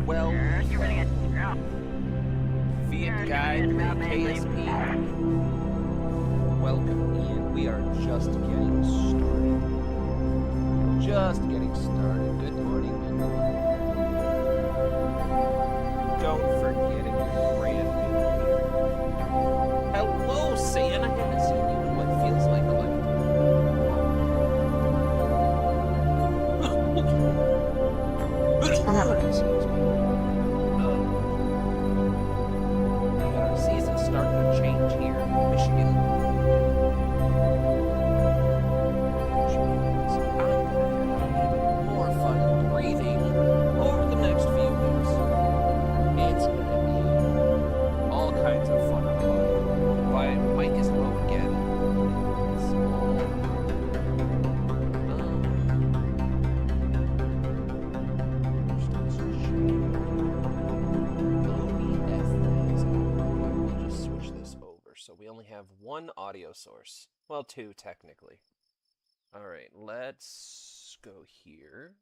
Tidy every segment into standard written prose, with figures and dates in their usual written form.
Well, Fiat Guide, KSP. Welcome, Ian. We are just getting started. Good morning, Don't forget it, you're brand new here. Hello, Sam. I haven't seen you in what feels like a Our season's starting to change here in Michigan. Which means I'm going to have more fun breathing over the next few weeks. It's going to be all kinds of fun. My mic is low again. So we only have one audio source. Well, two, technically. Alright, let's go here.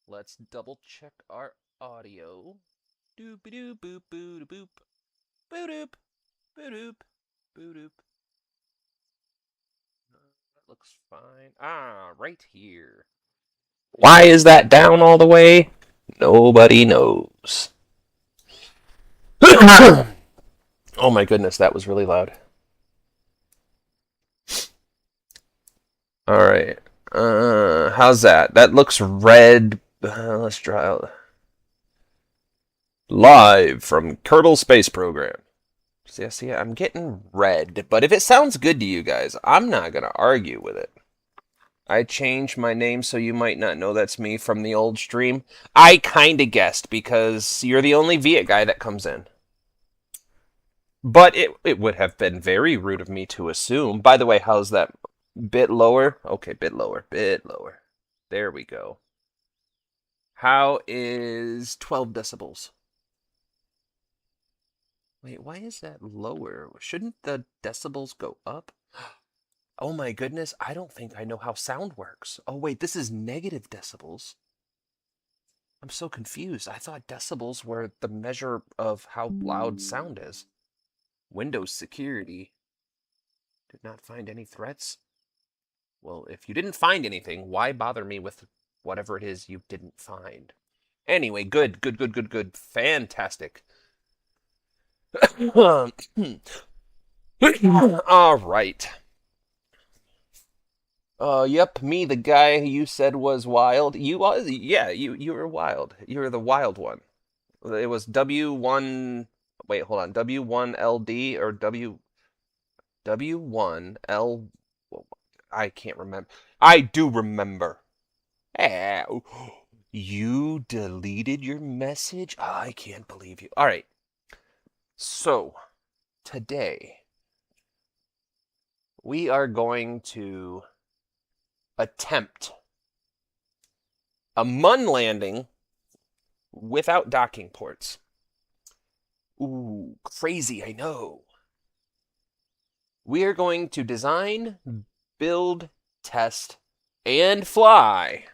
Let's double check our audio. Doop-a-doop, boop, boop, boop. Boop-doop, boop-doop, boop-doop. That looks fine. Ah, right here. Why is that down all the way? Nobody knows. Oh my goodness, that was really loud. Alright. How's that? That looks red. Let's try out. Live from Kerbal Space Program. See, I'm getting red. But if it sounds good to you guys, I'm not going to argue with it. I changed my name so you might not know that's me from the old stream. I kinda guessed because you're the only Viet guy that comes in. But it would have been very rude of me to assume. By the way, how's that? Bit lower? Okay, bit lower. There we go. How is 12 decibels? Wait, why is that lower? Shouldn't the decibels go up? Oh my goodness, I don't think I know how sound works. Oh wait, this is negative decibels. I'm so confused. I thought decibels were the measure of how loud sound is. Windows security. Did not find any threats. Well, if you didn't find anything, why bother me with whatever it is you didn't find? Anyway, good. Fantastic. All right. Yep, me, the guy you said was wild. You were wild. You were the wild one. It was W1... Wait, hold on. W1LD or W1L... I can't remember. I do remember. Oh, you deleted your message? Oh, I can't believe you. All right. So, today we are going to attempt a Mun landing without docking ports. Ooh, crazy, I know. We are going to design, build, test, and fly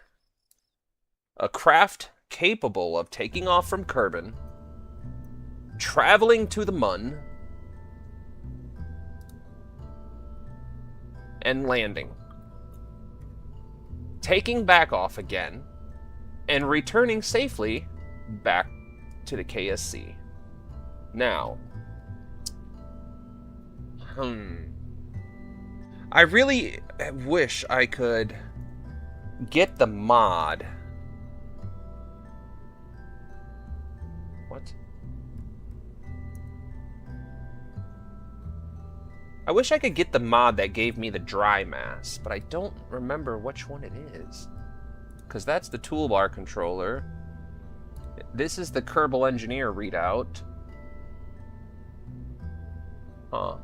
a craft capable of taking off from Kerbin, traveling to the Mun, and landing. Taking back off again, and returning safely back to the KSC. Now, I really wish I could get the mod. What? I wish I could get the mod that gave me the dry mass, but I don't remember which one it is. Because that's the toolbar controller. This is the Kerbal Engineer readout. Huh.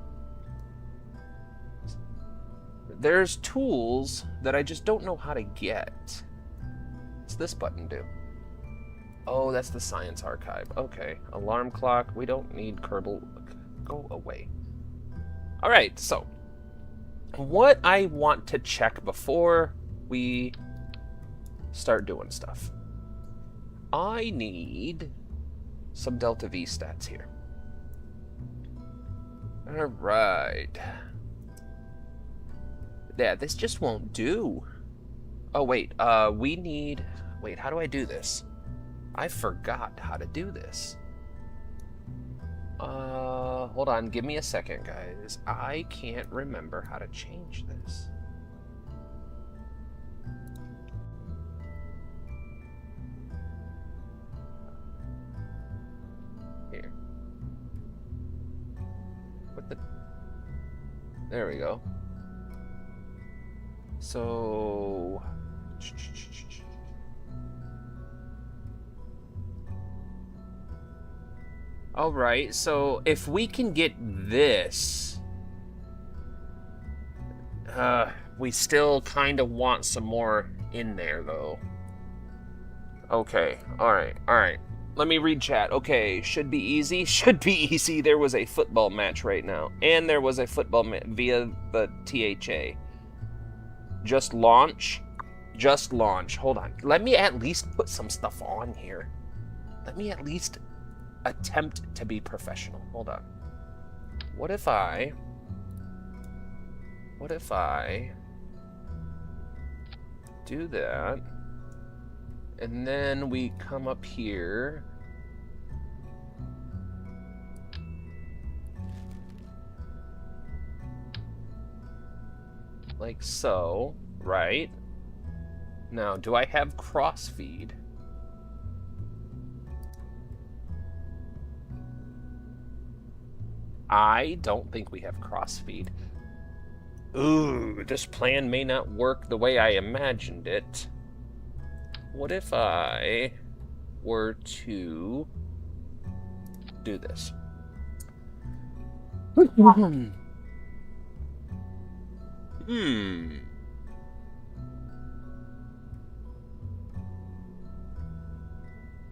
There's tools that I just don't know how to get. What's this button do? Oh, that's the science archive. Okay. Alarm clock. We don't need Kerbal. Go away. Alright, so. What I want to check before we start doing stuff. I need some Delta V stats here. Alright. Yeah, this just won't do. Oh, wait. We need... Wait, how do I do this? I forgot how to do this. Hold on. Give me a second, guys. I can't remember how to change this. Here. What the... There we go. So... Alright, so if we can get this... we still kind of want some more in there, though. Okay, alright. Let me read chat. Okay, should be easy? Should be easy. There was a football match right now. And there was a football match via the THA. Just launch. Just launch. Hold on. Let me at least put some stuff on here. Let me at least attempt to be professional. Hold on. What if I do that, and then we come up here, like so, right? Now, do I have crossfeed? I don't think we have crossfeed. Ooh, this plan may not work the way I imagined it. What if I were to do this?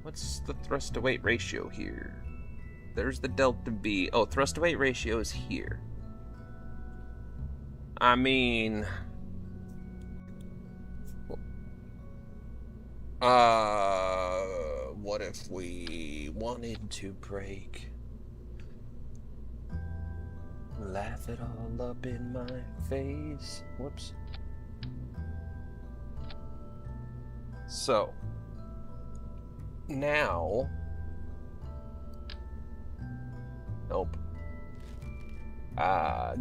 What's the thrust to weight ratio here? There's the delta V. Oh, thrust to weight ratio is here. I mean... what if we wanted to break? Laugh it all up in my face. Whoops. So... now... Nope.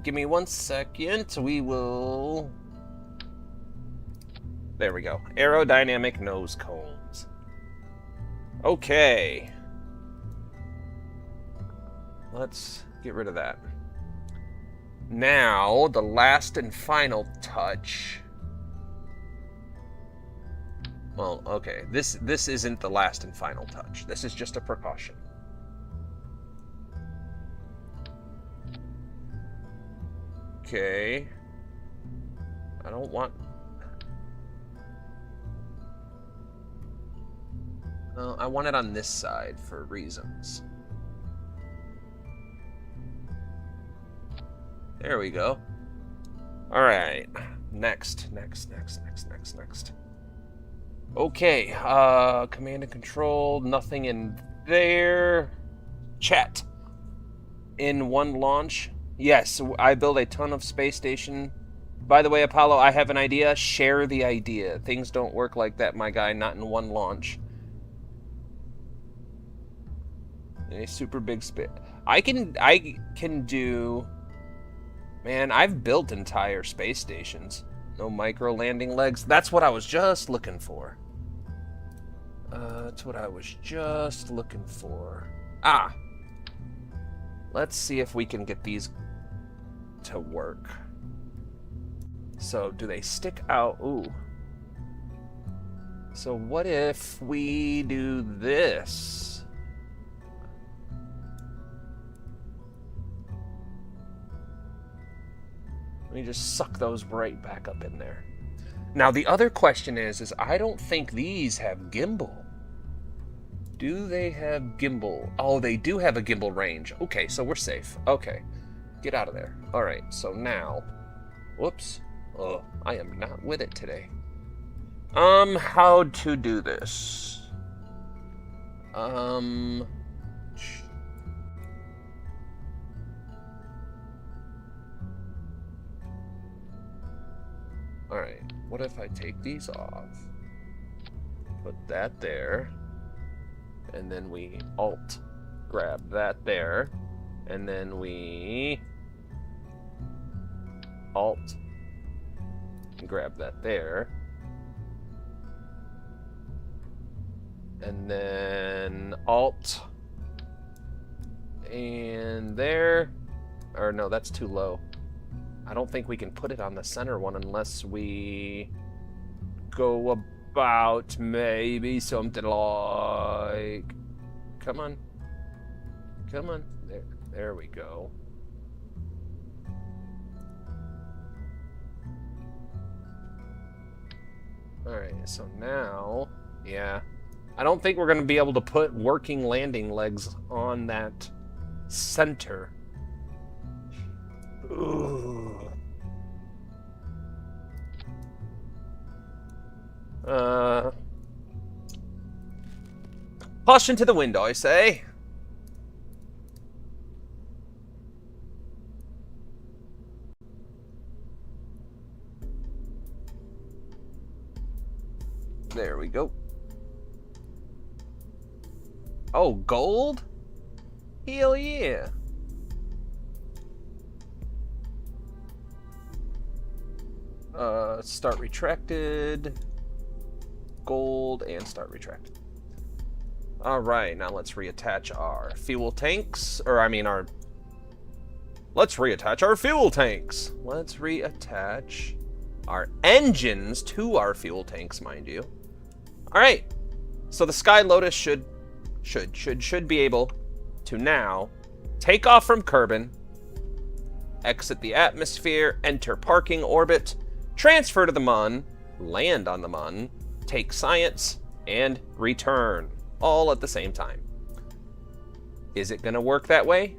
Give me 1 second. We will... There we go. Aerodynamic nose cones. Okay. Let's get rid of that. Now, the last and final touch. Well, okay. This isn't the last and final touch. This is just a precaution. Okay. I don't want... I want it on this side for reasons. There we go. Alright. Next. Okay. Command and control. Nothing in there. Chat. In one launch. Yes, I build a ton of space station. By the way, Apollo, I have an idea. Share the idea. Things don't work like that, my guy. Not in one launch. A super big space. I can do... Man, I've built entire space stations. No micro landing legs. That's what I was just looking for. That's what I was just looking for. Ah! Let's see if we can get these to work. So, do they stick out? Ooh. So what if we do this? Let me just suck those right back up in there. Now the other question is I don't think these have gimbal. Do they have gimbal? Oh, they do have a gimbal range. Okay, so we're safe. Okay. Get out of there. Alright, so now... Whoops. Oh, I am not with it today. How to do this? Alright, what if I take these off? Put that there. And then we Alt grab that there. And then we Alt grab that there. And then Alt and there. Or no, that's too low. I don't think we can put it on the center one unless we go about maybe something like... Come on. Come on. There we go. Alright, so now... Yeah. I don't think we're going to be able to put working landing legs on that center. Ooh. Caution to the wind, I say. There we go. Oh, gold? Hell yeah. Start retracted. Gold and start retracted. Alright, now let's reattach our fuel tanks. Let's reattach our fuel tanks. Let's reattach our engines to our fuel tanks, mind you. Alright. So the Sky Lotus should be able to now take off from Kerbin, exit the atmosphere, enter parking orbit, transfer to the Mun, land on the Mun, take science, and return, all at the same time. Is it going to work that way?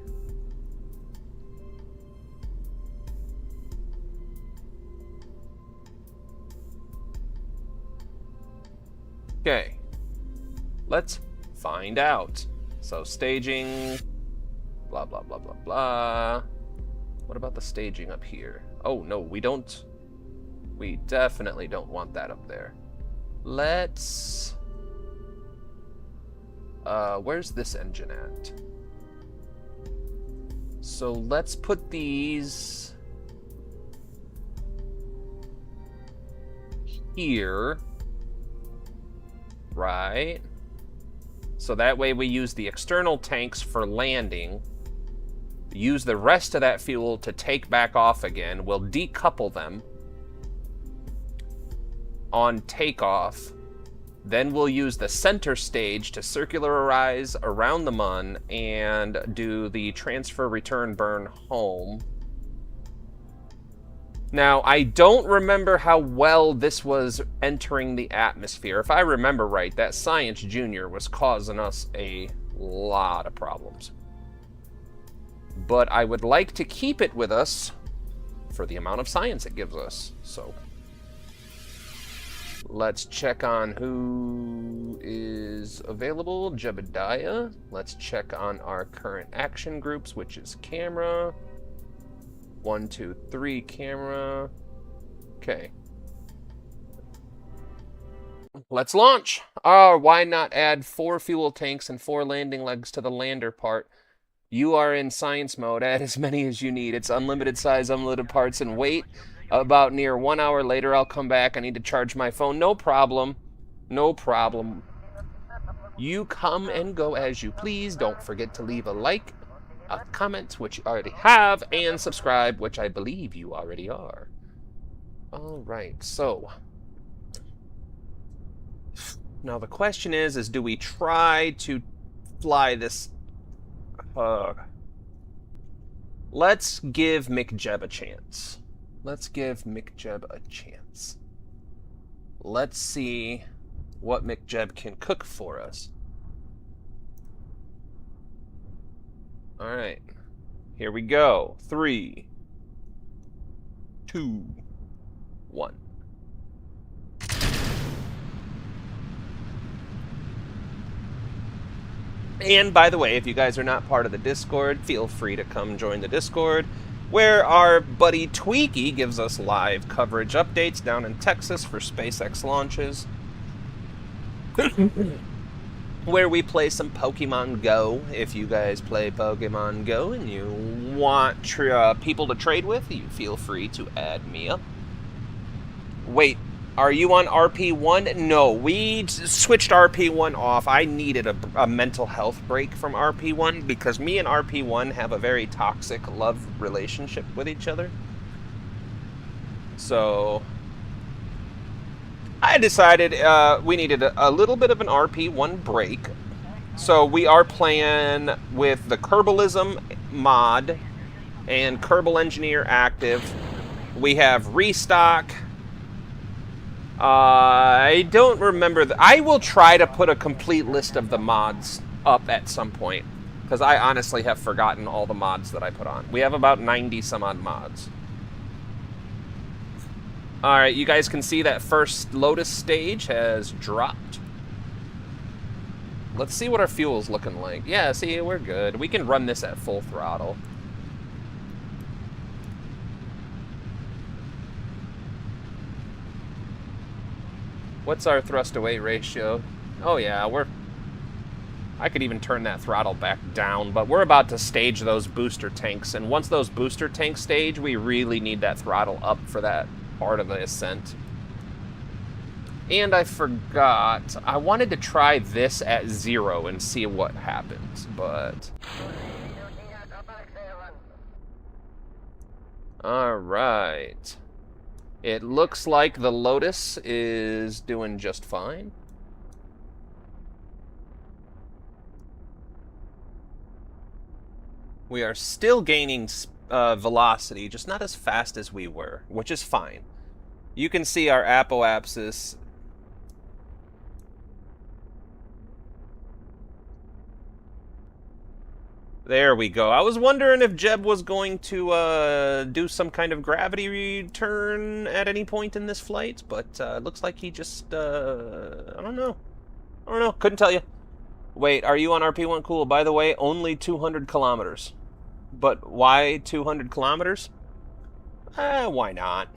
Okay, let's find out. So staging, blah, blah, blah, blah, blah. What about the staging up here? Oh, no, we don't. We definitely don't want that up there. Let's... where's this engine at? So let's put these here. Right. So that way we use the external tanks for landing. Use the rest of that fuel to take back off again. We'll decouple them on takeoff. Then we'll use the center stage to circularize around the Mun and do the transfer, return, burn home. Now, I don't remember how well this was entering the atmosphere. If I remember right, that Science Junior was causing us a lot of problems. But I would like to keep it with us for the amount of science it gives us. So let's check on who is available. Jebediah. Let's check on our current action groups, which is camera. 1, 2, 3, camera. Okay. Let's launch. Why not add 4 fuel tanks and 4 landing legs to the lander part? You are in science mode. Add as many as you need. It's unlimited size, unlimited parts, and weight. About near 1 hour later, I'll come back. I need to charge my phone. No problem. No problem. You come and go as you please. Don't forget to leave a like, a comment, which you already have, and subscribe, which I believe you already are. All right, so now the question is do we try to fly this? Let's give McJeb a chance. Let's give McJeb a chance. Let's see what McJeb can cook for us. All right, here we go. 3, 2, 1. And by the way, if you guys are not part of the Discord, feel free to come join the Discord, where our buddy Tweaky gives us live coverage updates down in Texas for SpaceX launches, where we play some Pokemon Go. If you guys play Pokemon Go and you want people to trade with, you feel free to add me up. Wait, are you on RP1? No, we switched RP1 off. I needed a mental health break from RP1 because me and RP1 have a very toxic love relationship with each other. So I decided we needed a little bit of an RP1 break. So we are playing with the Kerbalism mod and Kerbal Engineer active. We have restock. I don't remember. I will try to put a complete list of the mods up at some point, because I honestly have forgotten all the mods that I put on. We have about 90 some odd mods. Alright, you guys can see that first Lotus stage has dropped. Let's see what our fuel's looking like. Yeah, see, we're good. We can run this at full throttle. What's our thrust to weight ratio? Oh yeah, I could even turn that throttle back down, but we're about to stage those booster tanks, and once those booster tanks stage, we really need that throttle up for that part of the ascent. And I forgot, I wanted to try this at 0 and see what happens, but... Alright. It looks like the Lotus is doing just fine. We are still gaining velocity, just not as fast as we were, which is fine. You can see our apoapsis. There we go. I was wondering if Jeb was going to do some kind of gravity return at any point in this flight, but it looks like he just, I don't know. I don't know. Couldn't tell you. Wait, are you on RP1? Cool. By the way, only 200 kilometers. But why 200 kilometers? Why not?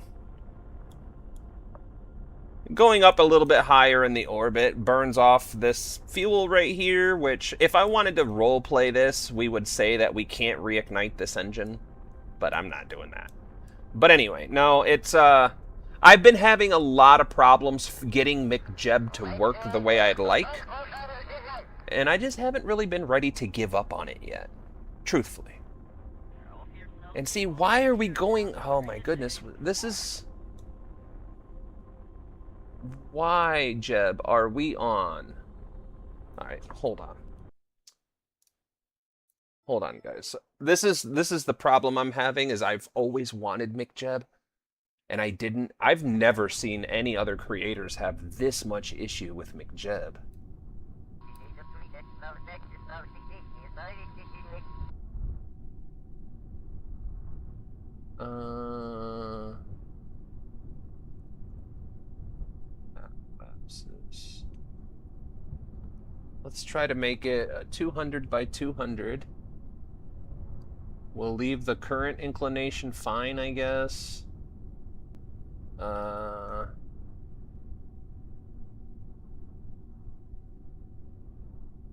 Going up a little bit higher in the orbit burns off this fuel right here, which if I wanted to roleplay this, we would say that we can't reignite this engine, but I'm not doing that. But anyway, no, it's, I've been having a lot of problems getting McJeb to work the way I'd like, and I just haven't really been ready to give up on it yet, truthfully. And see, why are we going, oh my goodness, this is... Why, Jeb, are we on? Alright, hold on. Hold on, guys. This is the problem I'm having, is I've always wanted McJeb. And I've never seen any other creators have this much issue with McJeb. Let's try to make it 200 by 200. We'll leave the current inclination fine, I guess.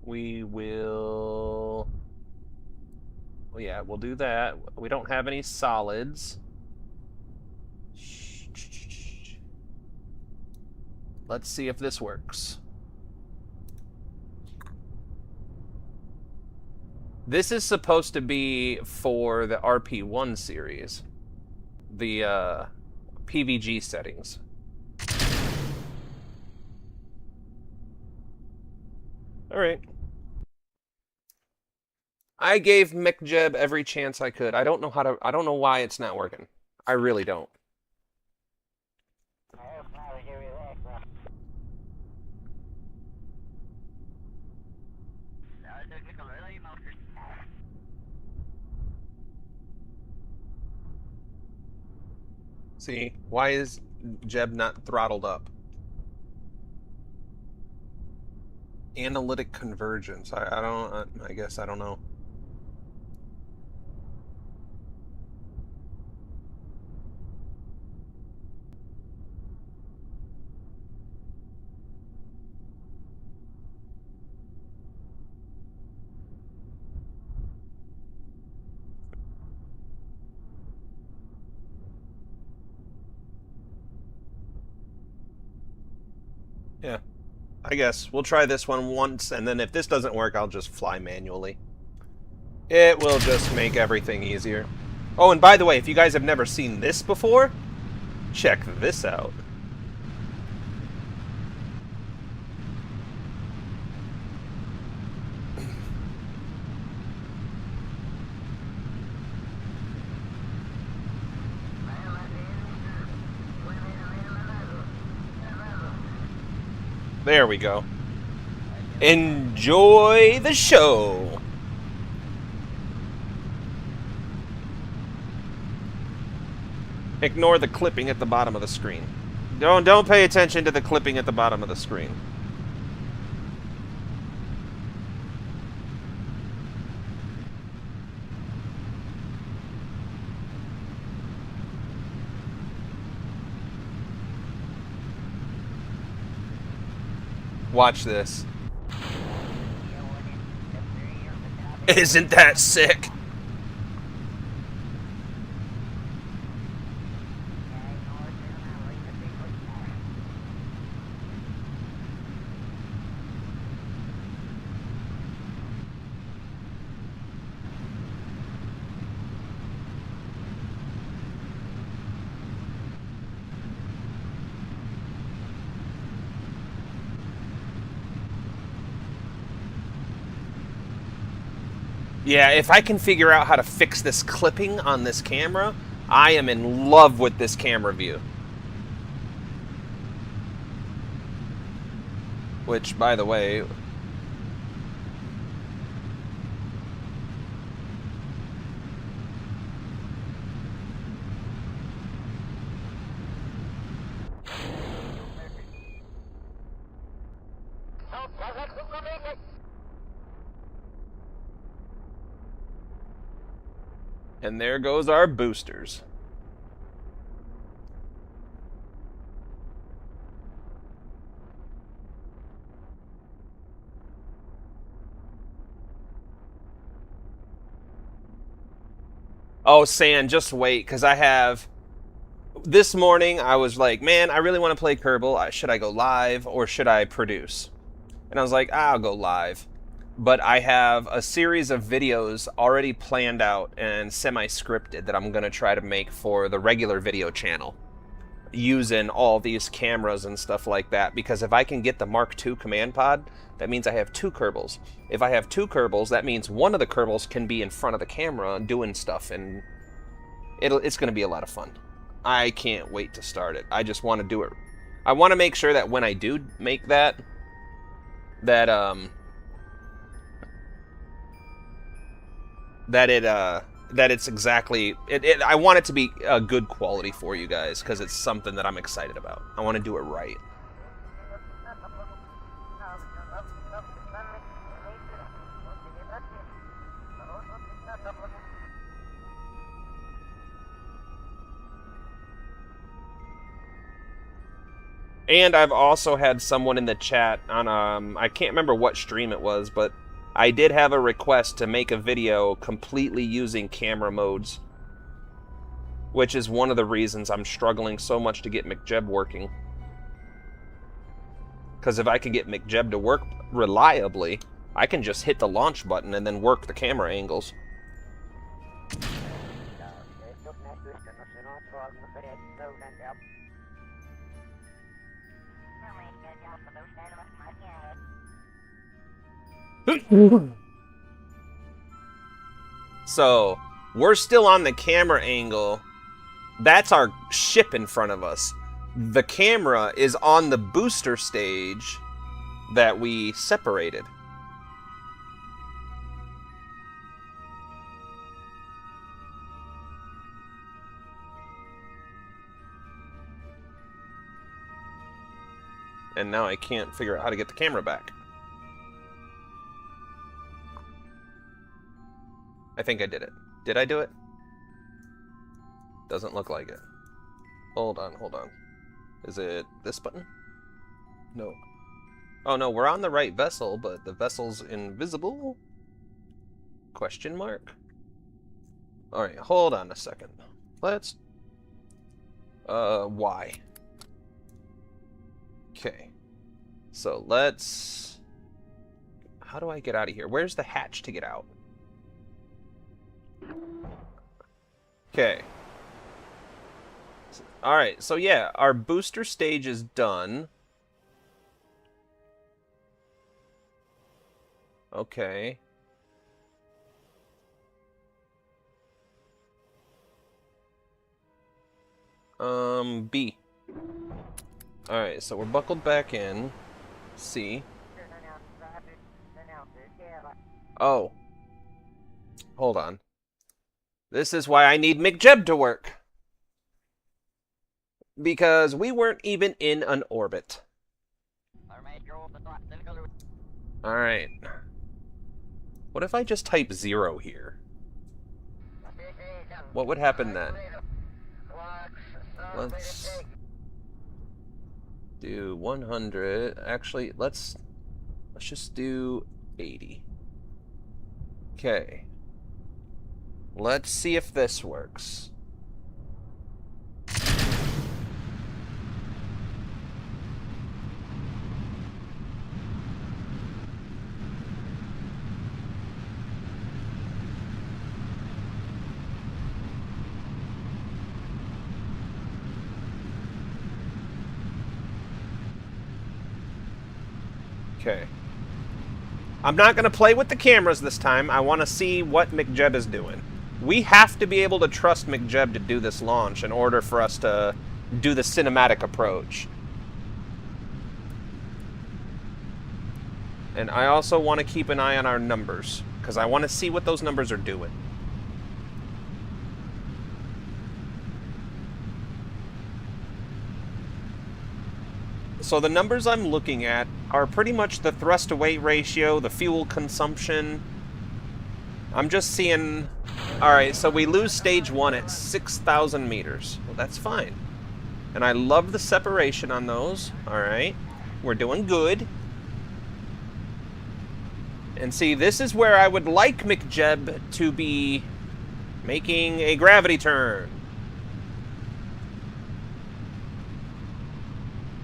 We will... Well, yeah, we'll do that. We don't have any solids. Let's see if this works. This is supposed to be for the RP1 series. The PVG settings. Alright. I gave McJeb every chance I could. I don't know why it's not working. I really don't. See, why is Jeb not throttled up? Analytic convergence. I guess I don't know. Yeah, I guess we'll try this one once, and then if this doesn't work, I'll just fly manually. It will just make everything easier. Oh, and by the way, if you guys have never seen this before, check this out. There we go. Enjoy the show. Ignore the clipping at the bottom of the screen. Don't pay attention to the clipping at the bottom of the screen. Watch this. Isn't that sick? Yeah, if I can figure out how to fix this clipping on this camera, I am in love with this camera view. Which, by the way... And there goes our boosters. Oh, San, just wait, because I have... This morning, I was like, man, I really want to play Kerbal. Should I go live, or should I produce? And I was like, I'll go live. But I have a series of videos already planned out and semi-scripted that I'm going to try to make for the regular video channel, using all these cameras and stuff like that, because if I can get the Mark II command pod, that means I have 2 Kerbals. If I have 2 Kerbals, that means one of the Kerbals can be in front of the camera doing stuff, and it's going to be a lot of fun. I can't wait to start it. I just want to do it. I want to make sure that when I do make that that it's exactly I want it to be a good quality for you guys because it's something that I'm excited about. I want to do it right. And I've also had someone in the chat on I can't remember what stream it was, but I did have a request to make a video completely using camera modes, which is one of the reasons I'm struggling so much to get McJeb working. Because if I can get McJeb to work reliably, I can just hit the launch button and then work the camera angles. So, we're still on the camera angle. That's our ship in front of us. The camera is on the booster stage that we separated. And now I can't figure out how to get the camera back. I think I did it. Did I do it? Doesn't look like it. Hold on, hold on. Is it this button? No. Oh no, we're on the right vessel, but the vessel's invisible? Question mark? Alright, hold on a second. Let's... Y. Okay. So let's... How do I get out of here? Where's the hatch to get out? Okay. Alright, so yeah, our booster stage is done. Okay. B. Alright, so we're buckled back in. C. Oh. Hold on. This is why I need McJeb to work. Because we weren't even in an orbit. Alright. What if I just type 0 here? What would happen then? Let's do 100. Actually, let's just do 80. Okay. Let's see if this works. Okay. I'm not going to play with the cameras this time. I want to see what McJeb is doing. We have to be able to trust McJeb to do this launch in order for us to do the cinematic approach. And I also want to keep an eye on our numbers, because I want to see what those numbers are doing. So the numbers I'm looking at are pretty much the thrust-to-weight ratio, the fuel consumption. I'm just seeing... Alright, so we lose stage 1 at 6,000 meters. Well, that's fine. And I love the separation on those. Alright. We're doing good. And see, this is where I would like McJeb to be making a gravity turn.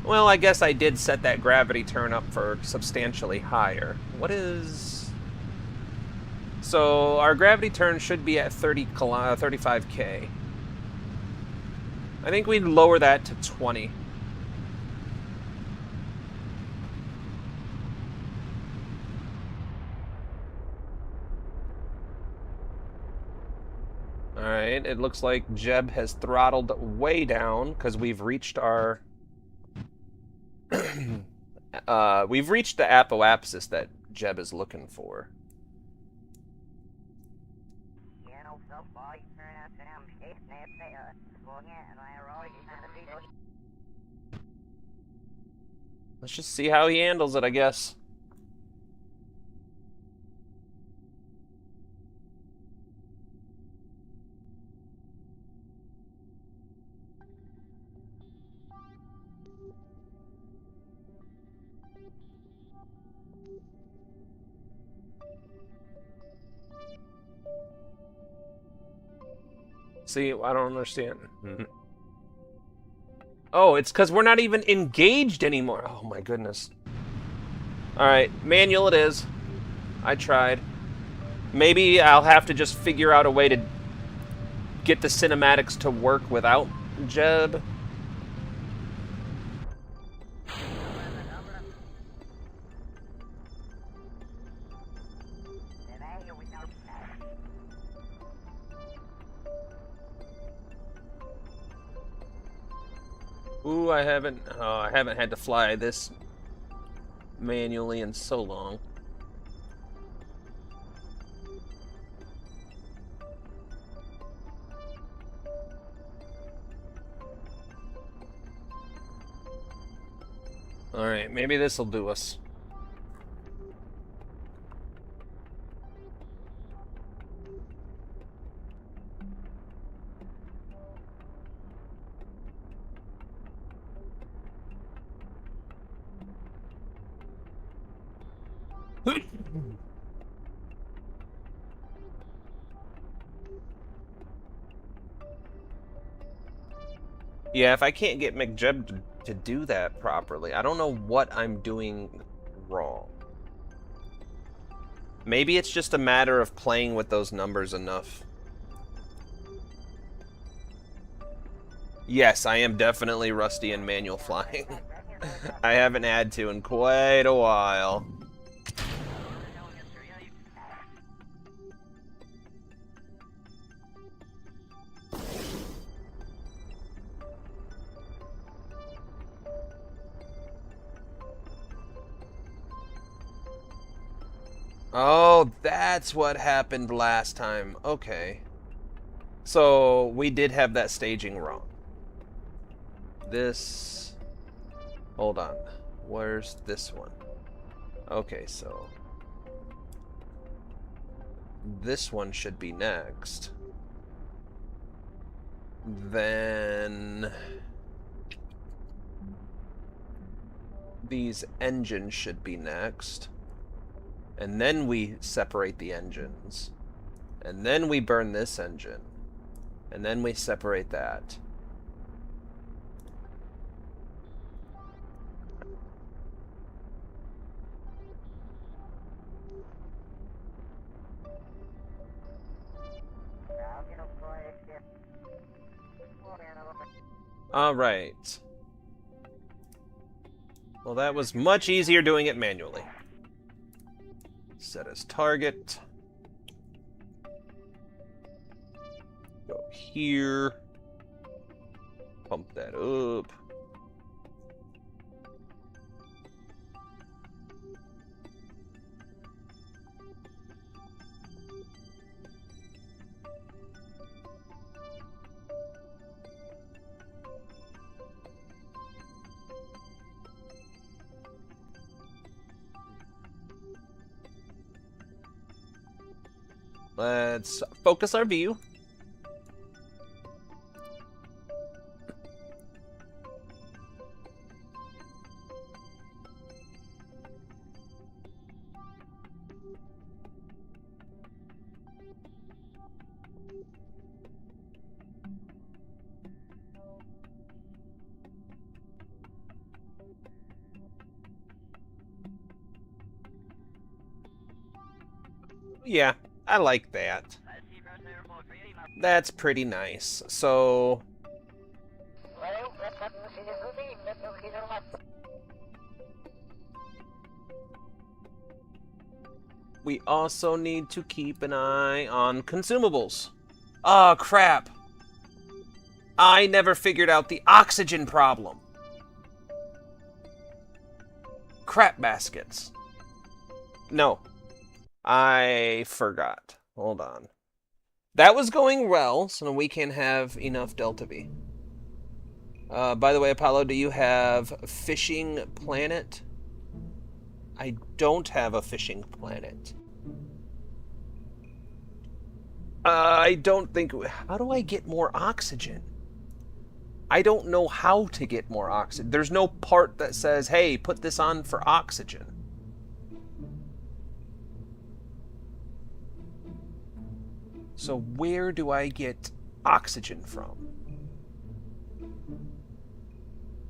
Well, I guess I did set that gravity turn up for substantially higher. What is... So, our gravity turn should be at 35K. I think we'd lower that to 20. Alright. Alright, it looks like Jeb has throttled way down because we've reached our... we've reached the apoapsis that Jeb is looking for. Let's just see how he handles it, I guess. See, I don't understand. Oh, it's because we're not even engaged anymore. Oh my goodness. Alright, manual it is. I tried. Maybe I'll have to just figure out a way to get the cinematics to work without Jeb. Ooh, I haven't had to fly this manually in so long. Alright, maybe this'll do us. Yeah, if I can't get McJeb to do that properly, I don't know what I'm doing wrong. Maybe it's just a matter of playing with those numbers enough. Yes, I am definitely rusty in manual flying. I haven't had to in quite a while. Oh, that's what happened last time. Okay. So, we did have that staging wrong. This... Hold on. Where's this one? Okay, so... This one should be next. Then... These engines should be next. And then we separate the engines. And then we burn this engine. And then we separate that. Alright. Well, that was much easier doing it manually. Set as target. Go here. Pump that up. Let's focus our view. Yeah, I like that. That's pretty nice. So... we also need to keep an eye on consumables. Oh, crap. I never figured out the oxygen problem. Crap baskets. No. I forgot. Hold on. That was going well, so we can have enough Delta V. By the way, Apollo, do you have Fishing Planet? I don't have a Fishing Planet. I don't think... How do I get more oxygen? I don't know how to get more oxygen. There's no part that says, hey, put this on for oxygen. So where do I get oxygen from?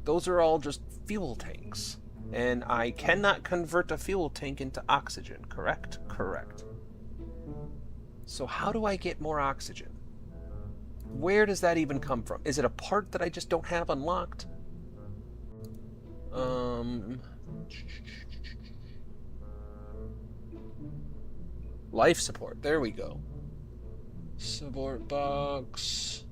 Those are all just fuel tanks. And I cannot convert a fuel tank into oxygen, correct? Correct. So how do I get more oxygen? Where does that even come from? Is it a part that I just don't have unlocked? Life support. There we go. Support box.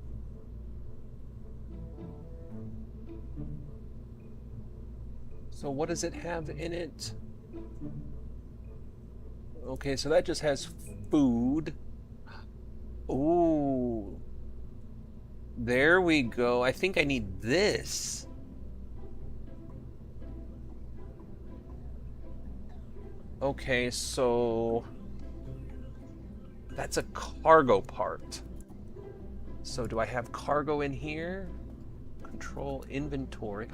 So what does it have in it? Okay, so that just has food. Ooh. There we go. I think I need this. Okay, so that's a cargo part. So do I have cargo in here? Control inventory.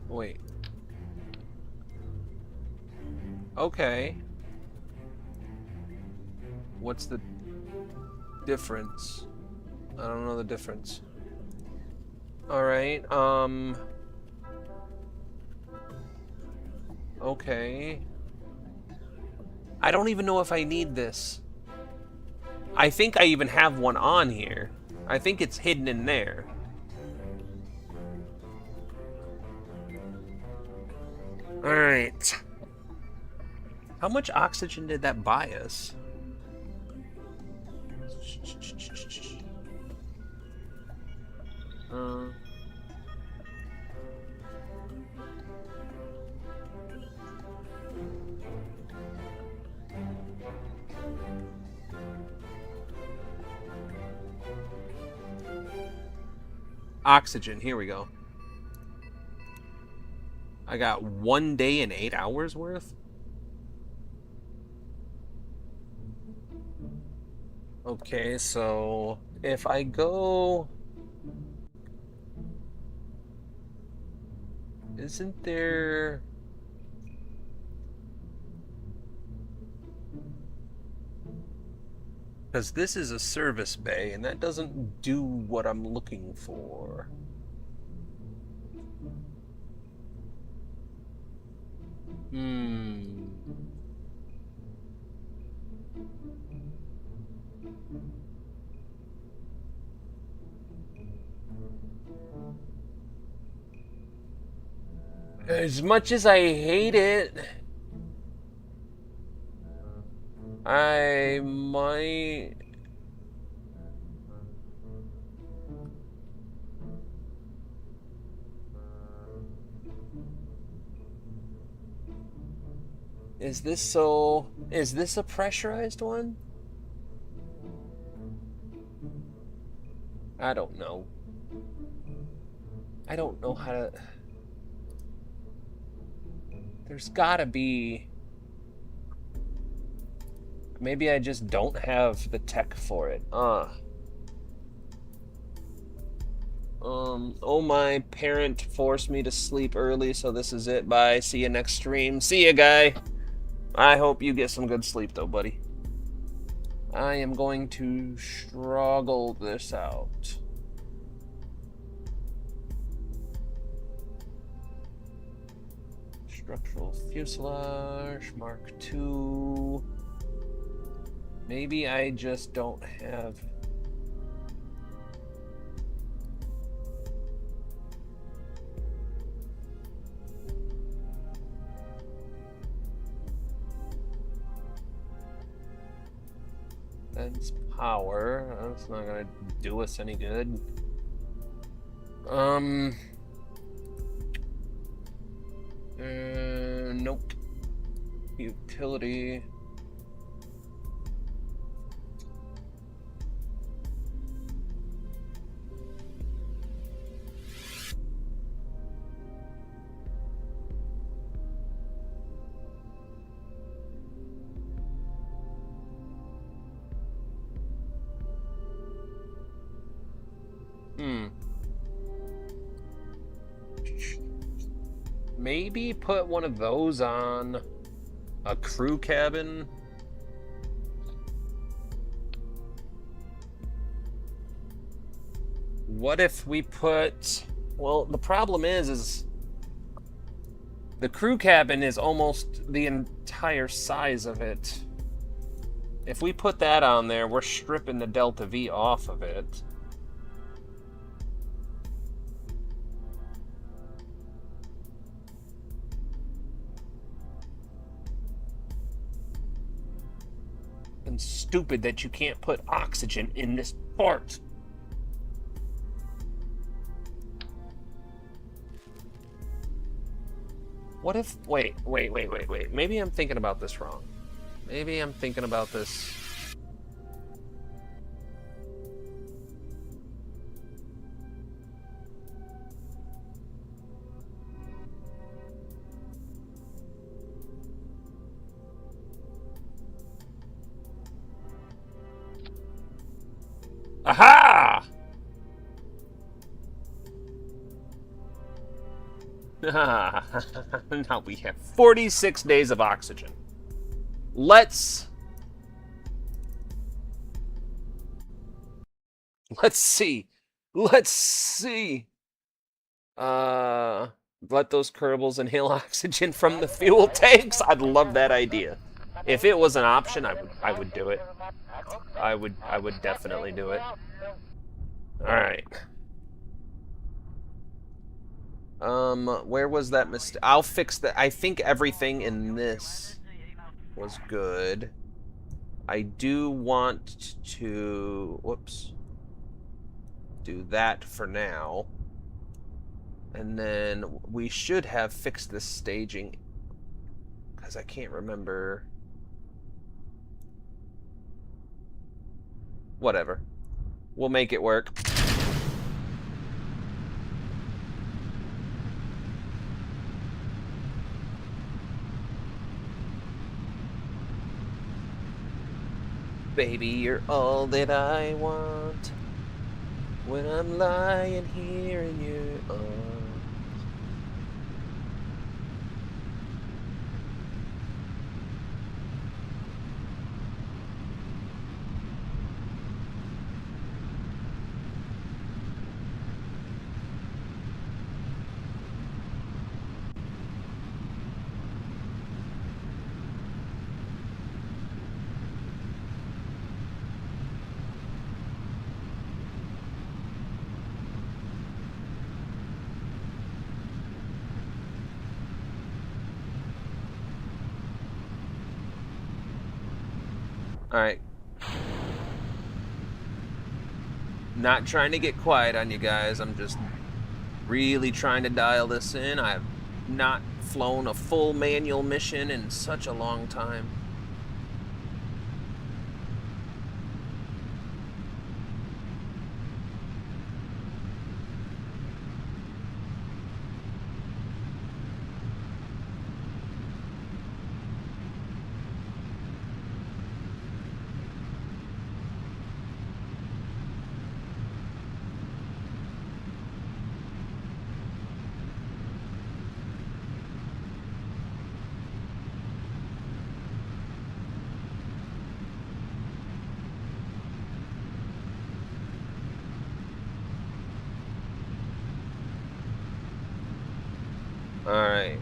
Wait. Okay. What's the difference? I don't know the difference. Alright, okay. I don't even know if I need this. I think I even have one on here. I think it's hidden in there. Alright. How much oxygen did that buy us? Oxygen, here we go. I got 1 day and 8 hours worth? Okay, so if I go... Isn't there... Because this is a service bay, and that doesn't do what I'm looking for. As much as I hate it, I might... Is this a pressurized one? I don't know. I don't know how to... There's gotta be... Maybe I just don't have the tech for it. Oh, my parent forced me to sleep early, so this is it. Bye. See you next stream. See ya, guy. I hope you get some good sleep, though, buddy. I am going to struggle this out. Structural fuselage, Mark II. Maybe I just don't have... Adds power. That's not gonna do us any good. Nope. Utility. Maybe put one of those on a crew cabin. What if we put... Well, the problem is the crew cabin is almost the entire size of it. If we put that on there, we're stripping the Delta V off of it. And stupid that you can't put oxygen in this part. What if... Wait. Maybe I'm thinking about this wrong. Maybe I'm thinking about this... Aha! Now we have 46 days of oxygen. Let's see. Let those Kerbals inhale oxygen from the fuel tanks. I'd love that idea. If it was an option, I would do it. I would definitely do it. All right. Where was that mistake? I'll fix that. I think everything in this was good. I do want to, whoops, do that for now. And then we should have fixed this staging, because I can't remember. Whatever. We'll make it work. Baby, you're all that I want when I'm lying here in your arms. Alright. Not trying to get quiet on you guys. I'm just really trying to dial this in. I have not flown a full manual mission in such a long time. Alright.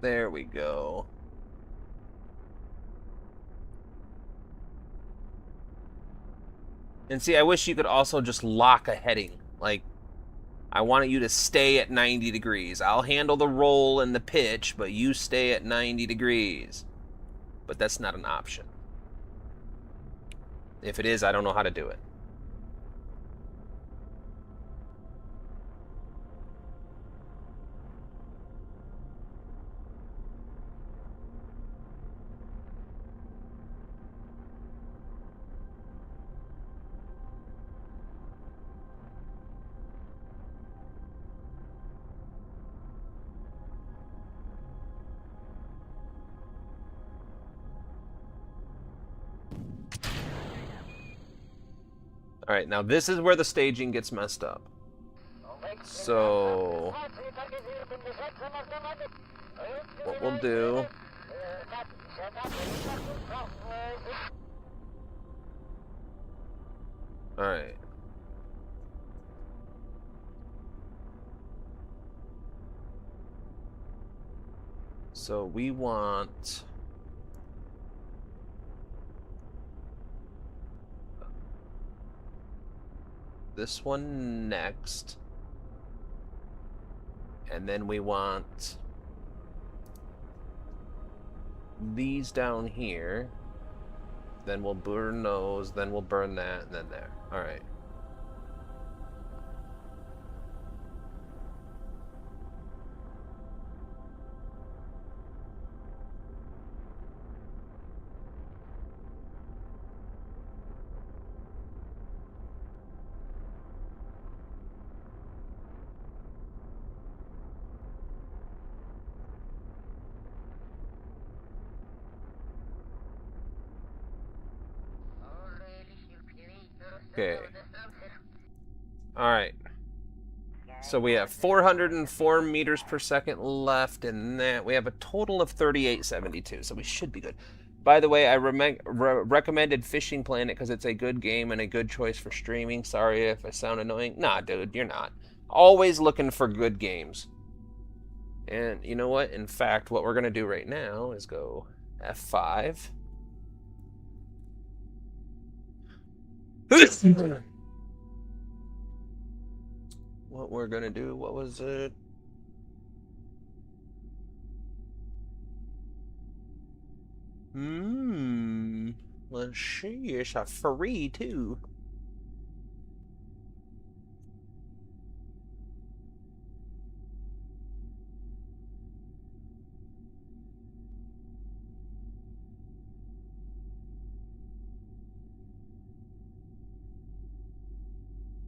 There we go. And see, I wish you could also just lock a heading. Like, I want you to stay at 90 degrees. I'll handle the roll and the pitch, but you stay at 90 degrees. But that's not an option. If it is, I don't know how to do it. Alright, now this is where the staging gets messed up. So, what we'll do... Alright. So we want... this one next. And then we want these down here. Then we'll burn those, then we'll burn that, and then there. Alright. Okay. Alright. So we have 404 meters per second left in that. We have a total of 3872, so we should be good. By the way, I recommended Fishing Planet because it's a good game and a good choice for streaming. Sorry if I sound annoying. Nah, dude, you're not. Always looking for good games. And you know what? In fact, what we're going to do right now is go F5. What we're gonna do, what was it? Let's see, it's a free too.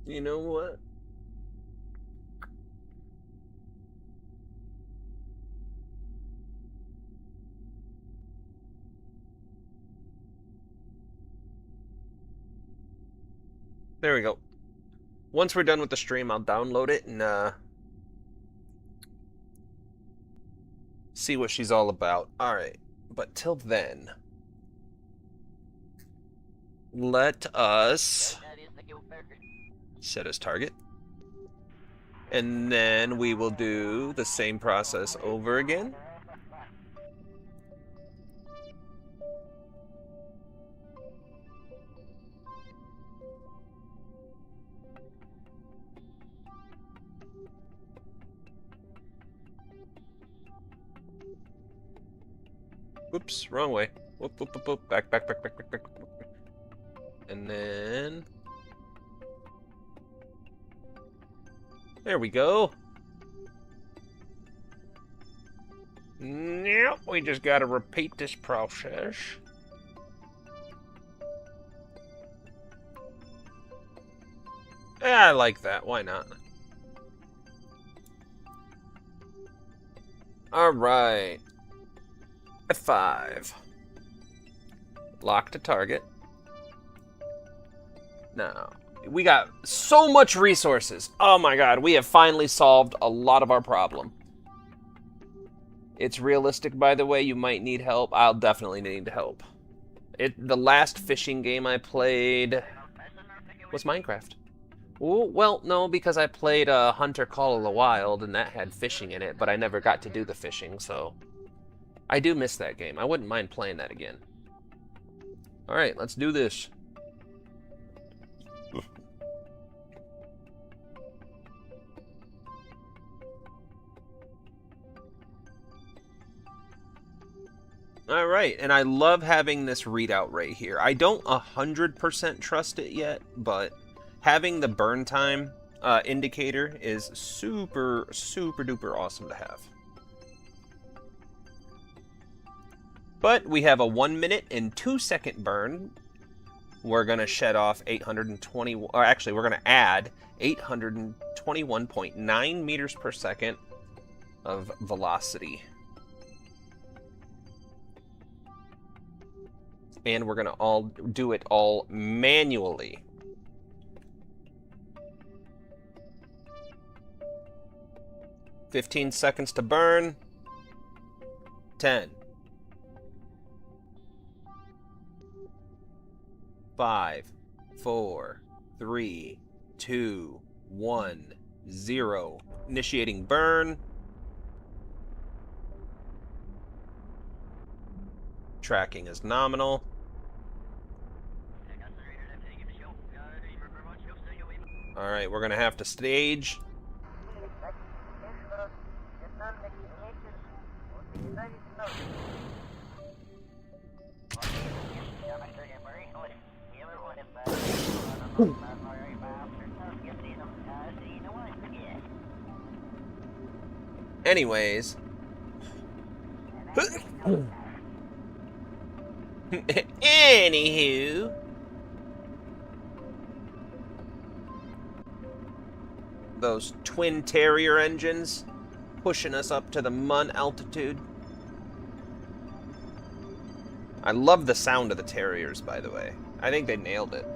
You know what? There we go. Once we're done with the stream, I'll download it and see what she's all about. Alright, but till then, let us set as target. And then we will do the same process over again. Whoops, wrong way. Whoop, whoop, whoop, whoop. Back. And then... there we go. Now we just gotta repeat this process. I like that. Why not? Alright. F5. Lock to target. Now, we got so much resources. Oh my god, we have finally solved a lot of our problem. It's realistic, by the way. You might need help. I'll definitely need help. The last fishing game I played was Minecraft. Ooh, well, no, because I played Hunter Call of the Wild, and that had fishing in it, but I never got to do the fishing, so... I do miss that game. I wouldn't mind playing that again. Alright, let's do this. All right, and I love having this readout right here. I don't 100% trust it yet, but having the burn time indicator is super, super duper awesome to have. But we have a 1 minute and 2 second burn. We're going to shed off 820, or actually we're going to add 821.9 meters per second of velocity. And we're going to do it all manually. "15 seconds to burn. 10. 5, 4, 3, 2, 1, 0. Initiating burn. Tracking is nominal. Alright, we're going to have to stage. Anyways. Anywho. Those twin Terrier engines pushing us up to the Mun altitude. I love the sound of the Terriers, by the way. I think they nailed it.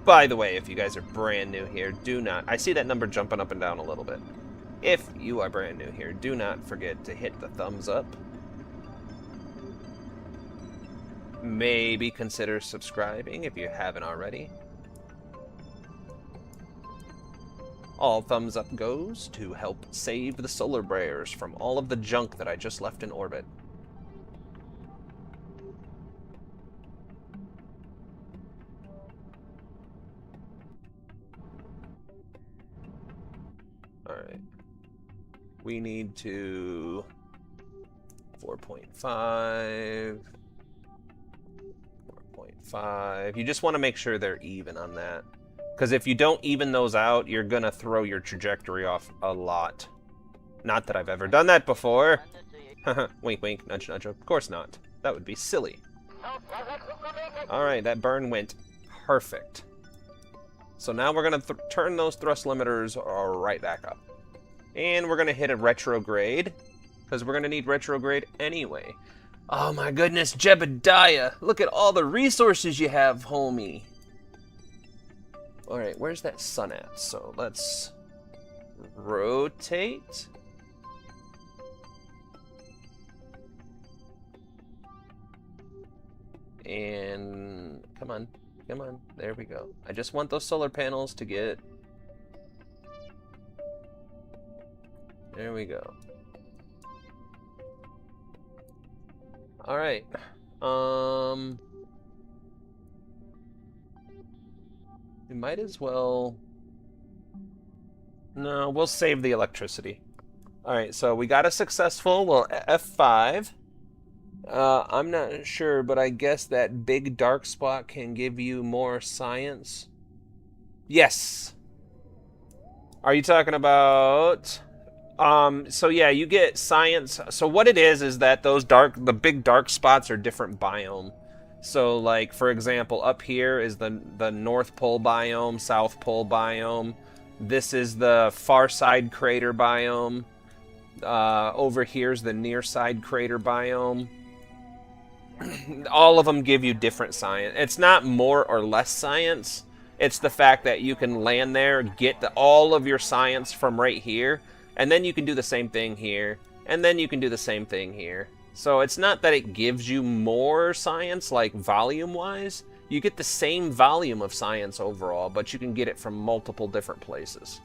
By the way, if you guys are brand new here, do not... I see that number jumping up and down a little bit. If you are brand new here, do not forget to hit the thumbs up. Maybe consider subscribing if you haven't already. All thumbs up goes to help save the solar bears from all of the junk that I just left in orbit. Alright. We need to... 4.5... 4.5... You just want to make sure they're even on that. Because if you don't even those out, you're going to throw your trajectory off a lot. Not that I've ever done that before. Wink, wink, nudge, nudge. Of course not. That would be silly. Alright, that burn went perfect. So now we're going to turn those thrust limiters right back up. And we're going to hit a retrograde. Because we're going to need retrograde anyway. Oh my goodness, Jebediah. Look at all the resources you have, homie. Alright, where's that sun at? So let's rotate. And come on, come on. There we go. I just want those solar panels to get... There we go. Alright. We might as well... No, we'll save the electricity. Alright, so we got a successful, well, F5. I'm not sure, but I guess that big dark spot can give you more science. Yes! Are you talking about... so yeah, you get science. So what it is that the big dark spots are different biome. So like, for example, up here is the North Pole biome, South Pole biome. This is the far side crater biome. Over here's the near side crater biome. All of them give you different science. It's not more or less science. It's the fact that you can land there, get all of your science from right here, and then you can do the same thing here, and then you can do the same thing here. So it's not that it gives you more science, like volume-wise. You get the same volume of science overall, but you can get it from multiple different places.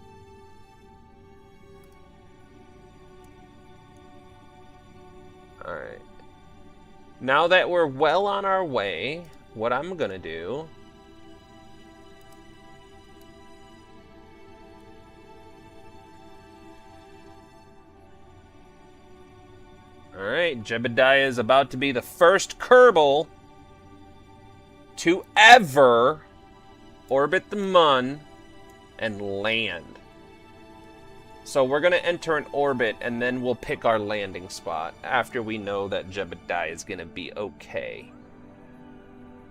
Alright. Now that we're well on our way, what I'm gonna do... Alright. Alright, Jebediah is about to be the first Kerbal to ever orbit the Mun and land. So we're going to enter an orbit, and then we'll pick our landing spot after we know that Jebediah is going to be okay.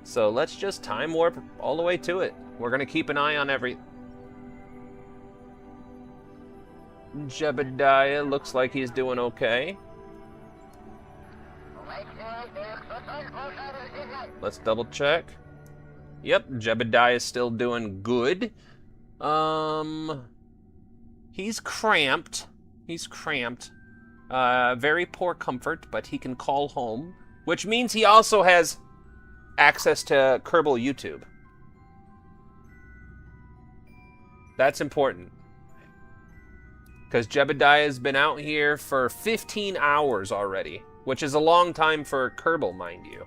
So let's just time warp all the way to it. We're going to keep an eye on every... Jebediah looks like he's doing okay. Let's double check. Yep, Jebediah is still doing good. He's cramped. He's cramped. Very poor comfort, but he can call home. Which means he also has access to Kerbal YouTube. That's important. Because Jebediah has been out here for 15 hours already. Which is a long time for Kerbal, mind you.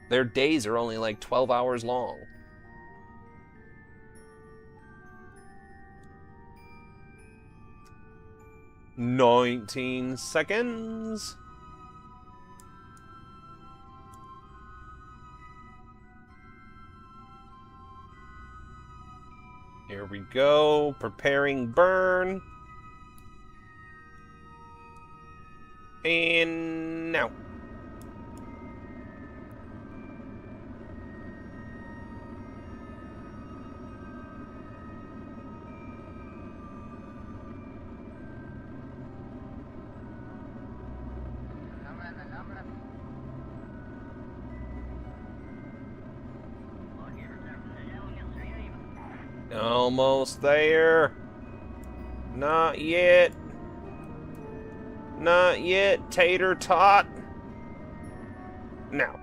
Their days are only like 12 hours long. "19 seconds. Here we go. Preparing burn. And now. Almost there. Not yet. Not yet, tater tot. Now.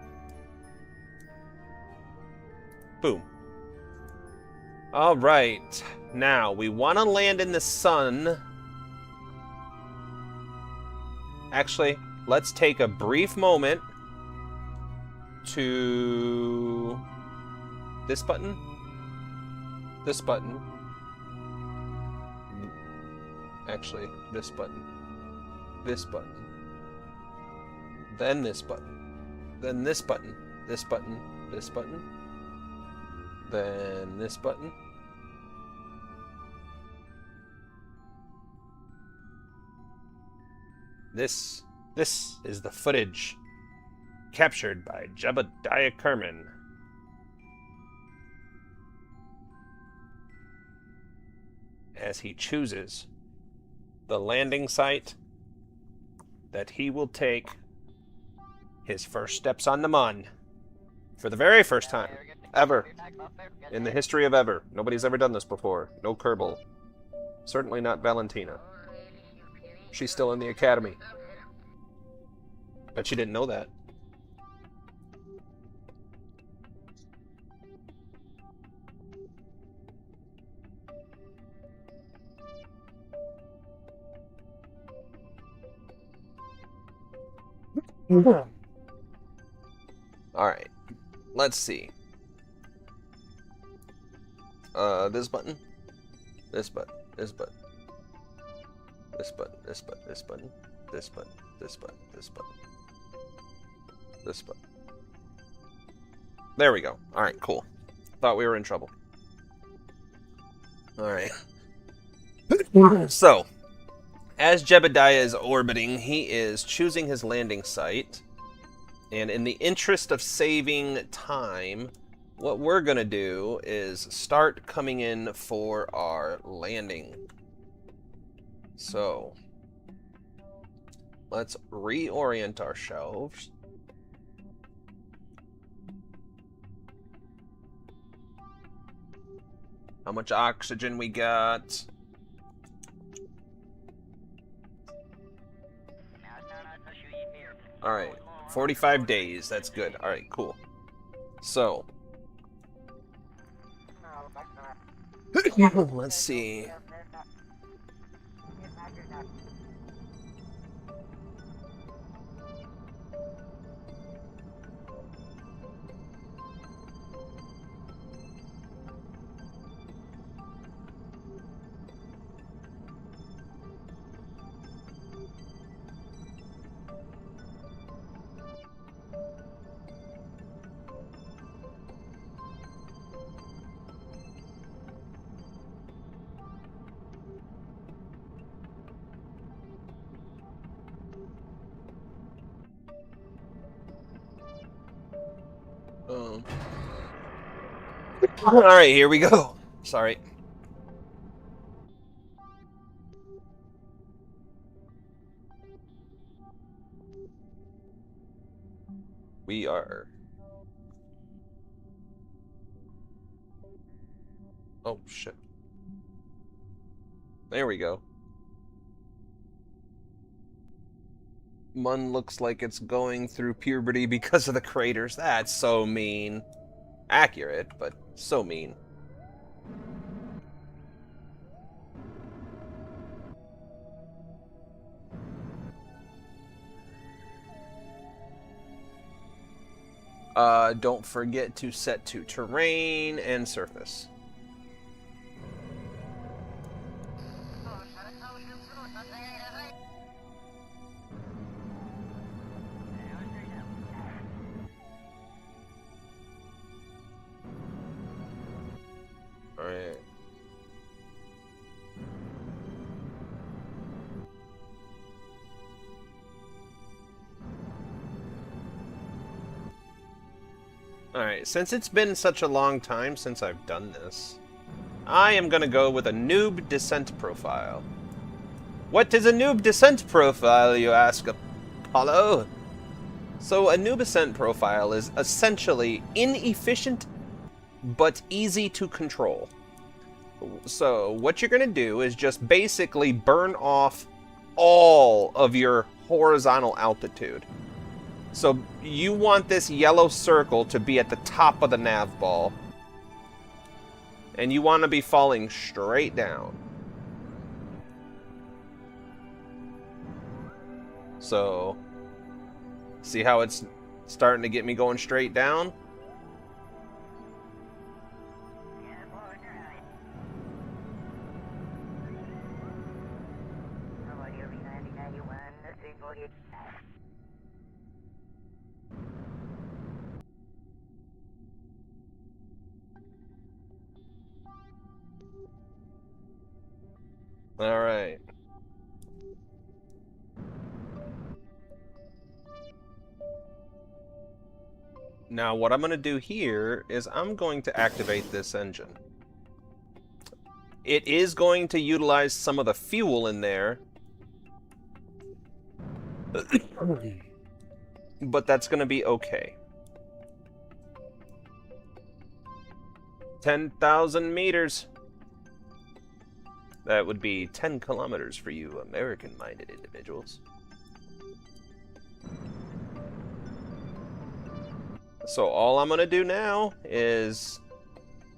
Boom. All right. Now, we want to land in the sun. Actually, let's take a brief moment to... This button? This button. Actually, this button. This button. Then this button. Then this button. This button. This button. Then this button. This is the footage captured by Jebediah Kerman. As he chooses the landing site that he will take his first steps on the Mun for the very first time ever in the history of ever. Nobody's ever done this before. No Kerbal. Certainly not Valentina. She's still in the academy. Bet you didn't know that. Alright. Let's see. This button. This button. This button. This button. This button. This button. This button. This button. This button. This button. There we go. Alright, cool. Thought we were in trouble. Alright. So, as Jebediah is orbiting, he is choosing his landing site. And in the interest of saving time, what we're going to do is start coming in for our landing. So, let's reorient ourselves. How much oxygen we got? Alright, 45 days, that's good. Alright, cool. So, let's see. down. Alright, here we go. Sorry. We are... Oh, shit. There we go. Mun looks like it's going through puberty because of the craters. That's so mean. Accurate, but so mean. Don't forget to set to terrain and surface. Alright. Alright, since it's been such a long time since I've done this, I am going to go with a noob descent profile. What is a noob descent profile, you ask, Apollo? So a noob descent profile is essentially inefficient but easy to control. So what you're going to do is just basically burn off all of your horizontal altitude. So you want this yellow circle to be at the top of the nav ball. And you want to be falling straight down. So, see how it's starting to get me going straight down? All right. Now what I'm going to do here is I'm going to activate this engine. It is going to utilize some of the fuel in there. But that's going to be okay. 10,000 meters. That would be 10 kilometers for you American-minded individuals. So all I'm going to do now is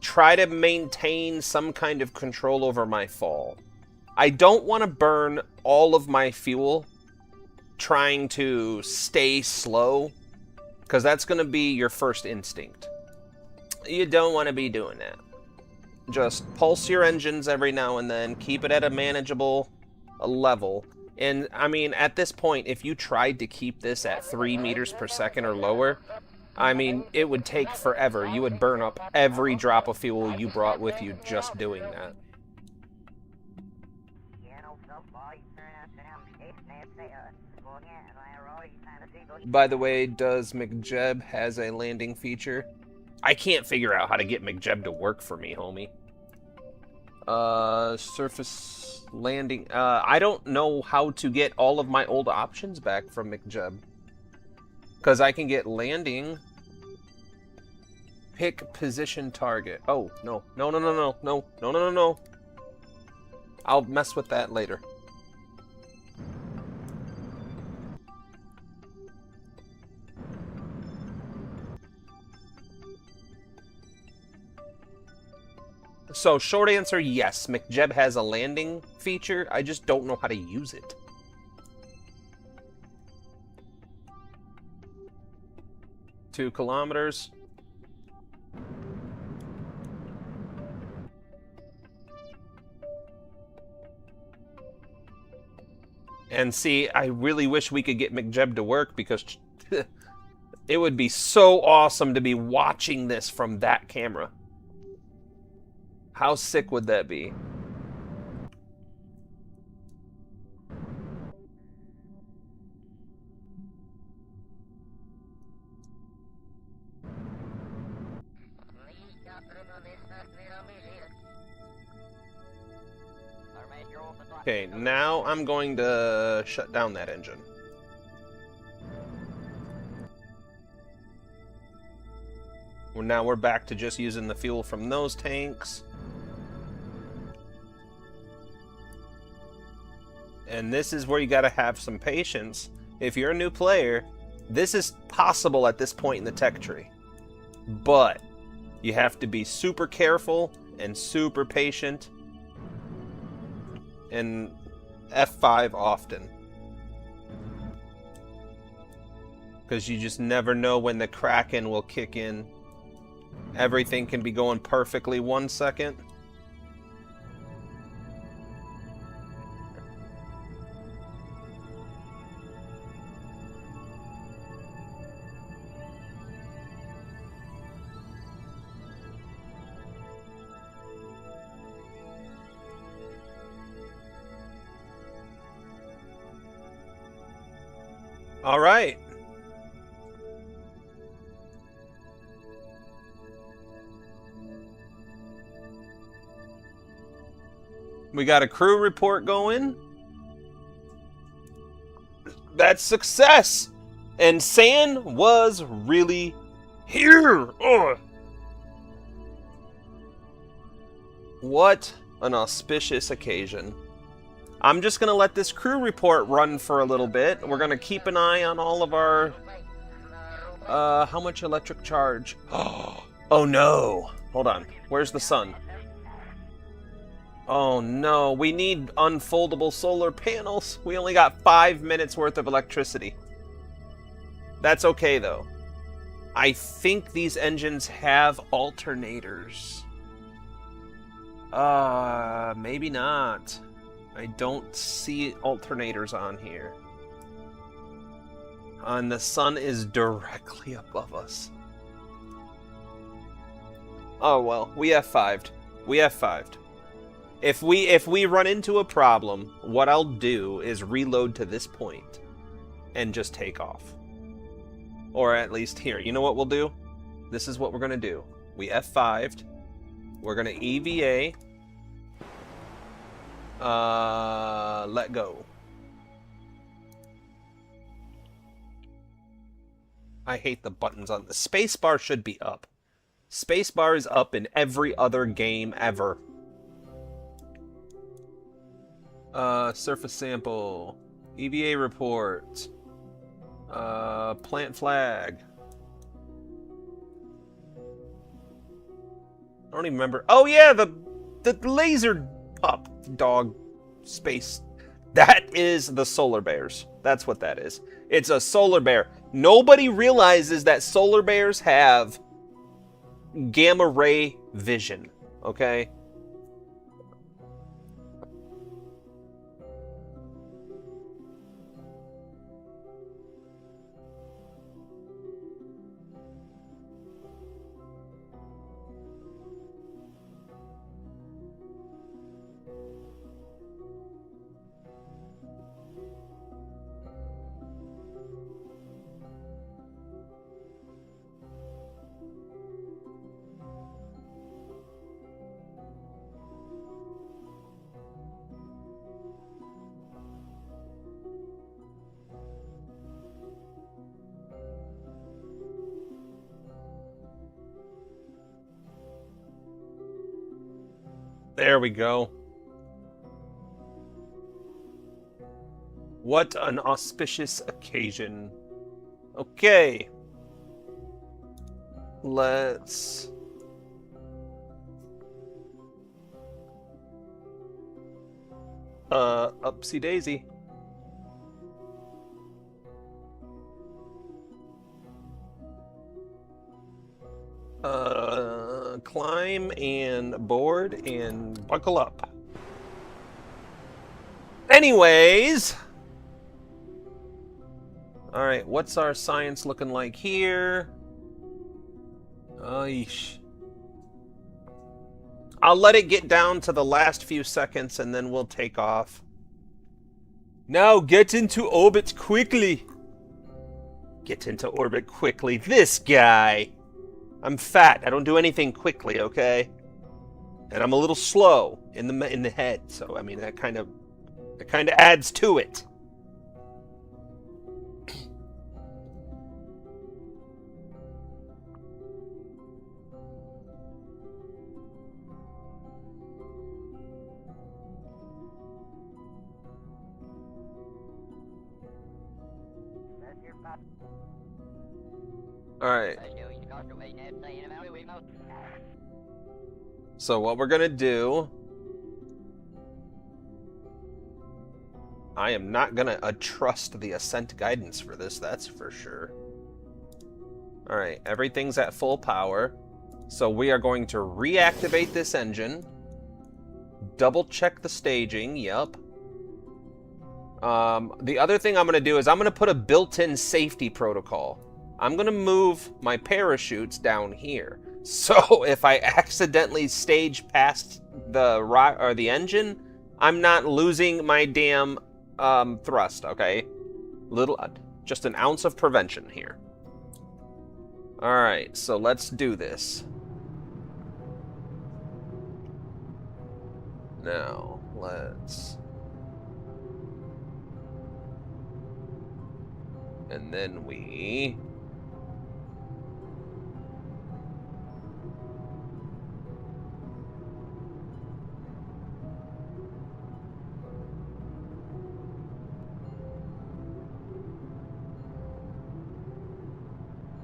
try to maintain some kind of control over my fall. I don't want to burn all of my fuel trying to stay slow, because that's going to be your first instinct. You don't want to be doing that. Just pulse your engines every now and then, keep it at a manageable level. And, I mean, at this point, if you tried to keep this at 3 meters per second or lower, I mean, it would take forever. You would burn up every drop of fuel you brought with you just doing that. By the way, does McJeb has a landing feature? I can't figure out how to get McJeb to work for me, homie. Surface landing. I don't know how to get all of my old options back from McJeb. Because I can get landing. Pick position target. Oh, no. No, no, no, no. No, no, no, no, no. I'll mess with that later. So, short answer, yes. McJeb has a landing feature. I just don't know how to use it. Two kilometers. And see, I really wish we could get McJeb to work, because it would be so awesome to be watching this from that camera. How sick would that be? Okay, now I'm going to shut down that engine. Well, now we're back to just using the fuel from those tanks. And this is where you gotta have some patience. If you're a new player, this is possible at this point in the tech tree. But you have to be super careful and super patient. And F5 often. Because you just never know when the Kraken will kick in. Everything can be going perfectly 1 second. All right. We got a crew report going. That's success. And San was really here. Ugh. What an auspicious occasion. I'm just going to let this crew report run for a little bit. We're going to keep an eye on all of our... how much electric charge? Oh no. Hold on. Where's the sun? Oh no, we need unfoldable solar panels. We only got 5 minutes worth of electricity. That's okay though. I think these engines have alternators. Maybe not. I don't see alternators on here. And the sun is directly above us. Oh well, we F5'd. We F5'd. If we run into a problem, what I'll do is reload to this point and just take off. Or at least here. You know what we'll do? This is what we're going to do. We F5'd. We're going to EVA. Let go. I hate the buttons on the spacebar. Should be up. Spacebar is up in every other game ever. Surface sample. EVA report. Plant flag. I don't even remember. Oh yeah, the laser pup dog space. That is the solar bears. That's what that is. It's a solar bear. Nobody realizes that solar bears have gamma ray vision. Okay? There we go. What an auspicious occasion. Okay. Let's... upsy daisy. Climb and board and buckle up. Anyways. Alright, what's our science looking like here? Eesh. I'll let it get down to the last few seconds and then we'll take off. Now get into orbit quickly. Get into orbit quickly. This guy. I'm fat. I don't do anything quickly, okay? And I'm a little slow in the head, so I mean that kind of adds to it. All right. So what we're gonna do, I am not gonna trust the ascent guidance for this, that's for sure. All right, everything's at full power. So we are going to reactivate this engine. Double check the staging, yep. The other thing I'm gonna do is I'm gonna put a built-in safety protocol. I'm gonna move my parachutes down here. So if I accidentally stage past the engine, I'm not losing my damn thrust, okay? Just an ounce of prevention here. Alright, so let's do this. Now, let's... And then we...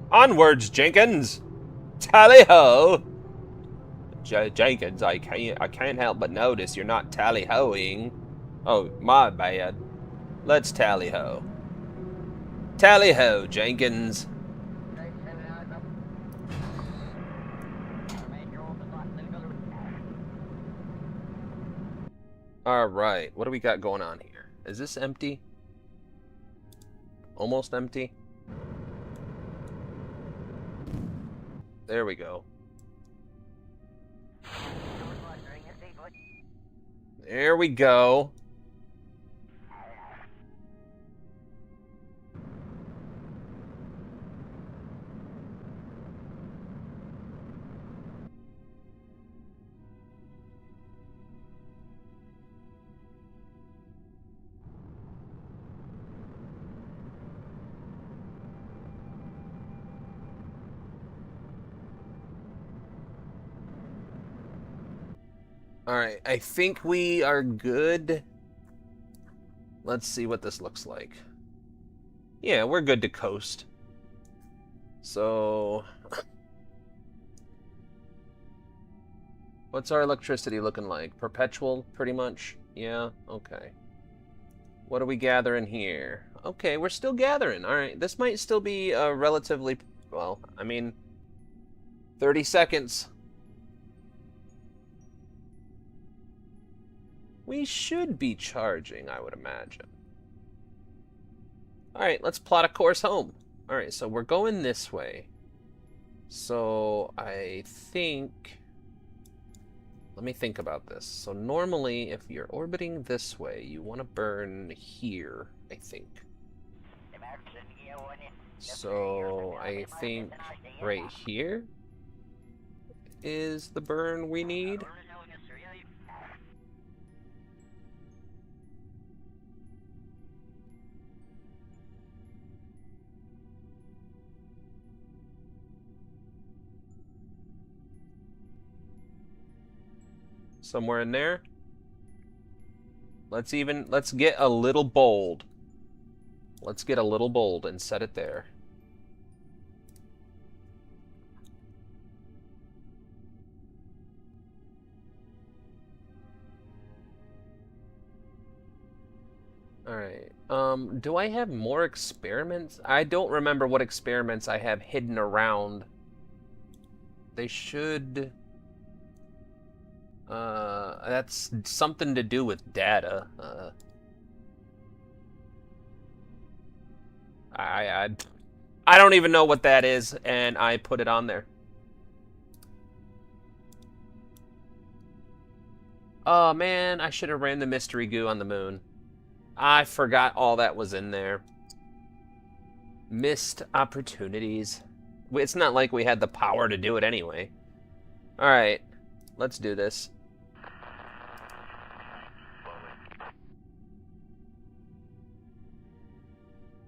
Onwards, Jenkins! Tally-ho! Jenkins, I can't help but notice you're not tally-hoing. Oh, my bad. Let's tally-ho. Tally-ho, Jenkins. Alright, what do we got going on here? Is this empty? Almost empty? There we go. There we go. Alright, I think we are good. Let's see what this looks like. Yeah, we're good to coast. So... What's our electricity looking like? Perpetual, pretty much? Yeah, okay. What are we gathering here? Okay, we're still gathering. Alright, this might still be relatively... Well, I mean... 30 seconds. We should be charging, I would imagine. Alright, let's plot a course home. Alright, so we're going this way. So, I think... Let me think about this. So normally, if you're orbiting this way, you want to burn here, I think. So, I think right here is the burn we need. Somewhere in there. Let's get a little bold. Let's get a little bold and set it there. Alright, do I have more experiments? I don't remember what experiments I have hidden around. They should... that's something to do with data. I don't even know what that is, and I put it on there. Oh man, I should have ran the mystery goo on the moon. I forgot all that was in there. Missed opportunities. It's not like we had the power to do it anyway. Alright, let's do this.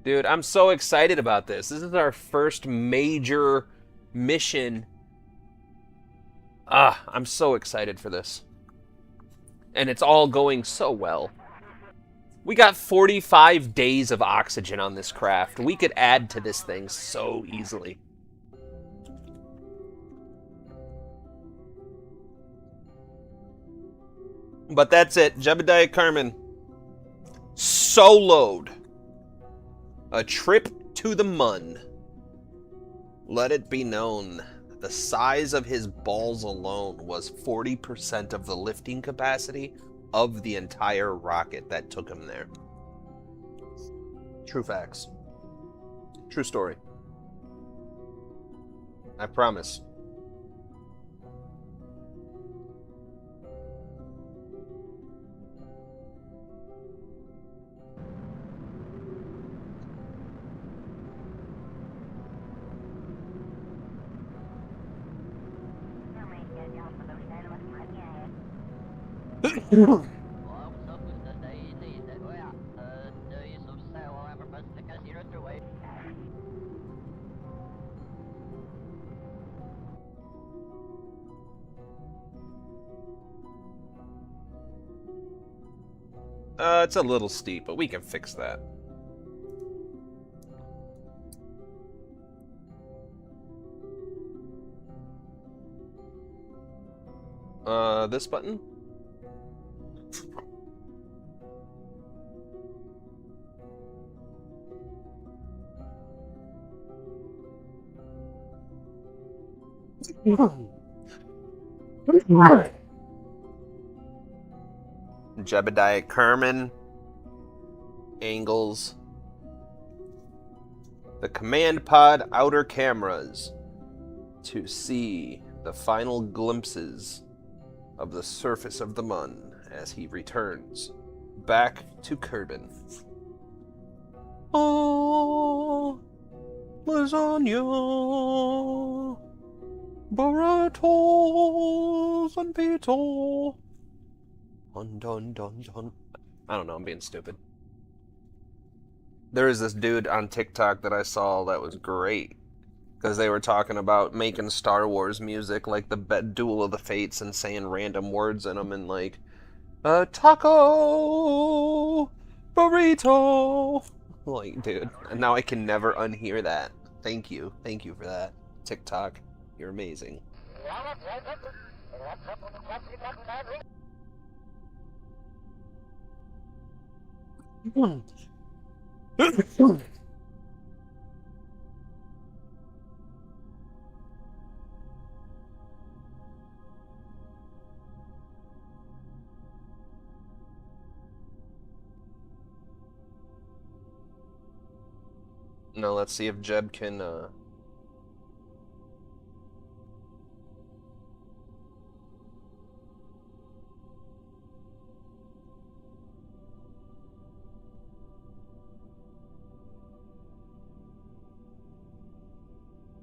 Dude, I'm so excited about this. This is our first major mission. I'm so excited for this. And it's all going so well. We got 45 days of oxygen on this craft. We could add to this thing so easily. But that's it. Jebediah Carmen soloed a trip to the Mun. Let it be known, the size of his balls alone was 40% of the lifting capacity of the entire rocket that took him there. True facts. True story. I promise. It's a little steep, but we can fix that. This button? Jebediah Kerman angles the command pod outer cameras to see the final glimpses of the surface of the Mun as he returns back to Kerbin. Oh, lasagna, burritos, and pizza. Dun, dun, dun, dun. I don't know, I'm being stupid. There is this dude on TikTok that I saw that was great. Because they were talking about making Star Wars music, like the Duel of the Fates, and saying random words in them, and like, taco, burrito. Like, dude, and now I can never unhear that. Thank you for that, TikTok. You're amazing. Now let's see if Jeb can,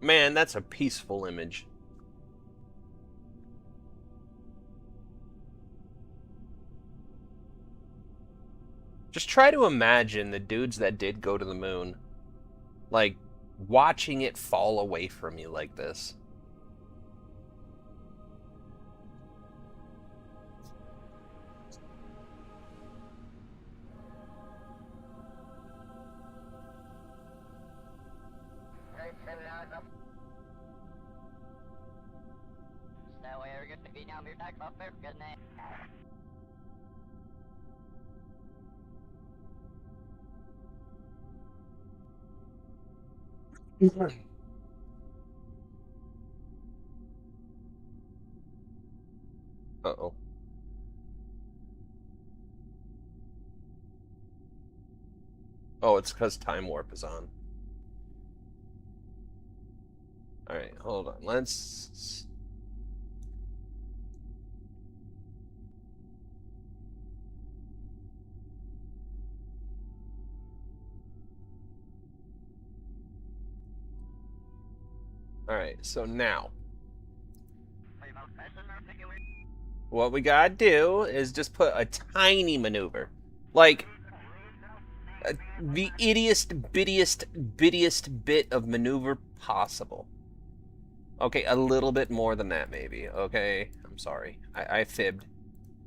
Man, that's a peaceful image. Just try to imagine the dudes that did go to the moon, like, watching it fall away from you like this. Uh-oh. Oh, it's because Time Warp is on. Alright, hold on. Let's... Alright, so now... what we gotta do is just put a tiny maneuver. Like, The bittiest bit of maneuver possible. Okay, a little bit more than that, maybe. Okay, I'm sorry. I fibbed.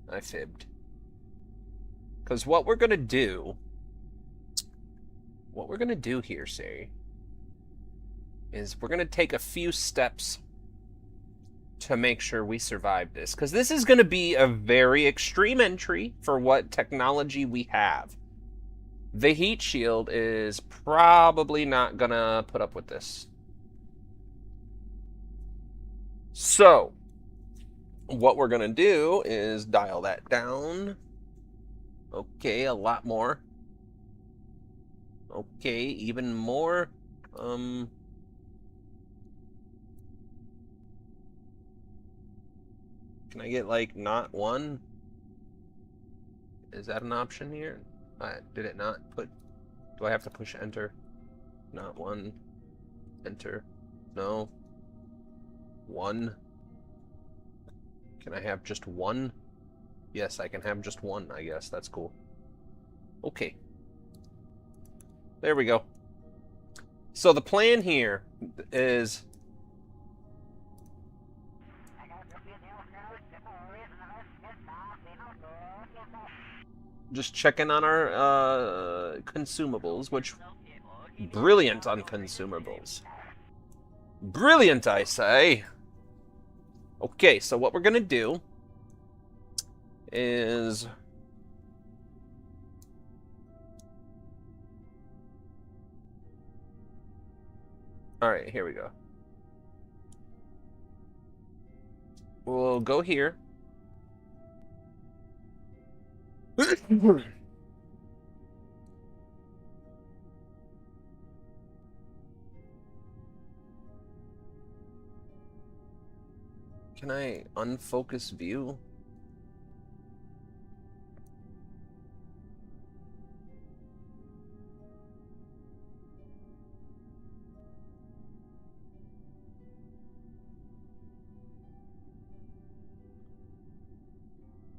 I fibbed. Because what we're gonna do here, say, is we're gonna take a few steps to make sure we survive this. Because this is gonna be a very extreme entry for what technology we have. The heat shield is probably not gonna put up with this. So, what we're gonna do is dial that down. Okay, a lot more. Okay, even more. Can I get, like, not one? Is that an option here? Did it not put... Do I have to push enter? Not one. Enter. No. One. Can I have just one? Yes, I can have just one, I guess. That's cool. Okay. There we go. So the plan here is... just checking on our consumables, which... Brilliant on consumables. Brilliant, I say! Okay, so what we're gonna do is... Alright, here we go. We'll go here. Can I unfocus view?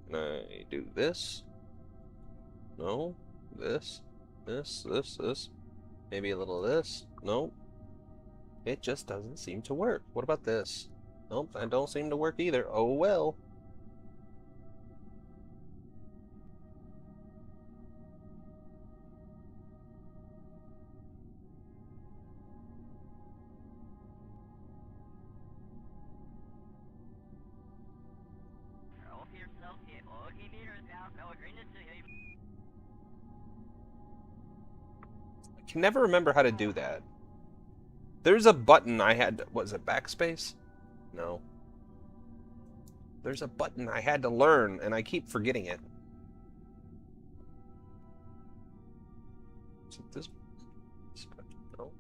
Can I do this? No. This. This. Maybe a little of this. Nope. It just doesn't seem to work. What about this? Nope, that don't seem to work either. Oh well. I can never remember how to do that. There's a button I had... Was it backspace? No. There's a button I had to learn, and I keep forgetting it. Is it this button? No.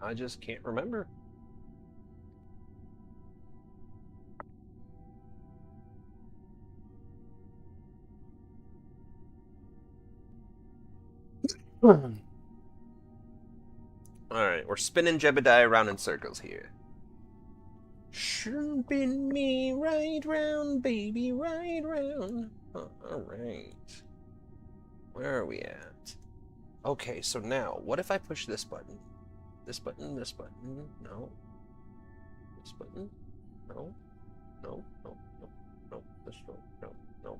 I just can't remember. Alright, we're spinning Jebediah around in circles here. Spin me right round, baby, right round. Alright. Where are we at? Okay, so now, what if I push this button? This button, this button, no. This button, no. No, no, no, no, this one, no, no.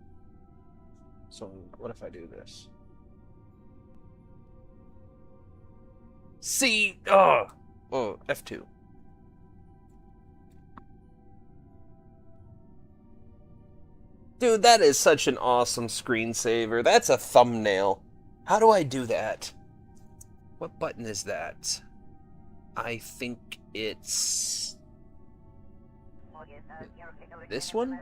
So, what if I do this? C! Oh, F2. Dude, that is such an awesome screensaver. That's a thumbnail. How do I do that? What button is that? I think it's... this one?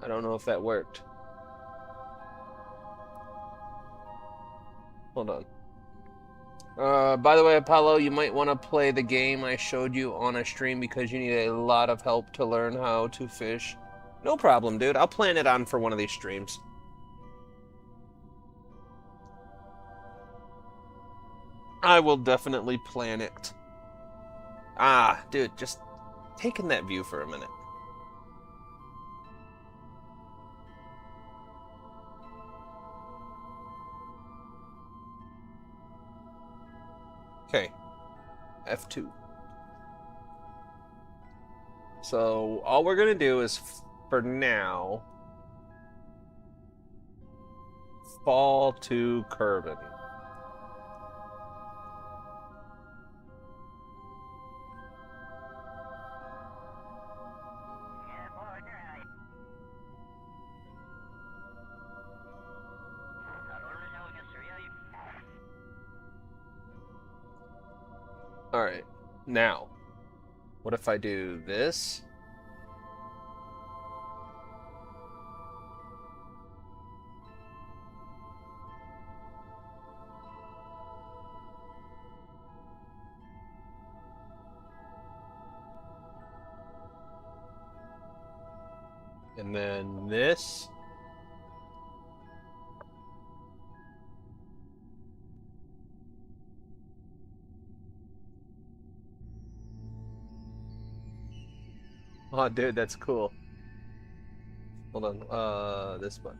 I don't know if that worked. Hold on. By the way, Apollo, you might want to play the game I showed you on a stream because you need a lot of help to learn how to fish. No problem, dude. I'll plan it on for one of these streams. I will definitely plan it. Ah, dude, just take in that view for a minute. Okay, F2. So all we're gonna do is, for now, fall to Kerbin. Alright, now, what if I do this? And then this? Oh, dude, that's cool. Hold on, this button.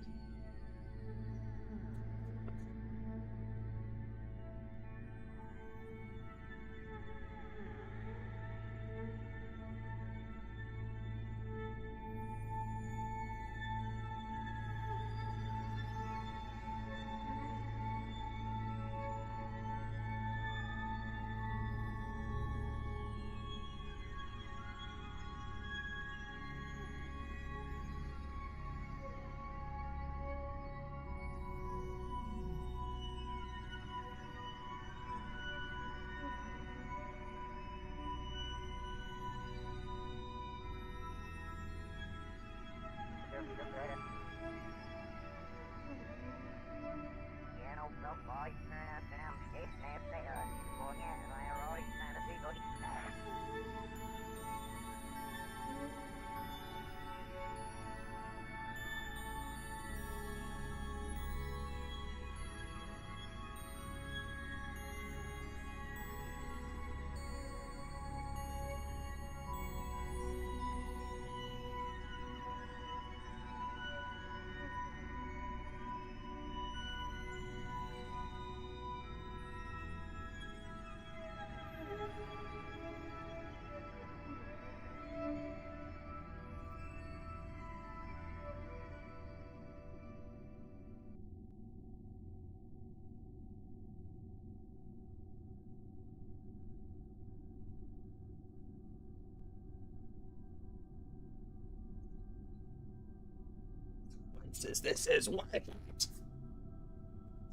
This is what.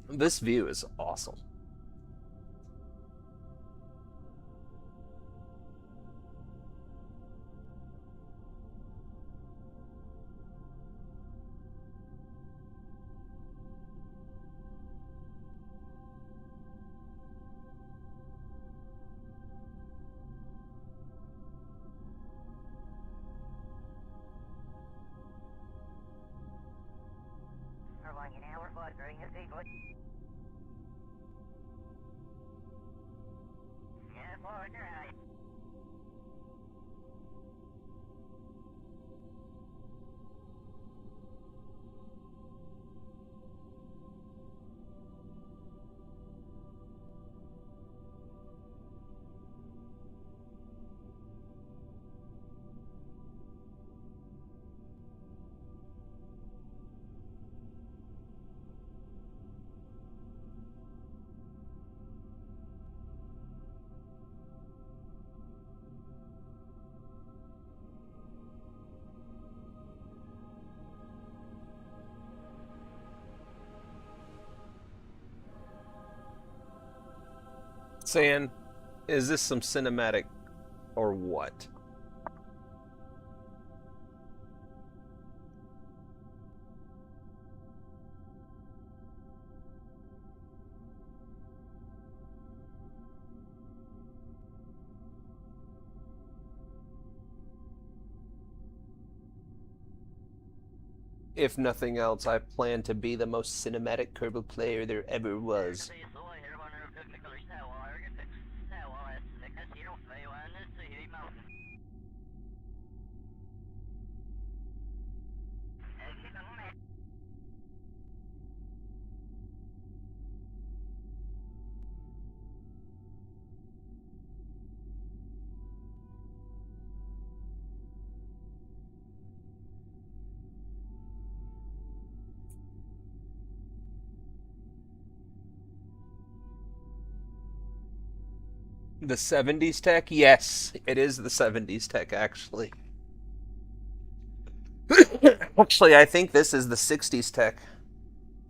This view is awesome. Saying, is this some cinematic or what? If nothing else, I plan to be the most cinematic Kerbal player there ever was. The 70s tech? Yes, it is the 70s tech, actually. Actually, I think this is the 60s tech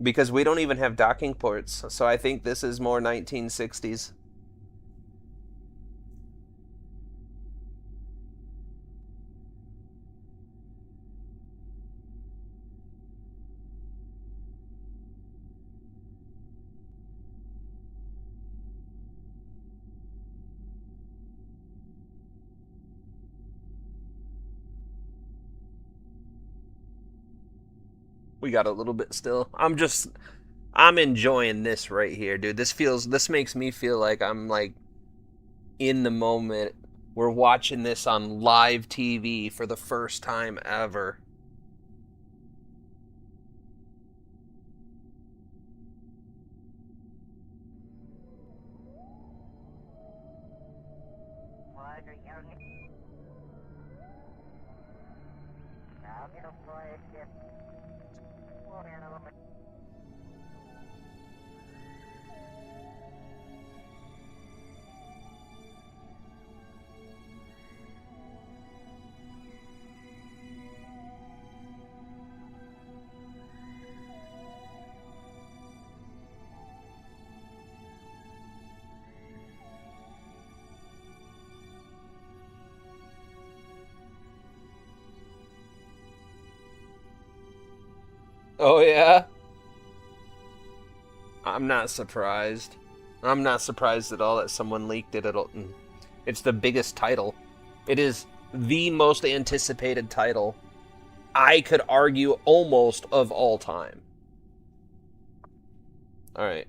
because we don't even have docking ports. So I think this is more 1960s. We got a little bit still. I'm enjoying this right here, dude. This makes me feel like I'm like in the moment. We're watching this on live TV for the first time ever. Oh yeah? I'm not surprised. I'm not surprised at all that someone leaked it. It's the biggest title. It is the most anticipated title, I could argue, almost of all time. All right.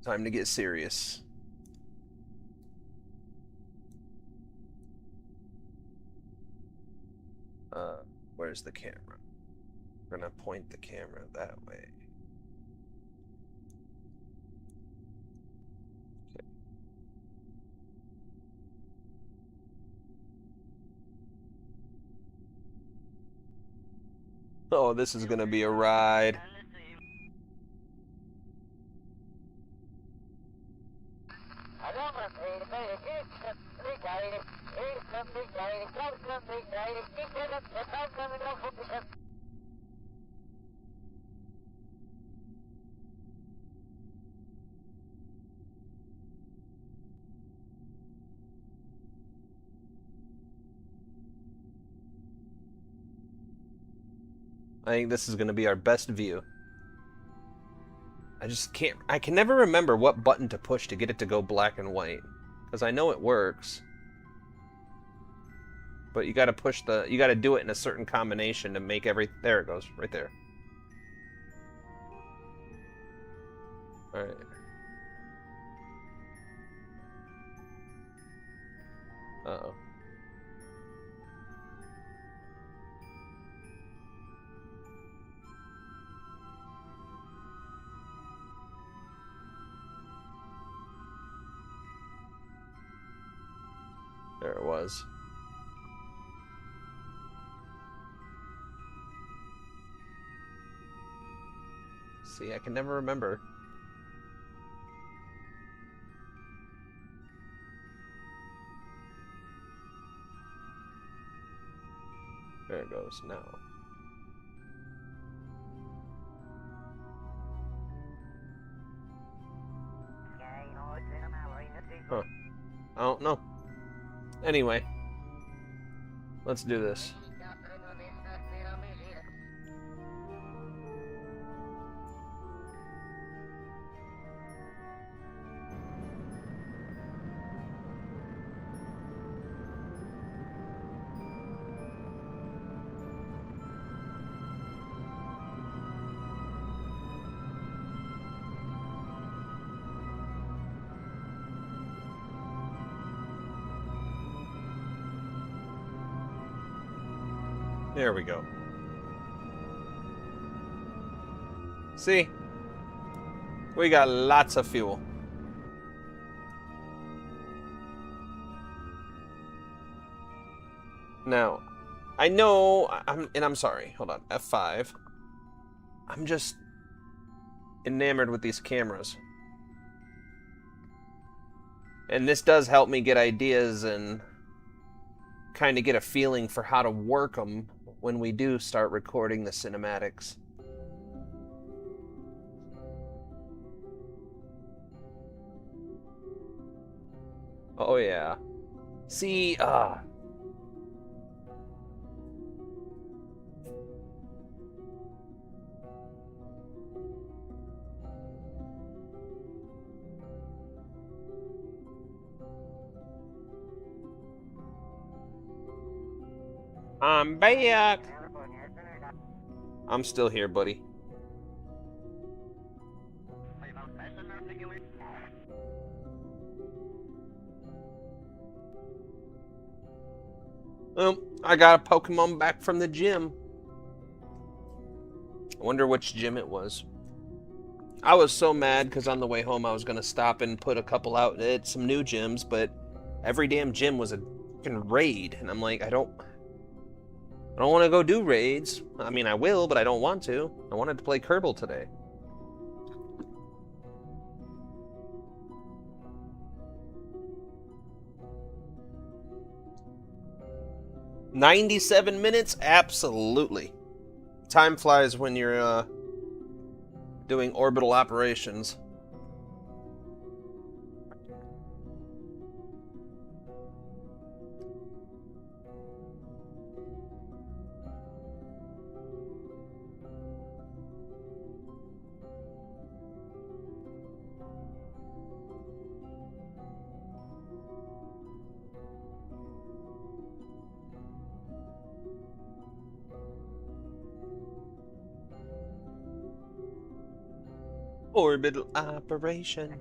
Time to get serious. Where's the camera? We're gonna point the camera that way. Okay. Oh, this is gonna be a ride. I think this is gonna be our best view. I can never remember what button to push to get it to go black and white. Because I know it works. But you gotta you gotta do it in a certain combination to make there it goes, right there. Alright. Uh-oh. There it was. See, I can never remember. There it goes now. Huh. I don't know. Anyway. Let's do this. There we go. See? We got lots of fuel. Now, I know, I'm sorry. Hold on, F5. I'm just enamored with these cameras. And this does help me get ideas and kind of get a feeling for how to work them when we do start recording the cinematics. Oh yeah. See, I'm back. I'm still here, buddy. I got a Pokemon back from the gym. I wonder which gym it was. I was so mad because on the way home I was going to stop and put a couple out at some new gyms, but every damn gym was a fucking raid, and I'm like, I don't want to go do raids. I mean, I will, but I don't want to. I wanted to play Kerbal today. "97 minutes? Absolutely. Time flies when you're doing orbital operations. Orbital operation.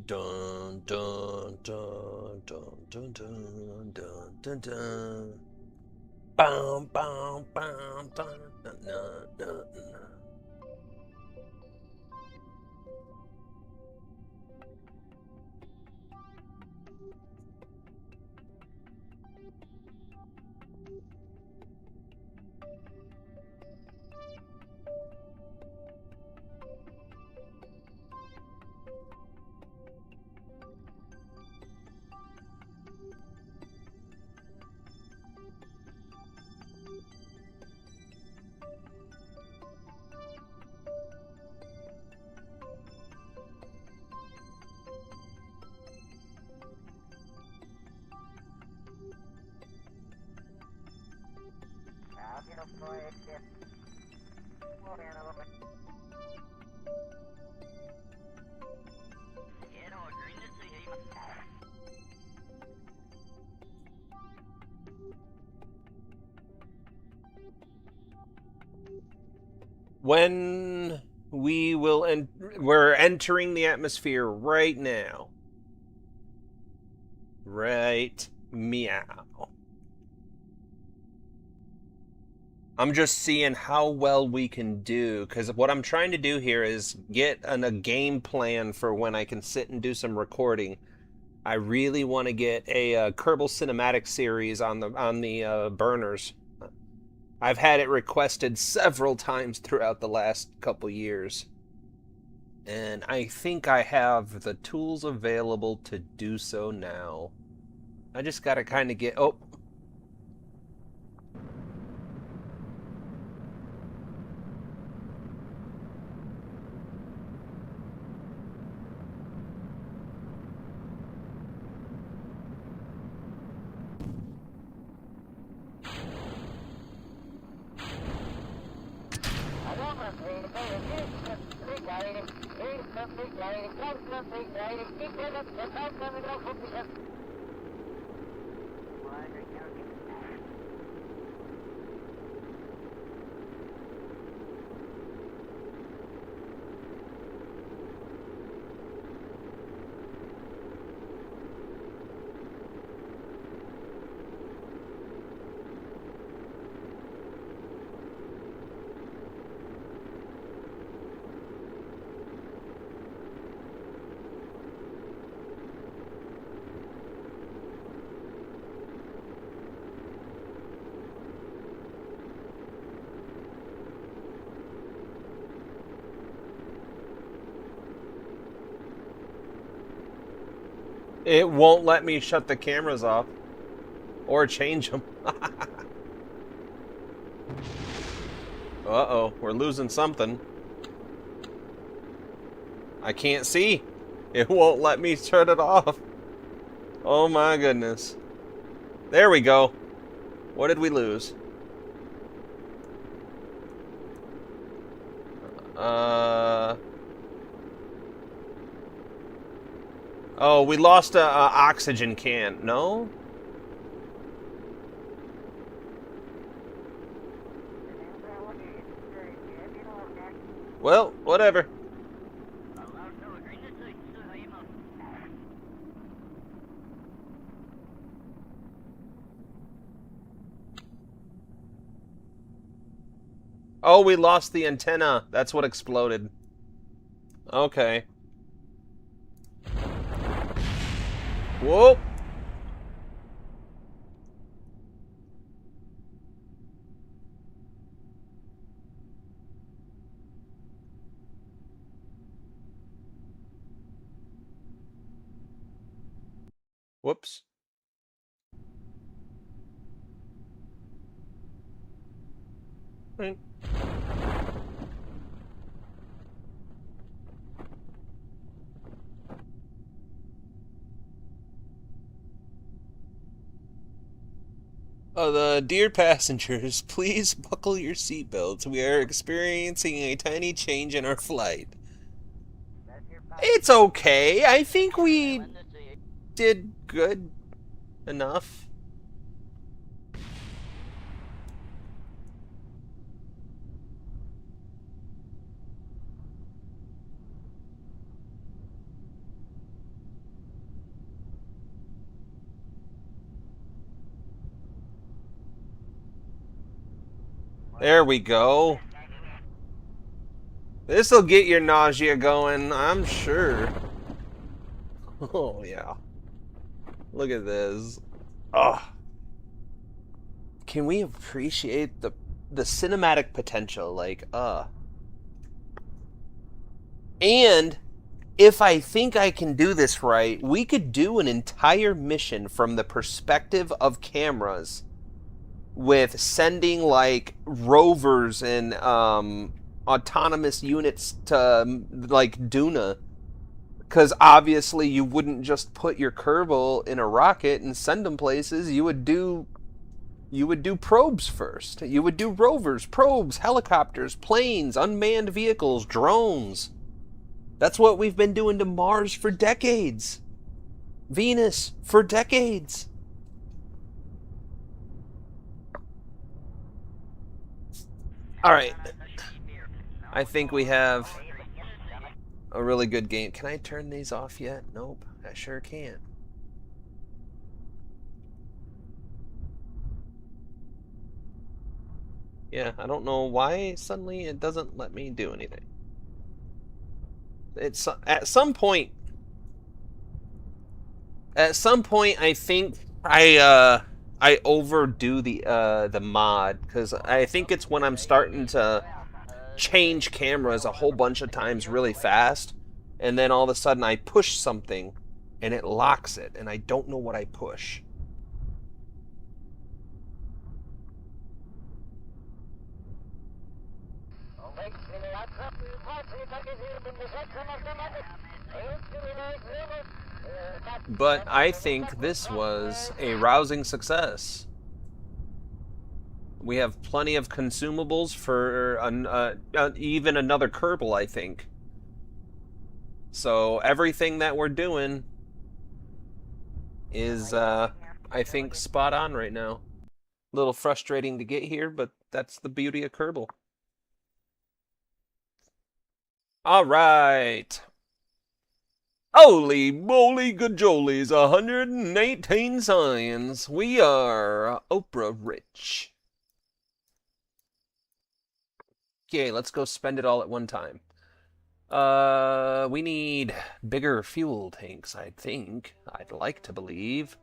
Dun dun dun dun dun dun dun dun dun. Bum bum bum dun dun dun dun. When we will we're entering the atmosphere right now. Right meow. I'm just seeing how well we can do, because what I'm trying to do here is get a game plan for when I can sit and do some recording. I really want to get a Kerbal Cinematic series on the burners. I've had it requested several times throughout the last couple years. And I think I have the tools available to do so now. I just gotta kind of get... Oh! It won't let me shut the cameras off. Or change them. Uh-oh, we're losing something. I can't see. It won't let me shut it off. Oh my goodness. There we go. What did we lose? Oh, we lost a oxygen can. No? Well, whatever. Oh, we lost the antenna. That's what exploded. Okay. Whoa. Whoops. Right. The dear passengers, please buckle your seatbelts. We are experiencing a tiny change in our flight. It's okay. I think we did good enough. There we go. This'll get your nausea going, I'm sure. Oh, yeah. Look at this. Ugh. Can we appreciate the cinematic potential? Like, And if I think I can do this right, we could do an entire mission from the perspective of cameras with sending, like, rovers and autonomous units to, like, Duna. Because obviously you wouldn't just put your Kerbal in a rocket and send them places. You would do probes first. You would do rovers, probes, helicopters, planes, unmanned vehicles, drones. That's what we've been doing to Mars for decades. Venus for decades. Alright. I think we have a really good game. Can I turn these off yet? Nope. I sure can't. Yeah, I don't know why suddenly it doesn't let me do anything. It's at some point I think I overdo the mod, because I think it's when I'm starting to change cameras a whole bunch of times really fast, and then all of a sudden I push something and it locks it and I don't know what I push. But I think this was a rousing success. We have plenty of consumables for even another Kerbal, I think. So everything that we're doing is, I I think, spot on right now. A little frustrating to get here, but that's the beauty of Kerbal. All right. Holy moly gajolies, 118 signs. We are Oprah rich. Okay, let's go spend it all at one time. We need bigger fuel tanks, I think. I'd like to believe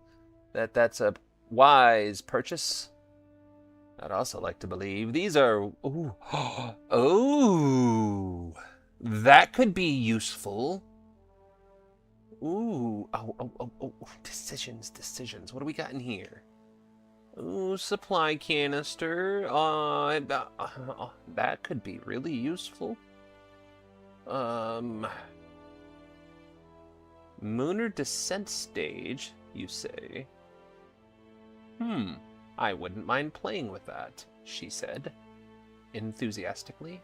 that that's a wise purchase. I'd also like to believe these are... Ooh. Oh, that could be useful. Ooh. Oh. Decisions. What do we got in here? Ooh, supply canister. That could be really useful. Mooner descent stage, you say? I wouldn't mind playing with that, she said, enthusiastically.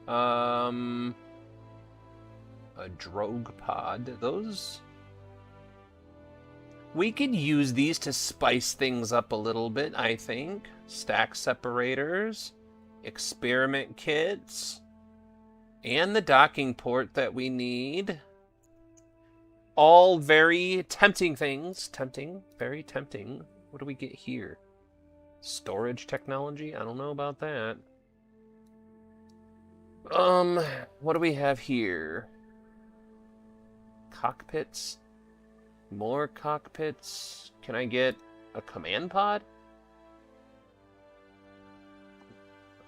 A drogue pod. Those... We could use these to spice things up a little bit, I think. Stack separators, experiment kits, and the docking port that we need. All very tempting things. Tempting. Very tempting. What do we get here? Storage technology? I don't know about that. What do we have here? Cockpits? More cockpits? Can I get a command pod?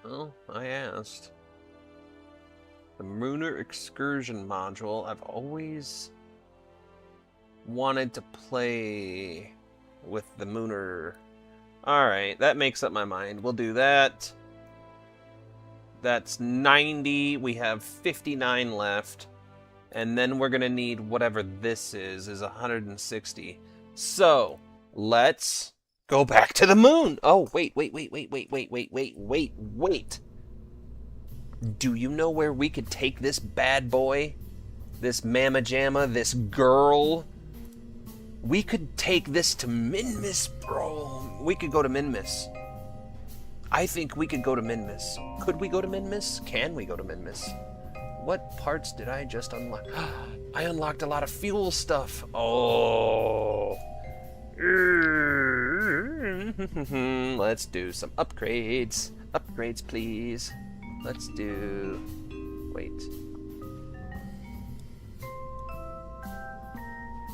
Well, I asked. The Mooner Excursion module. I've always wanted to play with the Mooner. Alright, that makes up my mind. We'll do that. That's 90. We have 59 left. And then we're going to need whatever this is 160. So, let's go back to the moon. Oh, wait. Do you know where we could take this bad boy? This mamma jamma, this girl? We could take this to Minmus, bro. We could go to Minmus. I think we could go to Minmus. Could we go to Minmus? Can we go to Minmus? What parts did I just unlock? I unlocked a lot of fuel stuff. Oh. Let's do some upgrades. Upgrades, please. Let's do... Wait.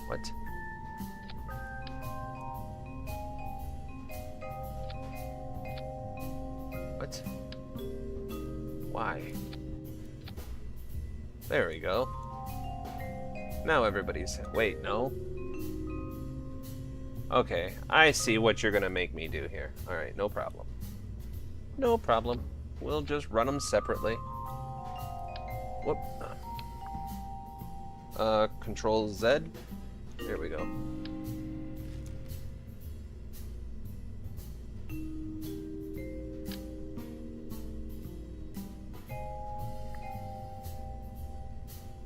What? What? Why? There we go. Now everybody's... Wait, no? Okay, I see what you're gonna make me do here. Alright, no problem. No problem. We'll just run them separately. Whoop. Control Z. There we go.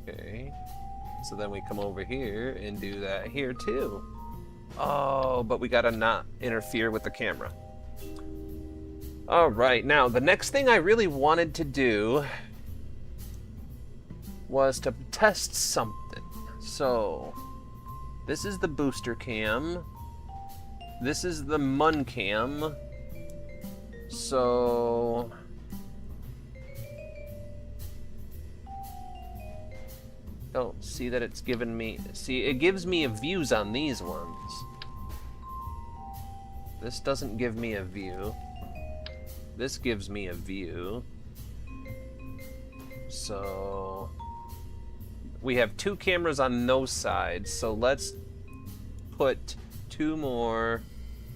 Okay. So then we come over here and do that here too. Oh, but we gotta not interfere with the camera. Alright, now the next thing I really wanted to do was to test something. So, this is the booster cam. This is the mun cam. So... Oh, see that it's given me... See, it gives me views on these ones. This doesn't give me a view. This gives me a view. So... We have 2 cameras on those sides, so let's put 2 more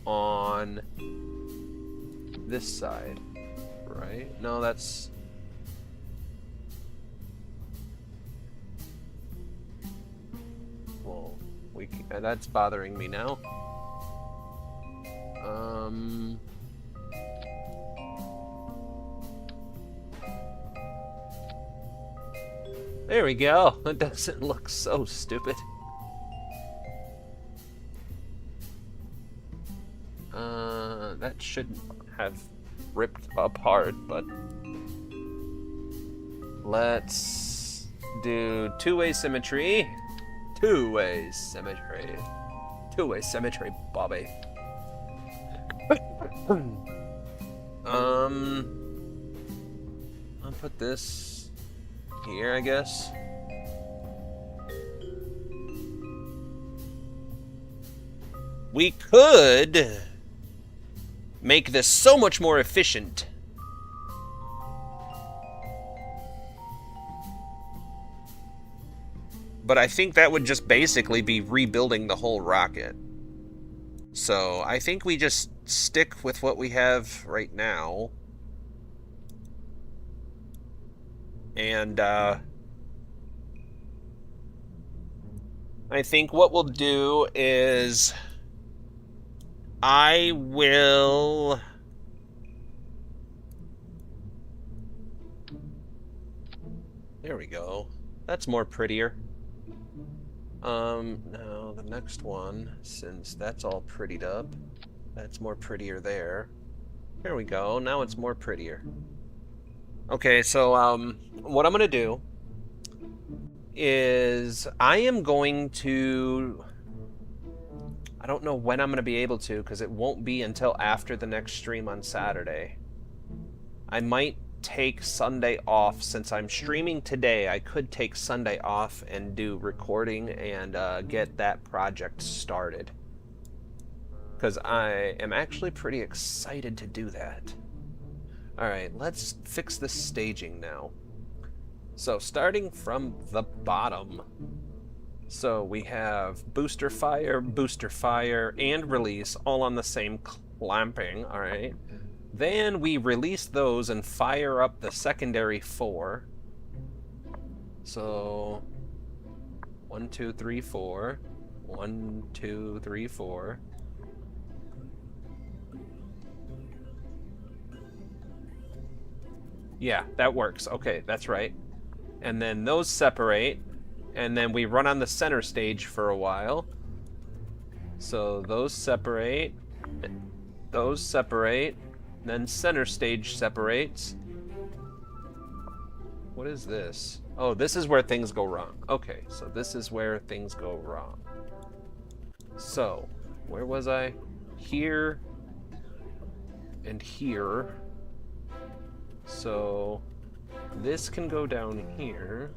on this side. Right? No, that's... Well, that's bothering me now. There we go. It doesn't look so stupid. that shouldn't have ripped apart, but let's do two-way symmetry. Two-way symmetry. Two-way symmetry, Bobby. I'll put this here, I guess. We could make this so much more efficient. But I think that would just basically be rebuilding the whole rocket. So I think we just stick with what we have right now. And I think what we'll do is I will... There we go. That's more prettier. Now the next one, since that's all prettied up, that's more prettier there. There we go. Now it's more prettier. Okay, so what I'm gonna do is I am going to... I don't know when I'm gonna be able to, because it won't be until after the next stream on Saturday. I might take Sunday off. Since I'm streaming today, I could take Sunday off and do recording and get that project started, because I am actually pretty excited to do that. Alright, let's fix the staging now. So starting from the bottom, so we have booster fire, and release all on the same clamping. Alright, then we release those and fire up the secondary 4. So 1, 2, 3, 4. 1, 2, 3, 4. Yeah, that works. Okay, that's right. And then those separate, and then we run on the center stage for a while. So those separate, then center stage separates. What is this? Oh, this is where things go wrong. Okay, so this is where things go wrong. So, where was I? Here and here. So this can go down here,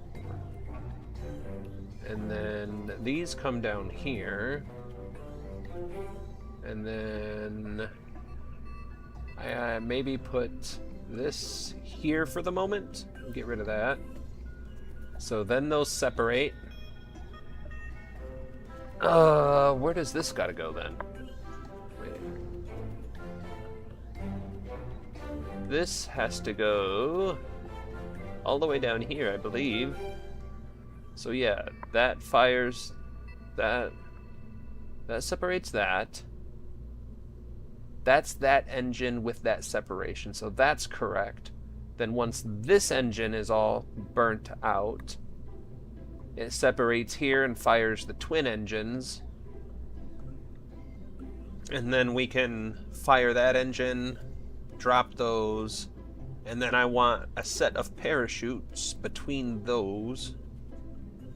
and then these come down here, and then I maybe put this here for the moment. Get rid of that. So then those separate. Where does this gotta go then? Wait. This has to go all the way down here, I believe. So yeah, that fires that. That separates that. That's that engine with that separation, so that's correct. Then once this engine is all burnt out, it separates here and fires the twin engines. And then we can fire that engine, drop those, and then I want a set of parachutes between those.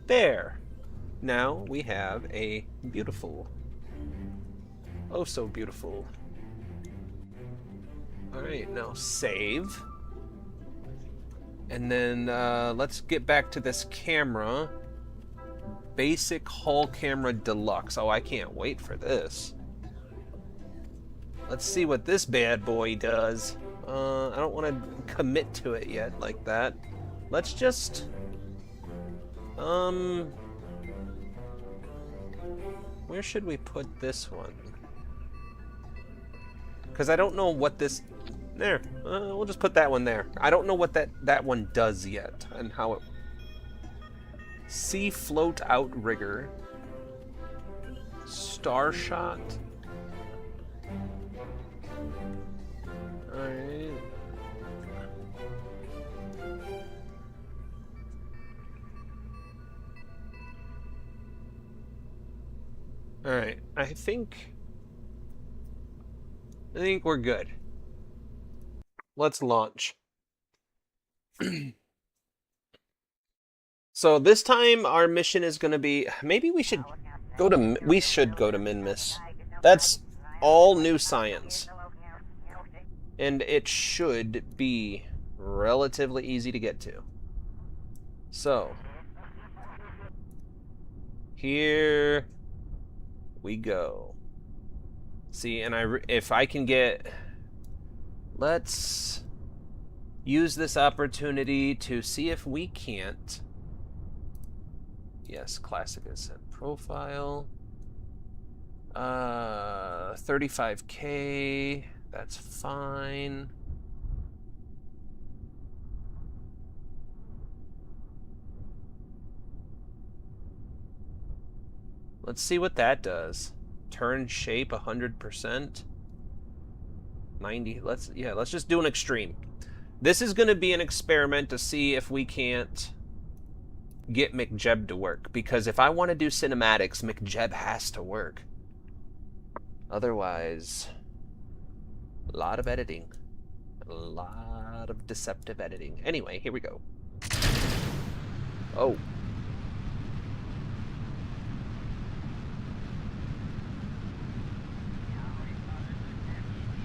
There! Now we have a beautiful, oh so beautiful. Alright, now save. And then let's get back to this camera. Basic Hull Camera Deluxe. Oh, I can't wait for this. Let's see what this bad boy does. I don't want to commit to it yet like that. Let's just... where should we put this one? Because I don't know what this... There. We'll just put that one there. I don't know what that one does yet and how it... Sea Float Outrigger. Starshot. Alright. Alright, I think... I think we're good. Let's launch. So this time our mission is going to be, maybe we should go to Minmus. That's all new science. And it should be relatively easy to get to. So here we go. See, and if I can get, let's use this opportunity to see if we can't. Yes, classic ascent profile. 35K, that's fine. Let's see what that does. Turn shape 100%. 90. Let's just do an extreme. This is going to be an experiment to see if we can't get McJeb to work, because if I want to do cinematics, McJeb has to work. Otherwise, a lot of editing. A lot of deceptive editing. Anyway, here we go. Oh.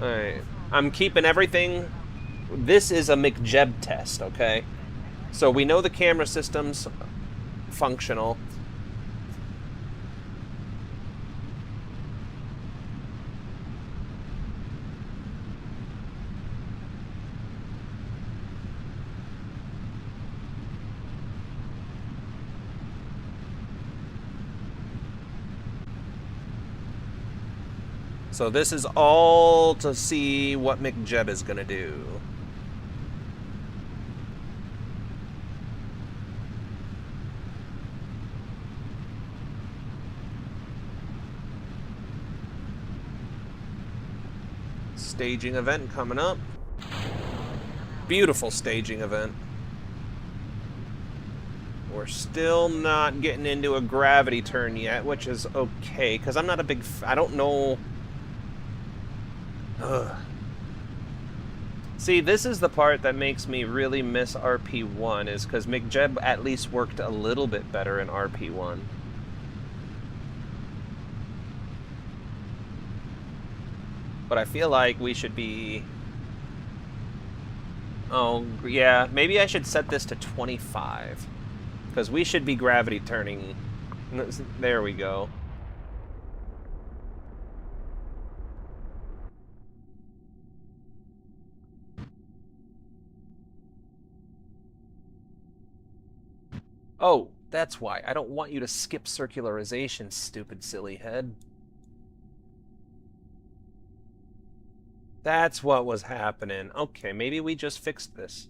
Alright. I'm keeping everything. This is a McJeb test, okay? So we know the camera system's functional. So this is all to see what McJeb is going to do. Staging event coming up. Beautiful staging event. We're still not getting into a gravity turn yet, which is okay, because I'm not a big... I don't know... Ugh. See, this is the part that makes me really miss RP1, is because McJeb at least worked a little bit better in RP1. But I feel like we should be... Oh, yeah, maybe I should set this to 25. Because we should be gravity turning. There we go. Oh, that's why. I don't want you to skip circularization, stupid silly head. That's what was happening. Okay, maybe we just fixed this.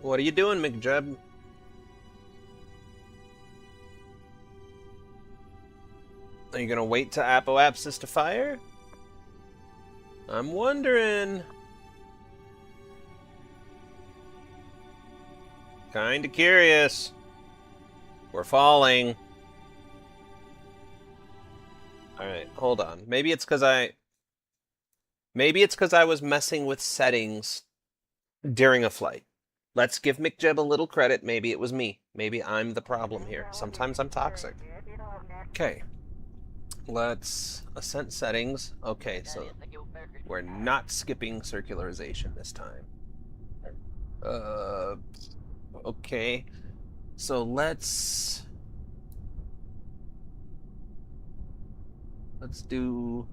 What are you doing, McJeb? Are you gonna wait till apoapsis to fire? I'm wondering. Kinda curious. We're falling. Alright, hold on. Maybe it's because I was messing with settings during a flight. Let's give McJeb a little credit. Maybe it was me. Maybe I'm the problem here. Sometimes I'm toxic. Okay. Let's ascent settings. Okay, so we're not skipping circularization this time. Okay. So let's Let's do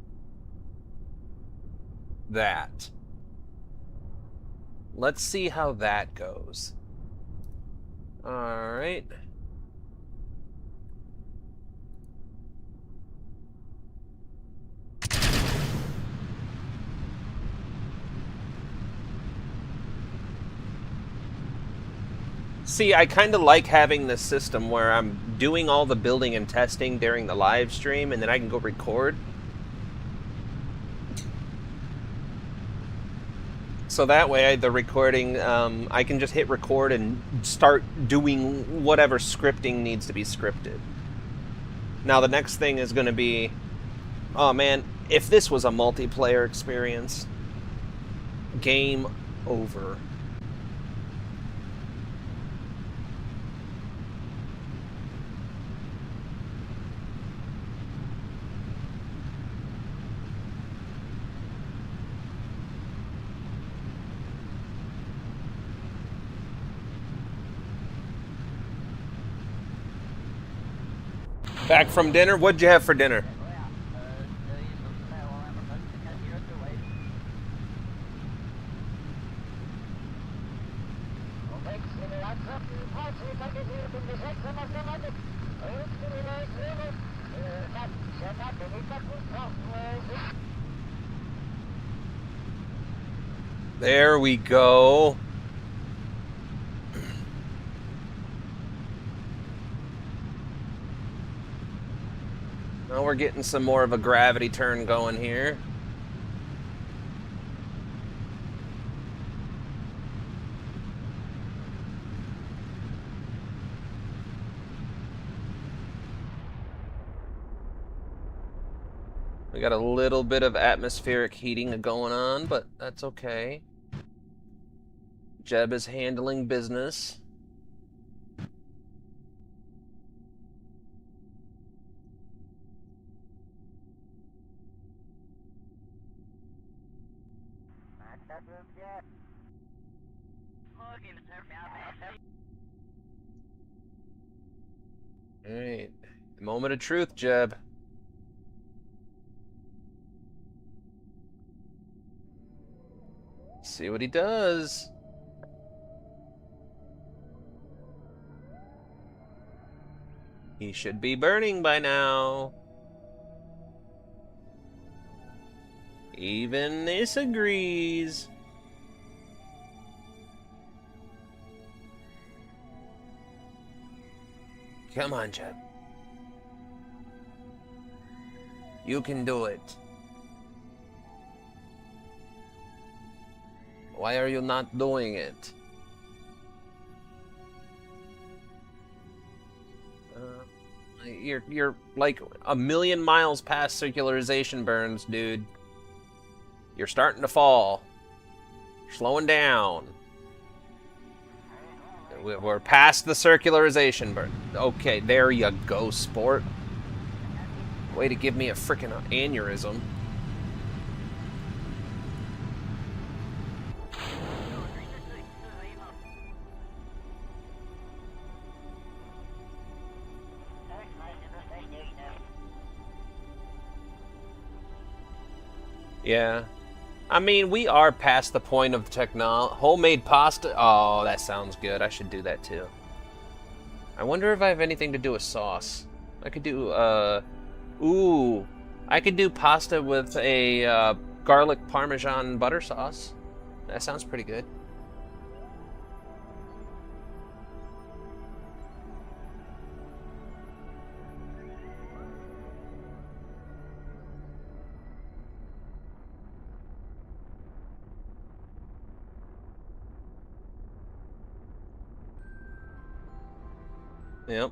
that. Let's see how that goes. All right. See, I kind of like having this system where I'm doing all the building and testing during the live stream, and then I can go record. So that way, the recording, I can just hit record and start doing whatever scripting needs to be scripted. Now, the next thing is going to be, oh man, if this was a multiplayer experience, game over. Back from dinner? What'd you have for dinner? There we go. Now we're getting some more of a gravity turn going here. We got a little bit of atmospheric heating going on, but that's okay. Jeb is handling business. Alright. Moment of truth, Jeb. See what he does. He should be burning by now. Even this agrees. Come on, Jeb. You can do it. Why are you not doing it? You're like a million miles past circularization burns, dude. You're starting to fall. You're slowing down. We're past the circularization burn. Okay, there you go, sport. Way to give me a freaking aneurysm. Yeah. I mean, we are past the point of technology. Homemade pasta? Oh, that sounds good. I should do that too. I wonder if I have anything to do with sauce. I could do, ooh. I could do pasta with a, garlic parmesan butter sauce. That sounds pretty good. Yep.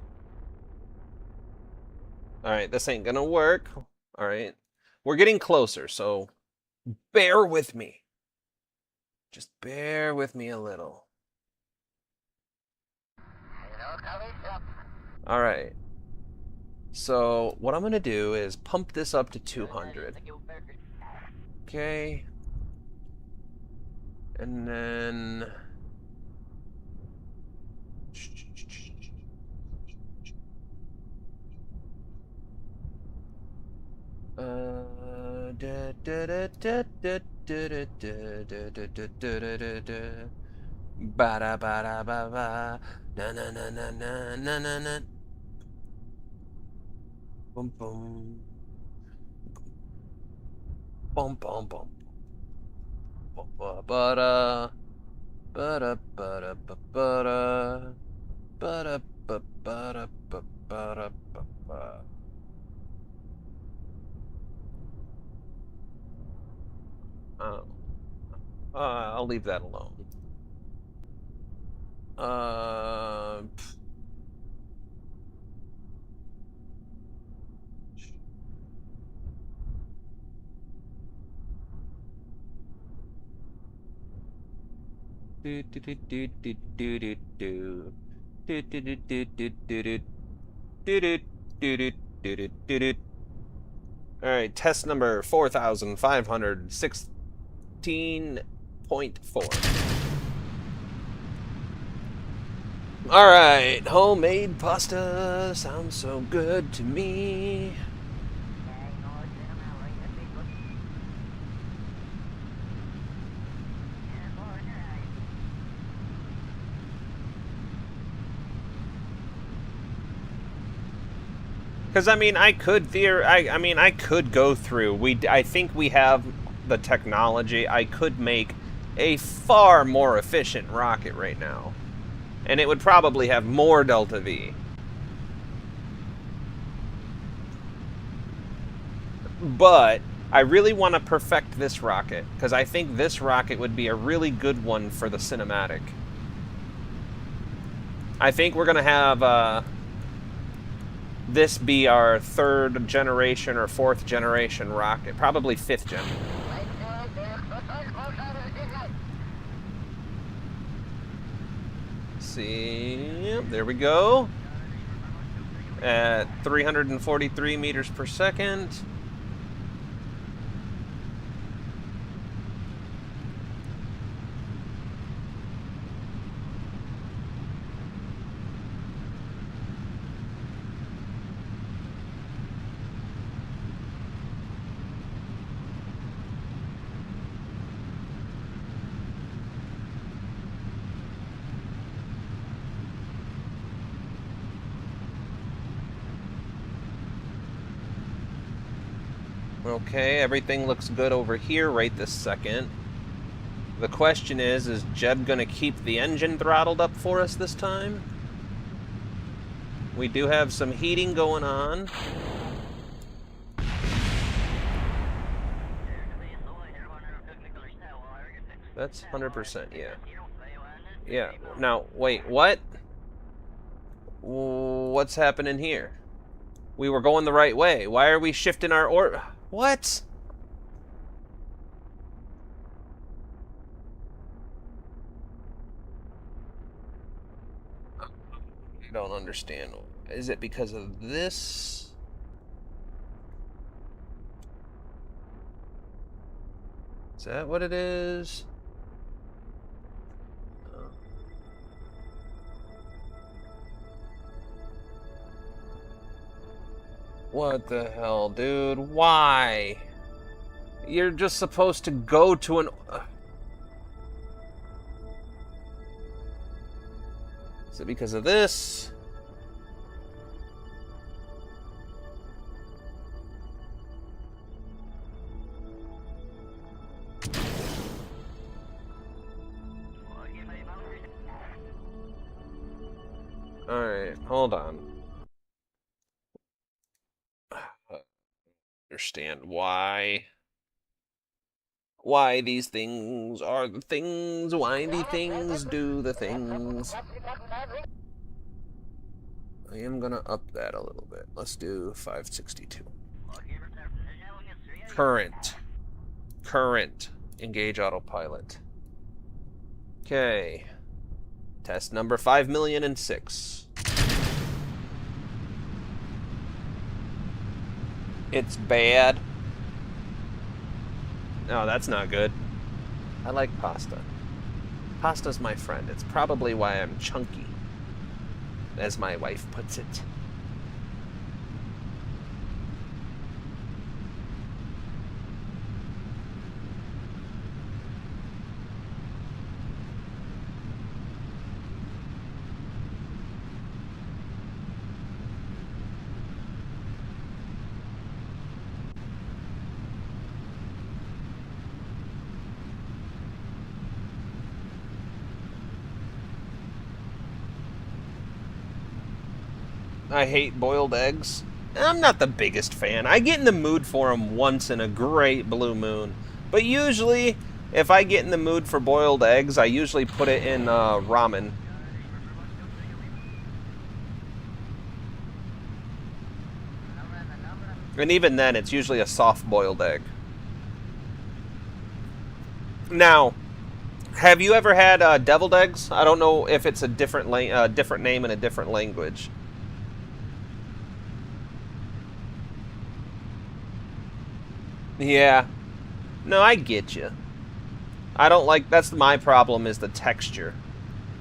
Alright, this ain't gonna work. Alright. We're getting closer, so bear with me. Just bear with me a little. Alright. So, what I'm gonna do is pump this up to 200. Okay. And then... Da, da, da, da, da, da, da, da, da, da, da, da, da, da. Ba da ba da ba ba. Na na na na na na na na. Boom boom. Boom boom boom. Ba ba da. Ba da ba da ba ba da. Ba da ba ba da ba ba da ba ba. Oh, I'll leave that alone. Uh, do do do do do do do do. Do do do do do do do do do do do do do. All right, test number 4516.4. All right, homemade pasta sounds so good to me. Because I mean, I could I could go through. I think we have the technology. I could make a far more efficient rocket right now, and it would probably have more delta V. But I really want to perfect this rocket because I think this rocket would be a really good one for the cinematic. I think we're gonna have this be our 3rd generation or 4th generation rocket, probably 5th gen. See, there we go. At 343 meters per second. Okay, everything looks good over here right this second. The question is Jeb gonna keep the engine throttled up for us this time? We do have some heating going on. That's 100%, yeah. Yeah, now, wait, what? What's happening here? We were going the right way. Why are we shifting our orbit? What? I don't understand. Is it because of this? Is that what it is? What the hell, dude? Why? You're just supposed to go to an... Is it because of this? Alright, hold on. Understand why these things are the things, why the things do the things. I am gonna up that a little bit. Let's do 562. Current. Engage autopilot. Okay. Test number 5,000,006. It's bad. No, that's not good. I like pasta. Pasta's my friend. It's probably why I'm chunky, as my wife puts it. I hate boiled eggs. I'm not the biggest fan. I get in the mood for them once in a great blue moon. But usually, if I get in the mood for boiled eggs, I usually put it in ramen. And even then, it's usually a soft boiled egg. Now, have you ever had deviled eggs? I don't know if it's a different name in a different language. Yeah. No, I get you. I don't like. That's my problem is the texture.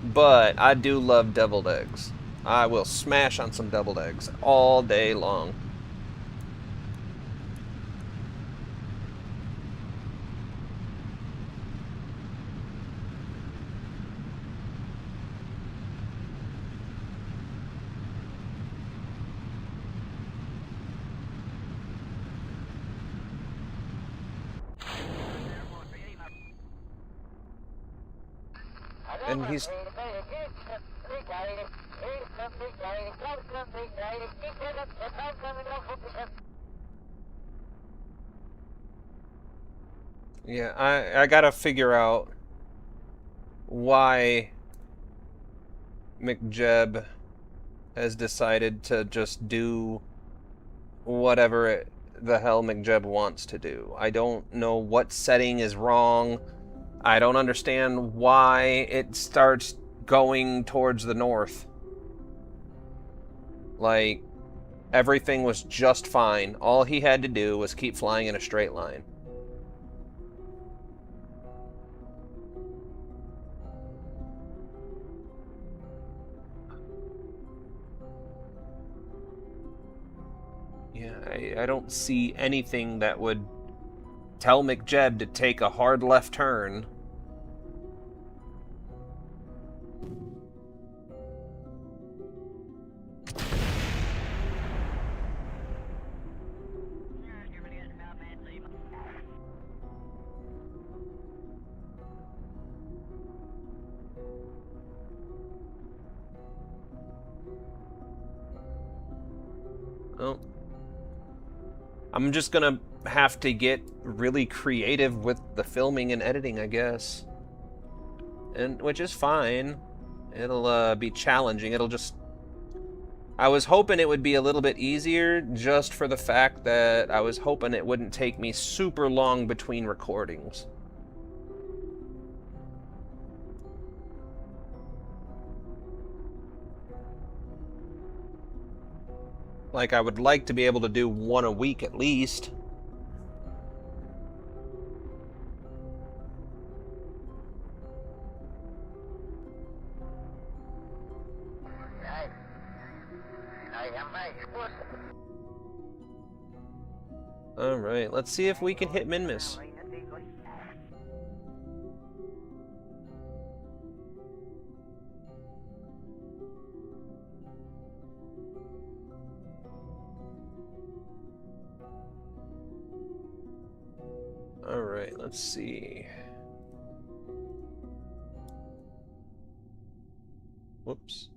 But I do love deviled eggs. I will smash on some deviled eggs all day long. And he's... Yeah, I gotta figure out why McJeb has decided to just do whatever the hell McJeb wants to do. I don't know what setting is wrong. I don't understand why it starts going towards the north. Like, everything was just fine. All he had to do was keep flying in a straight line. Yeah, I don't see anything that would tell McJeb to take a hard left turn. Oh. I'm just gonna have to get really creative with the filming and editing, I guess. And which is fine. It'll be challenging. It'll just... I was hoping it would be a little bit easier just for the fact that I was hoping it wouldn't take me super long between recordings. Like, I would like to be able to do one a week at least. Alright, let's see if we can hit Minmus. Alright, let's see. Whoops.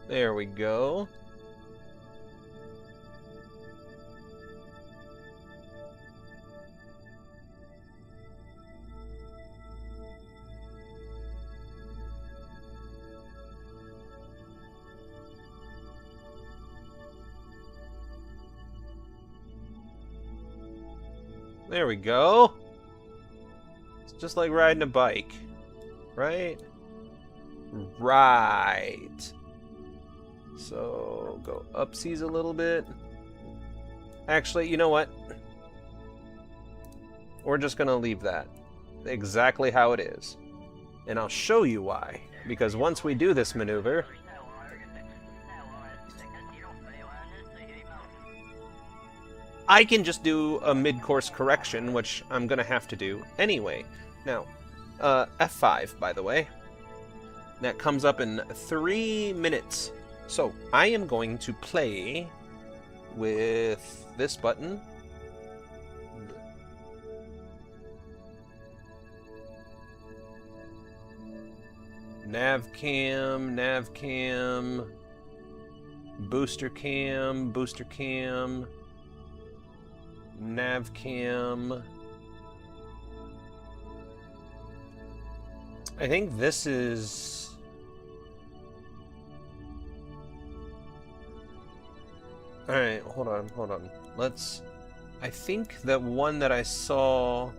There we go. There we go. It's just like riding a bike, right? Right. So, go upseas a little bit. Actually, you know what? We're just going to leave that exactly how it is. And I'll show you why. Because once we do this maneuver... I can just do a mid-course correction, which I'm going to have to do anyway. Now, F5, by the way. That comes up in 3 minutes. So, I am going to play with this button. Nav cam, nav cam, booster cam, booster cam, nav cam. I think this is... Alright, hold on, hold on. Let's... I think that one that I saw...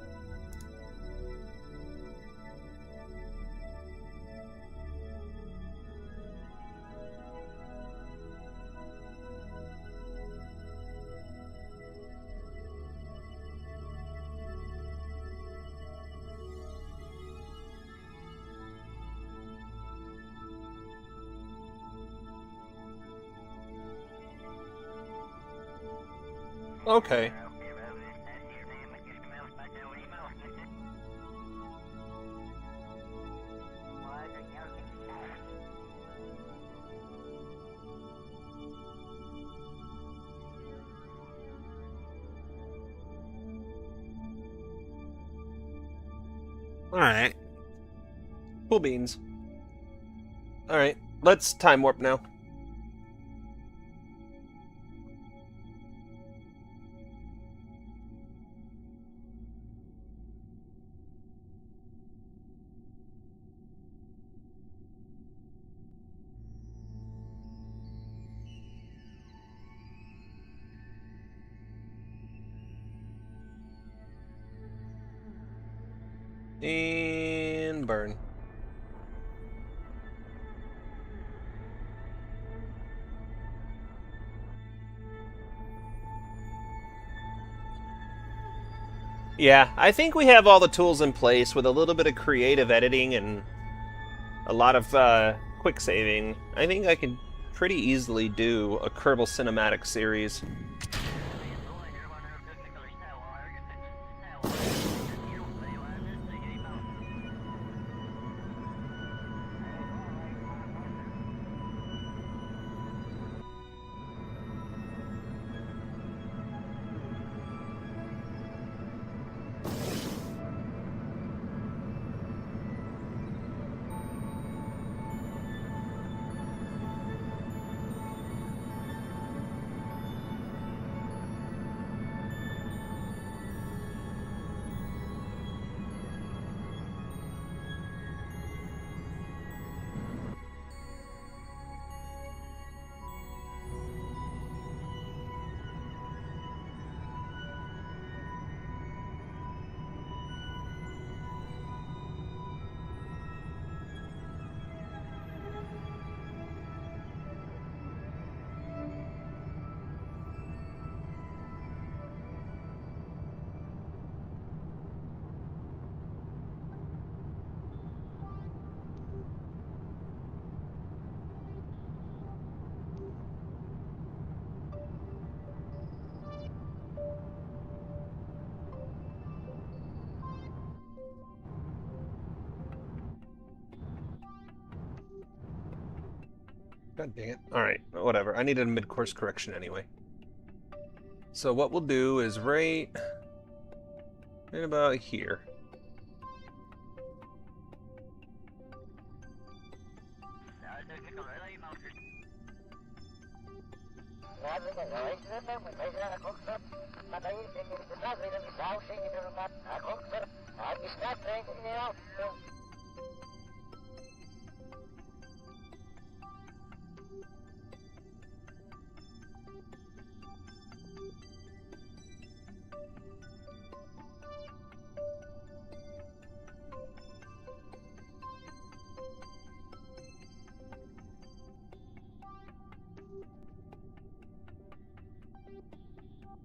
Okay. Alright. Cool beans. Alright, let's time warp now. And burn. Yeah, I think we have all the tools in place with a little bit of creative editing and a lot of quick saving. I think I could pretty easily do a Kerbal cinematic series. God dang it. Alright, whatever. I needed a mid-course correction anyway. So what we'll do is right about here.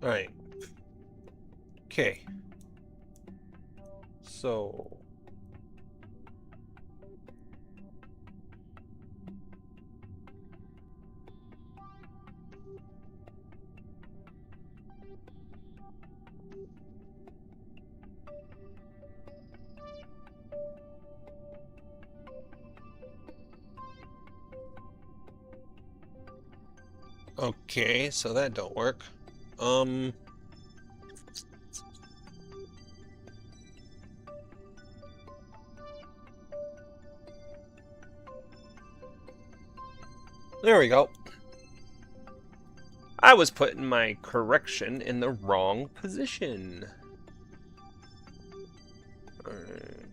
Alright. Okay. So... Okay, so that don't work. There we go. I was putting my correction in the wrong position. Alright.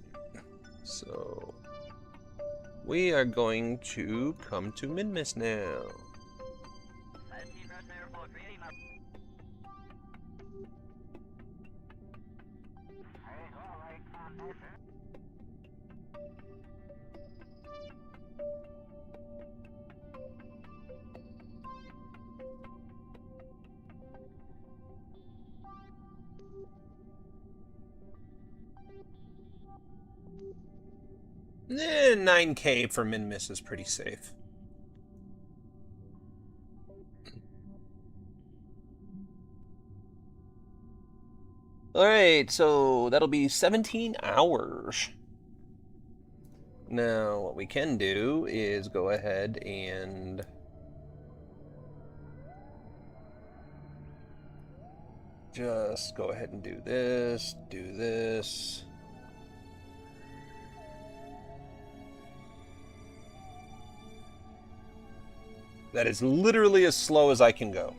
So we are going to come to Minmus now. Eh, 9K for Minmus is pretty safe. Alright, so that'll be 17 hours. Now, what we can do is go ahead and just go ahead and do this, do this. That is literally as slow as I can go.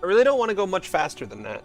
I really don't want to go much faster than that.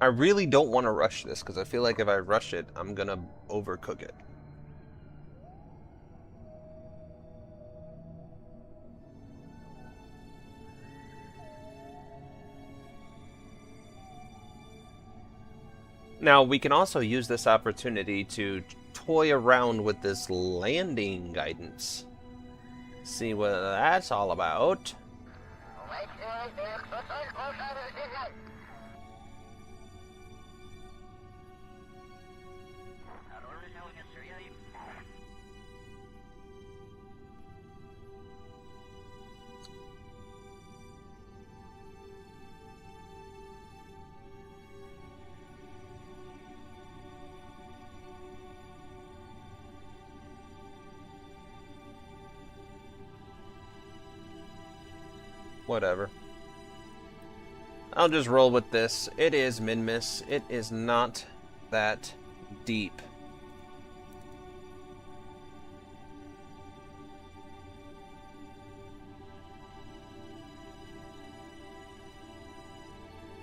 I really don't want to rush this, because I feel like if I rush it, I'm going to overcook it. Now, we can also use this opportunity to toy around with this landing guidance. See what that's all about. Whatever. I'll just roll with this. It is Minmus. It is not that deep.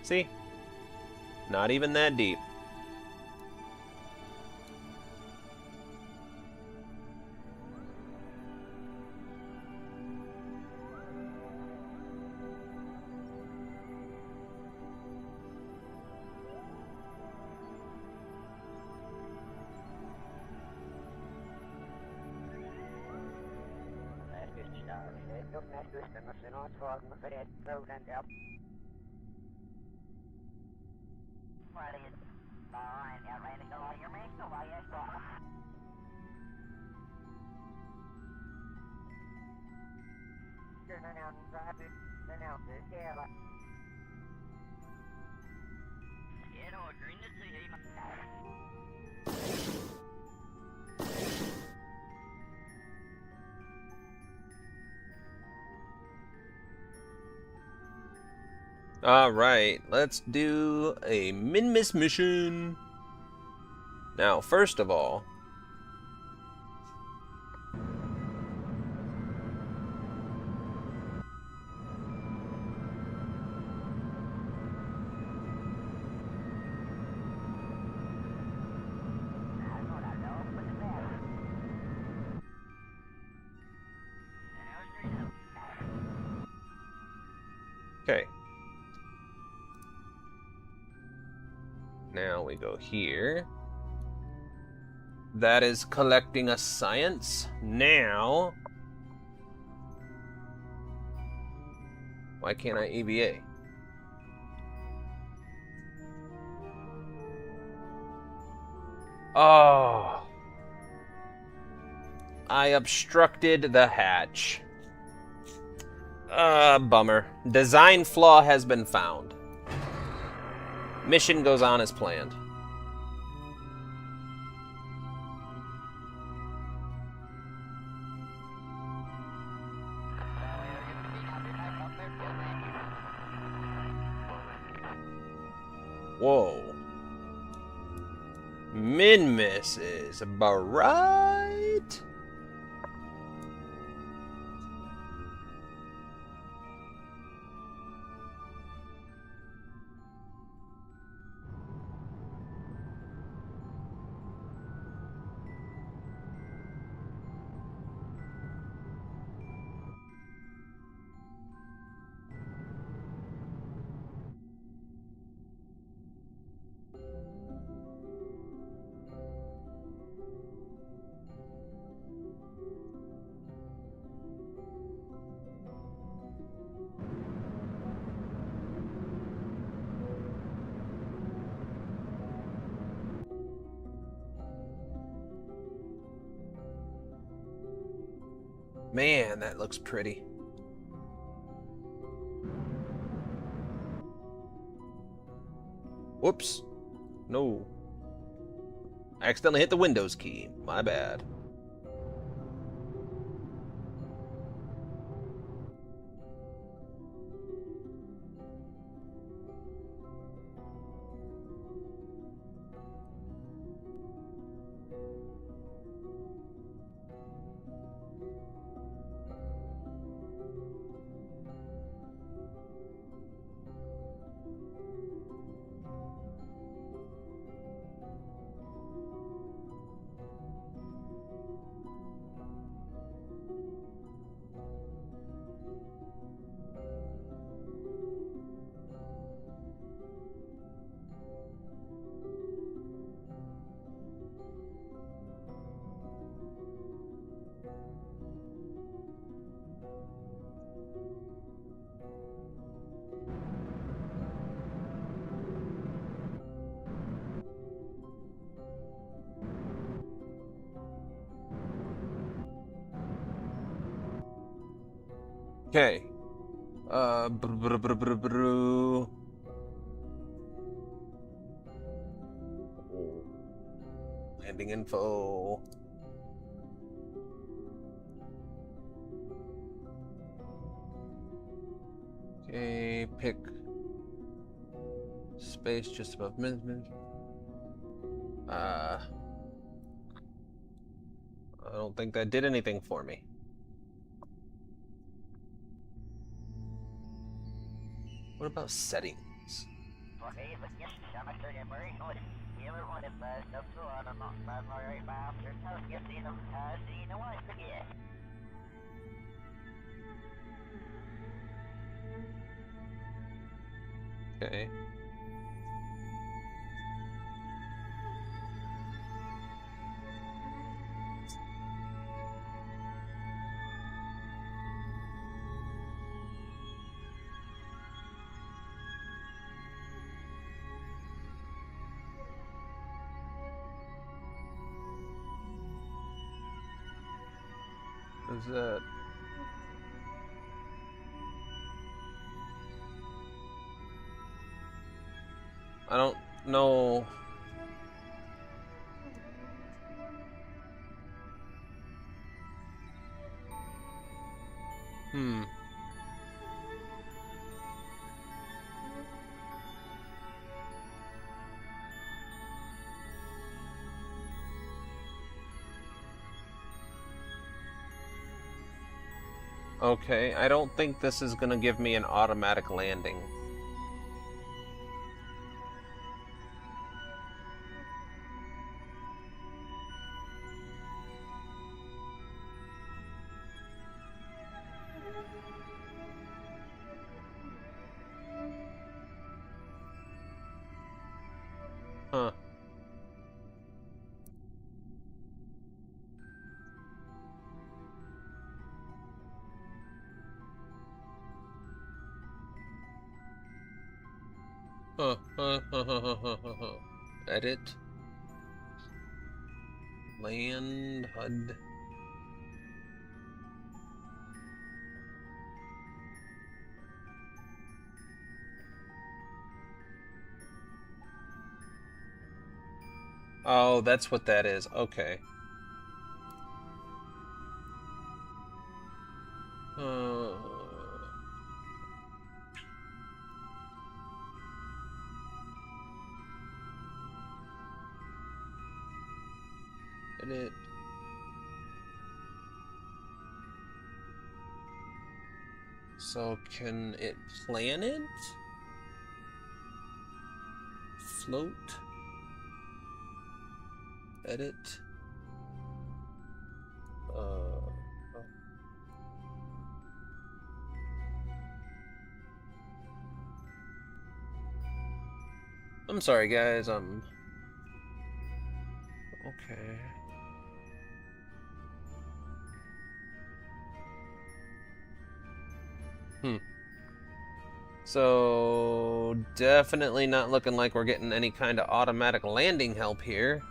See? Not even that deep. Alright, let's do a min-miss mission. Now, first of all... Okay. Now we go here. That is collecting a science. Now... Why can't I EVA? Oh. I obstructed the hatch. Bummer. Design flaw has been found. Mission goes on as planned. Whoa. Min-miss is bright. Man, that looks pretty. Whoops. No. I accidentally hit the Windows key. My bad. Okay. Landing info. Okay, pick space just above movement. I don't think that did anything for me. What about settings? Okay. Is that... I don't know. Okay, I don't think this is gonna give me an automatic landing. Huh. Edit. Land HUD. Oh, that's what that is. Okay. Edit. So can it plan it? Float. Edit. I'm sorry, guys. Okay. So, definitely not looking like we're getting any kind of automatic landing help here.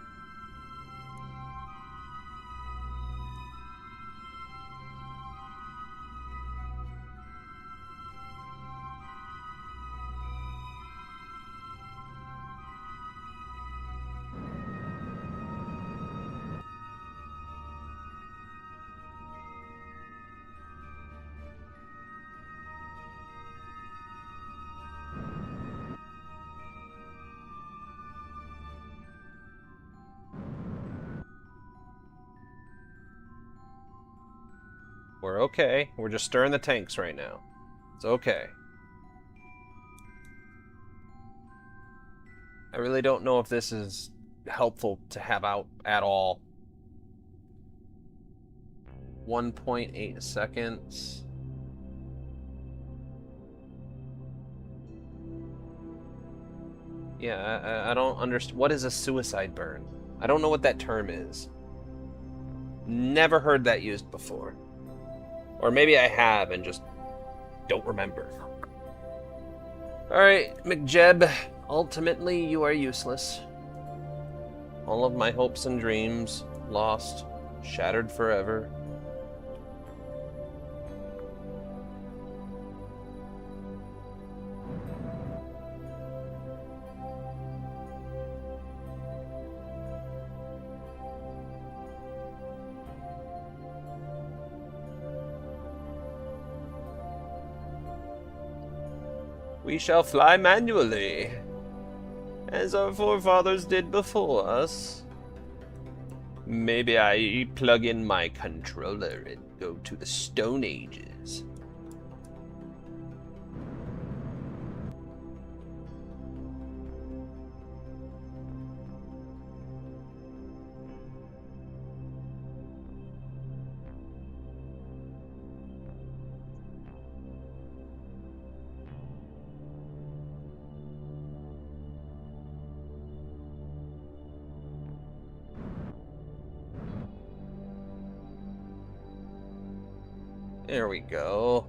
We're okay. We're just stirring the tanks right now. It's okay. I really don't know if this is helpful to have out at all. 1.8 seconds. Yeah, I don't understand. What is a suicide burn? I don't know what that term is. Never heard that used before. Or maybe I have and just don't remember. Alright, McJeb. Ultimately, you are useless. All of my hopes and dreams lost, shattered forever. We shall fly manually, as our forefathers did before us. Maybe I plug in my controller and go to the Stone Ages. There we go.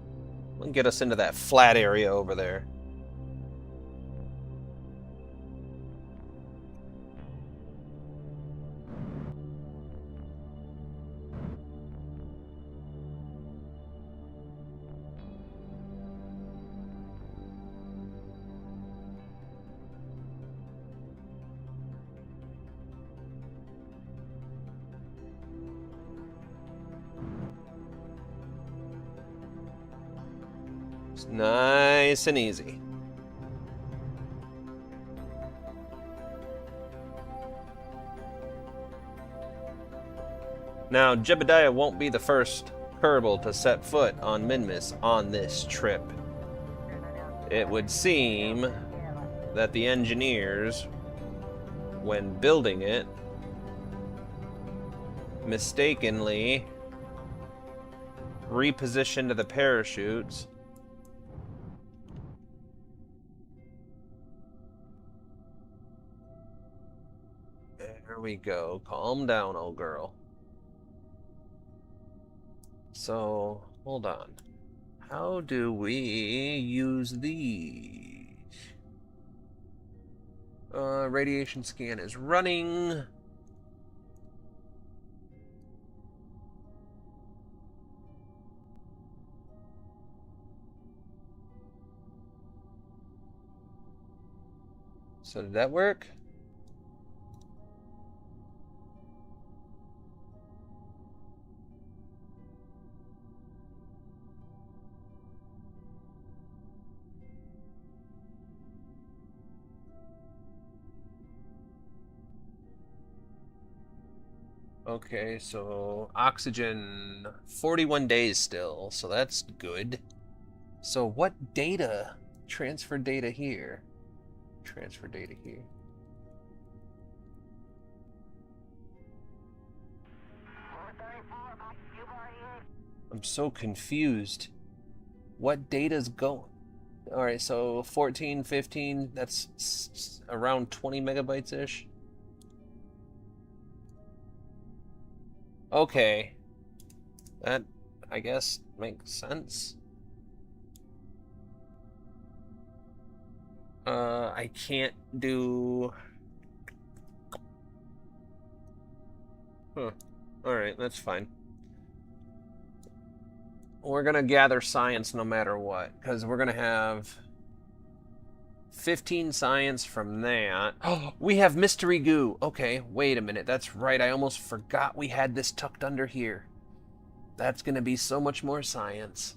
We'll get us into that flat area over there. It's nice and easy. Now, Jebediah won't be the first Kerbal to set foot on Minmus on this trip. It would seem that the engineers, when building it, mistakenly repositioned the parachutes There we go. Calm down, old girl. So, hold on. How do we use these? Radiation scan is running. So did that work? Okay, so oxygen, 41 days still, so that's good. So what data? Transfer data here. Transfer data here. I'm so confused. What data's going? Alright, so 14, 15, that's around 20 megabytes-ish. Okay. That, I guess, makes sense. I can't do... Huh. Alright, that's fine. We're gonna gather science no matter what, because we're gonna have 15 science from that. Oh, we have mystery goo. Okay, wait a minute. That's right. I almost forgot we had this tucked under here. That's gonna be so much more science.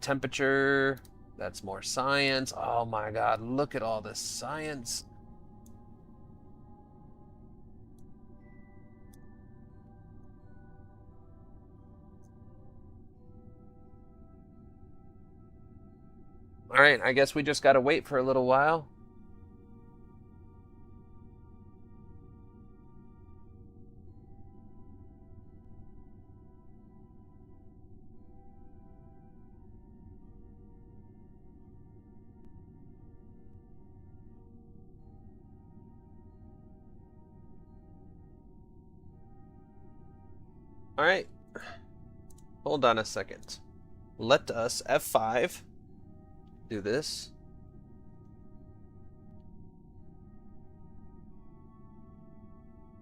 Temperature. That's more science. Oh my god, look at all this science. Alright, I guess we just gotta wait for a little while. Alright. Hold on a second. Let us, F5, do this.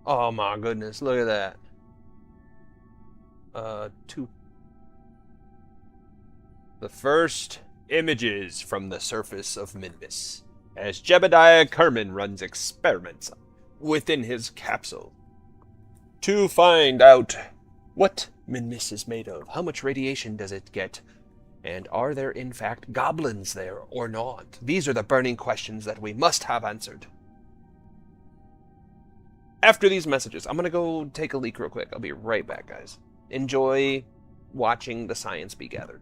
Oh my goodness, look at that. 2. The first images from the surface of Minmus, as Jebediah Kerman runs experiments within his capsule to find out what Minmus is made of, how much radiation does it get, and are there in fact goblins there or not? These are the burning questions that we must have answered. After these messages, I'm gonna go take a leak real quick. I'll be right back, guys. Enjoy watching the science be gathered.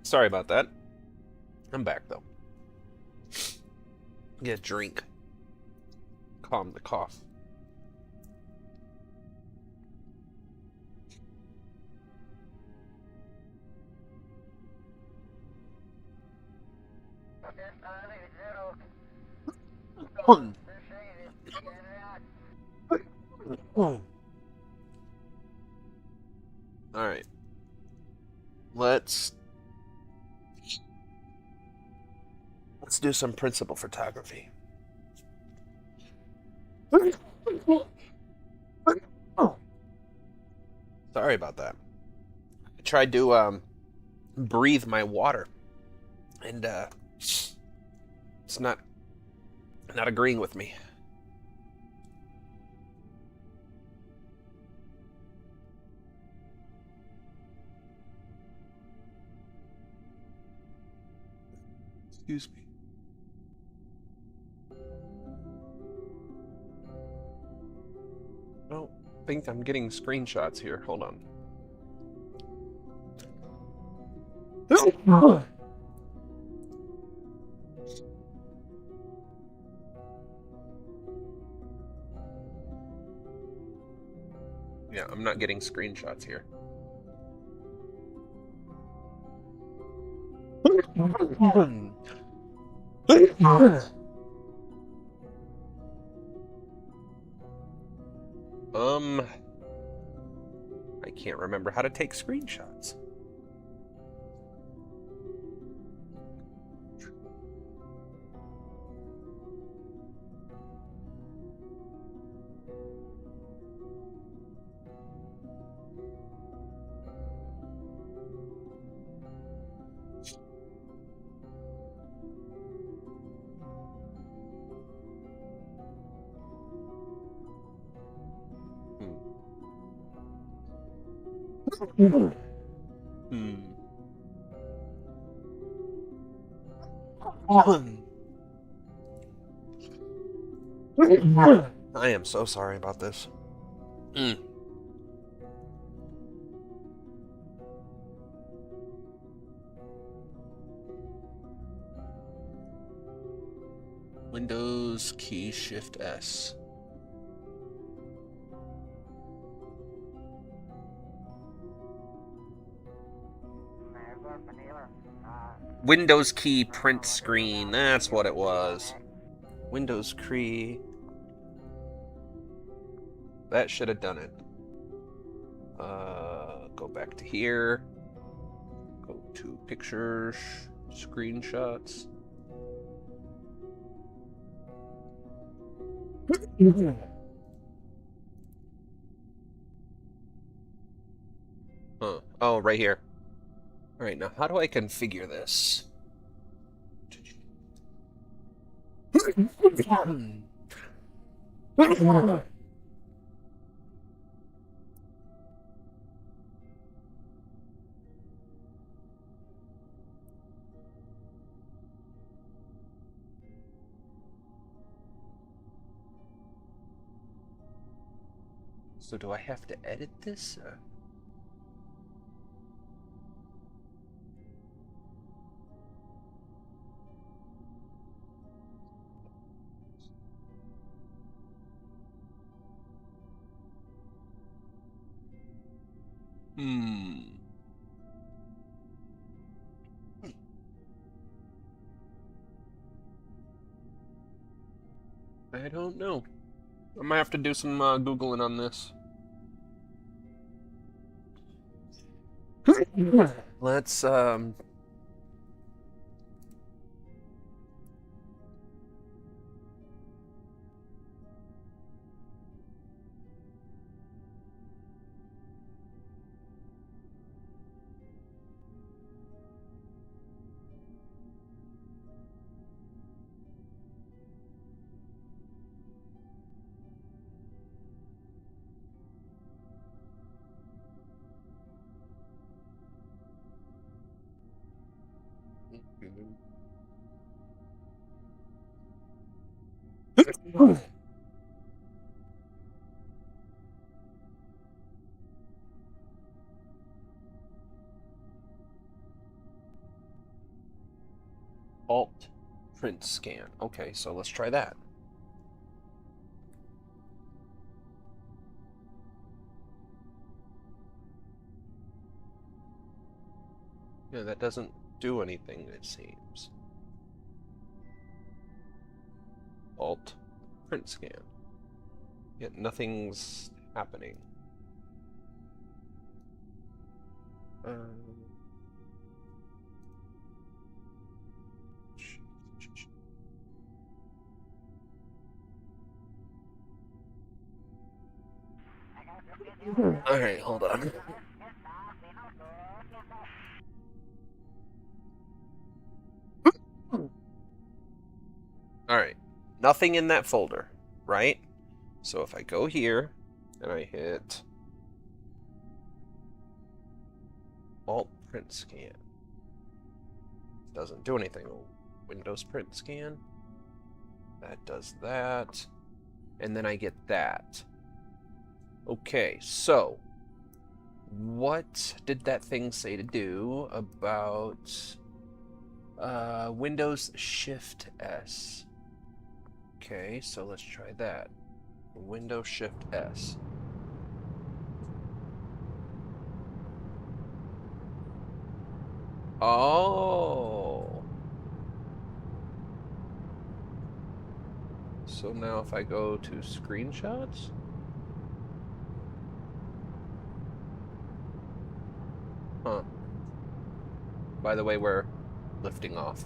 Sorry about that. I'm back though. Get a drink. Calm the cough. All right. Let's do some principal photography. Sorry about that. I tried to breathe my water, and it's not agreeing with me. Excuse me. I don't think I'm getting screenshots here. Hold on. Yeah, I'm not getting screenshots here. I can't remember how to take screenshots. I am so sorry about this. Windows key Shift S. Windows key print screen. That's what it was. Windows key. That should have done it. Go back to here. Go to pictures, screenshots. Huh. Oh, right here. All right, now how do I configure this? So do I have to edit this? I don't know. I might have to do some Googling on this. Let's, Alt print scan. Okay, so let's try that. Yeah, that doesn't do anything, it seems. Alt print scan. Yet nothing's happening. Alright, hold on. Alright, nothing in that folder, right? So if I go here, and I hit Alt print scan, doesn't do anything. Windows print scan, that does that, and then I get that. Okay, so what did that thing say to do about Windows Shift S? Okay, so let's try that. Windows Shift S. Oh. So now if I go to screenshots... Huh. By the way, we're lifting off.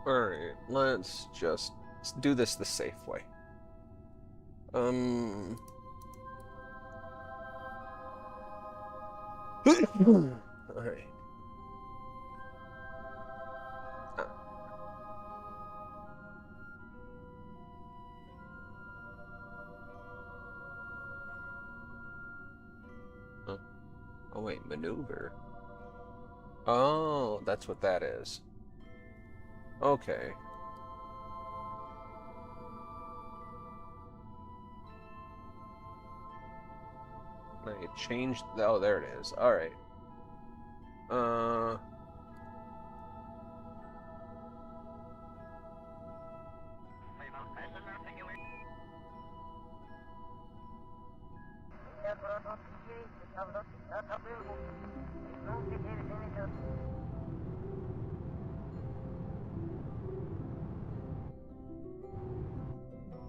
Alright, let's just do this the safe way. Alright. Oh wait, maneuver. Oh, that's what that is. Okay. I changed. Oh, there it is. All right.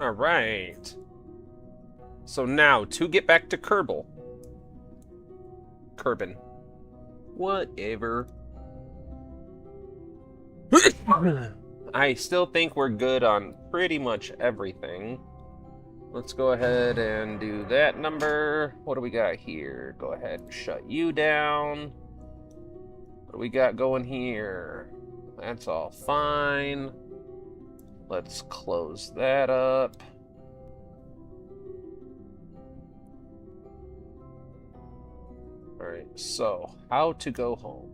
All right. So now to get back to Kerbal. Kerbin. Whatever. I still think we're good on pretty much everything. Let's go ahead and do that number. What do we got here? Go ahead and shut you down. What do we got going here? That's all fine. Let's close that up. Alright, so how to go home?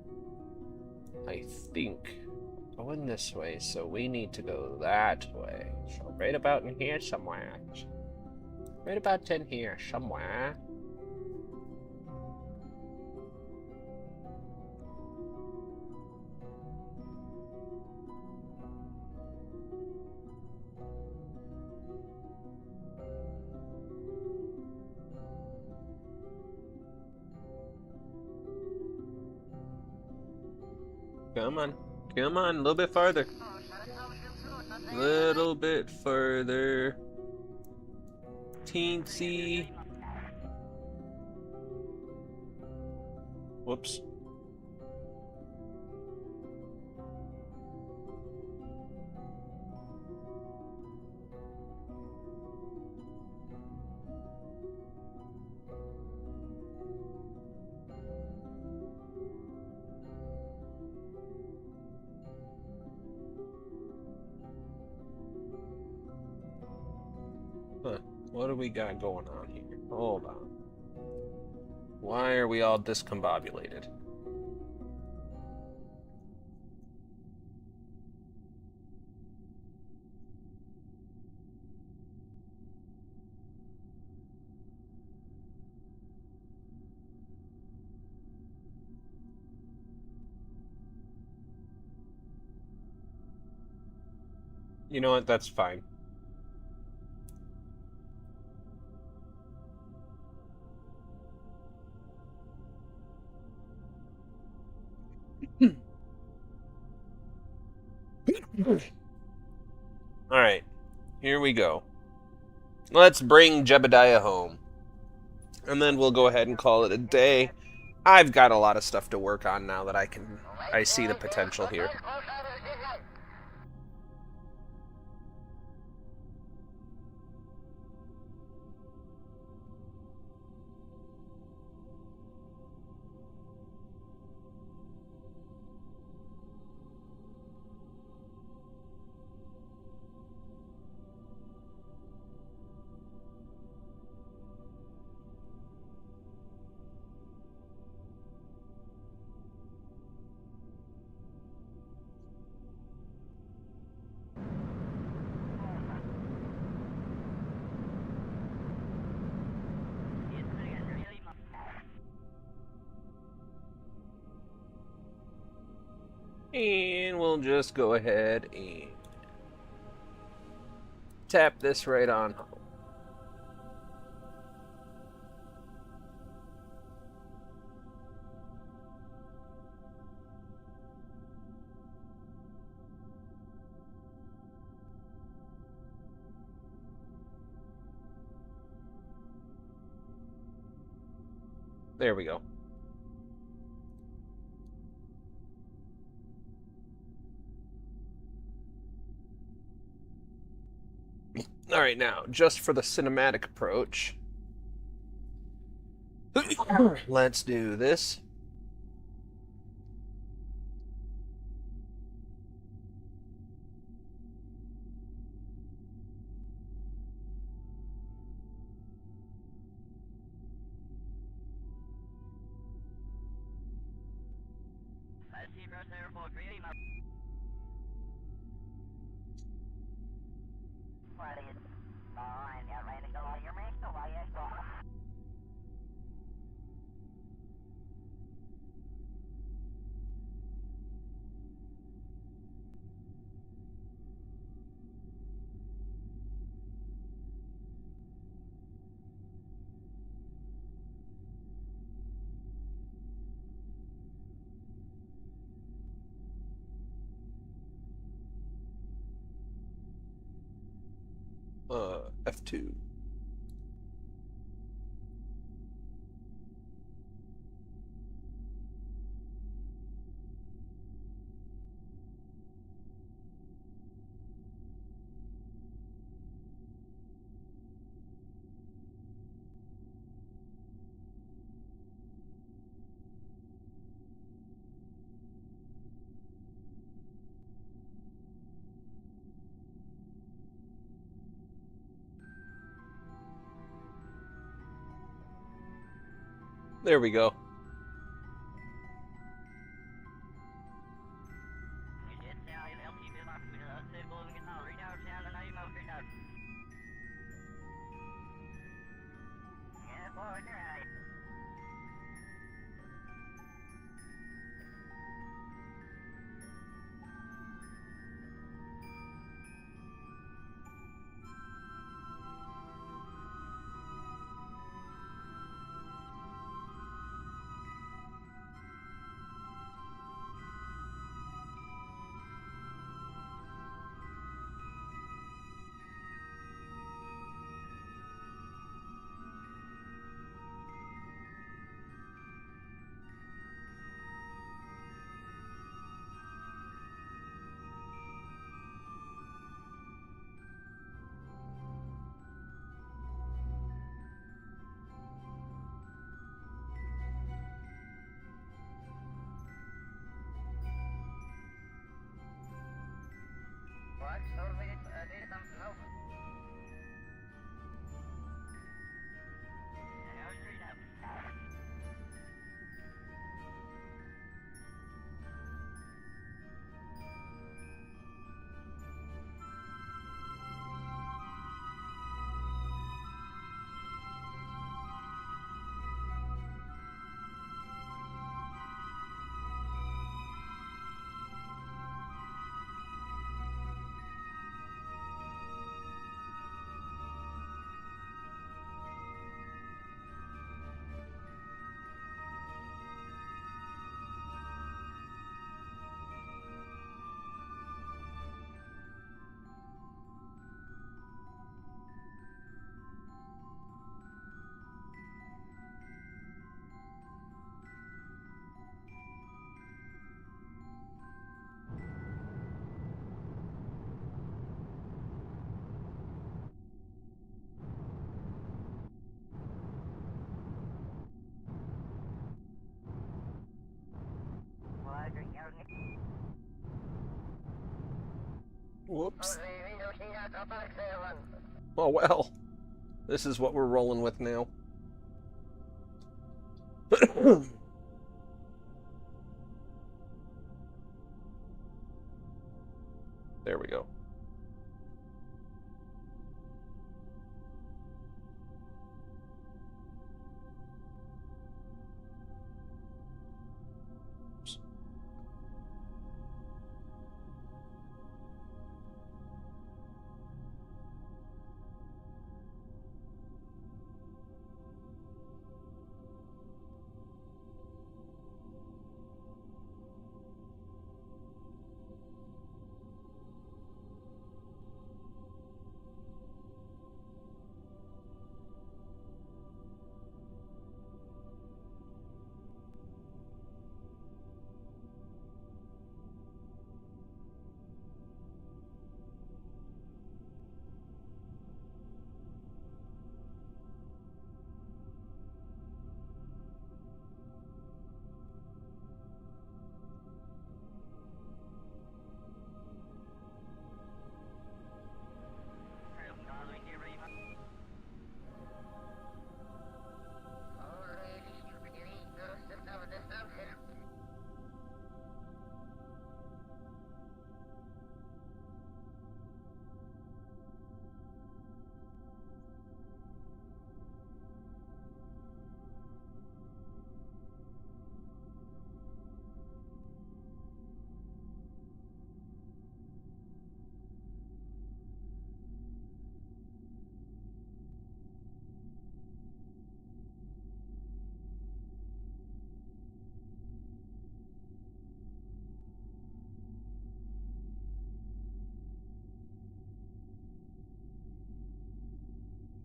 I think going this way, so we need to go that way. So right about in here somewhere. Right about in here somewhere. Come on. Come on, a little bit farther. Little bit further. Teensy. Whoops. Huh. What do we got going on here? Hold on. Why are we all discombobulated? You know what? That's fine. Alright, here we go. Let's bring Jebediah home. And then we'll go ahead and call it a day. I've got a lot of stuff to work on now that I see the potential here. And we'll just go ahead and tap this right on home. There we go. All right, now, just for the cinematic approach, let's do this. F2. There we go. Whoops. Oh well. This is what we're rolling with now. There we go.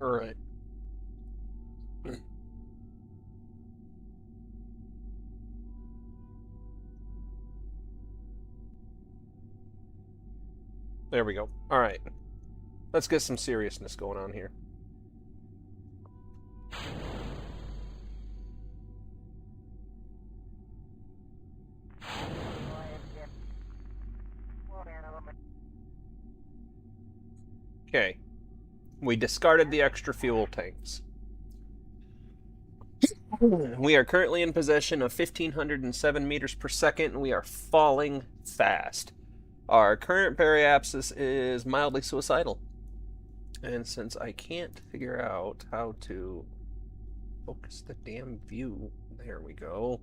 All right. There we go. All right. Let's get some seriousness going on here. Okay. We discarded the extra fuel tanks. We are currently in possession of 1,507 meters per second, and we are falling fast. Our current periapsis is mildly suicidal. And since I can't figure out how to focus the damn view, there we go.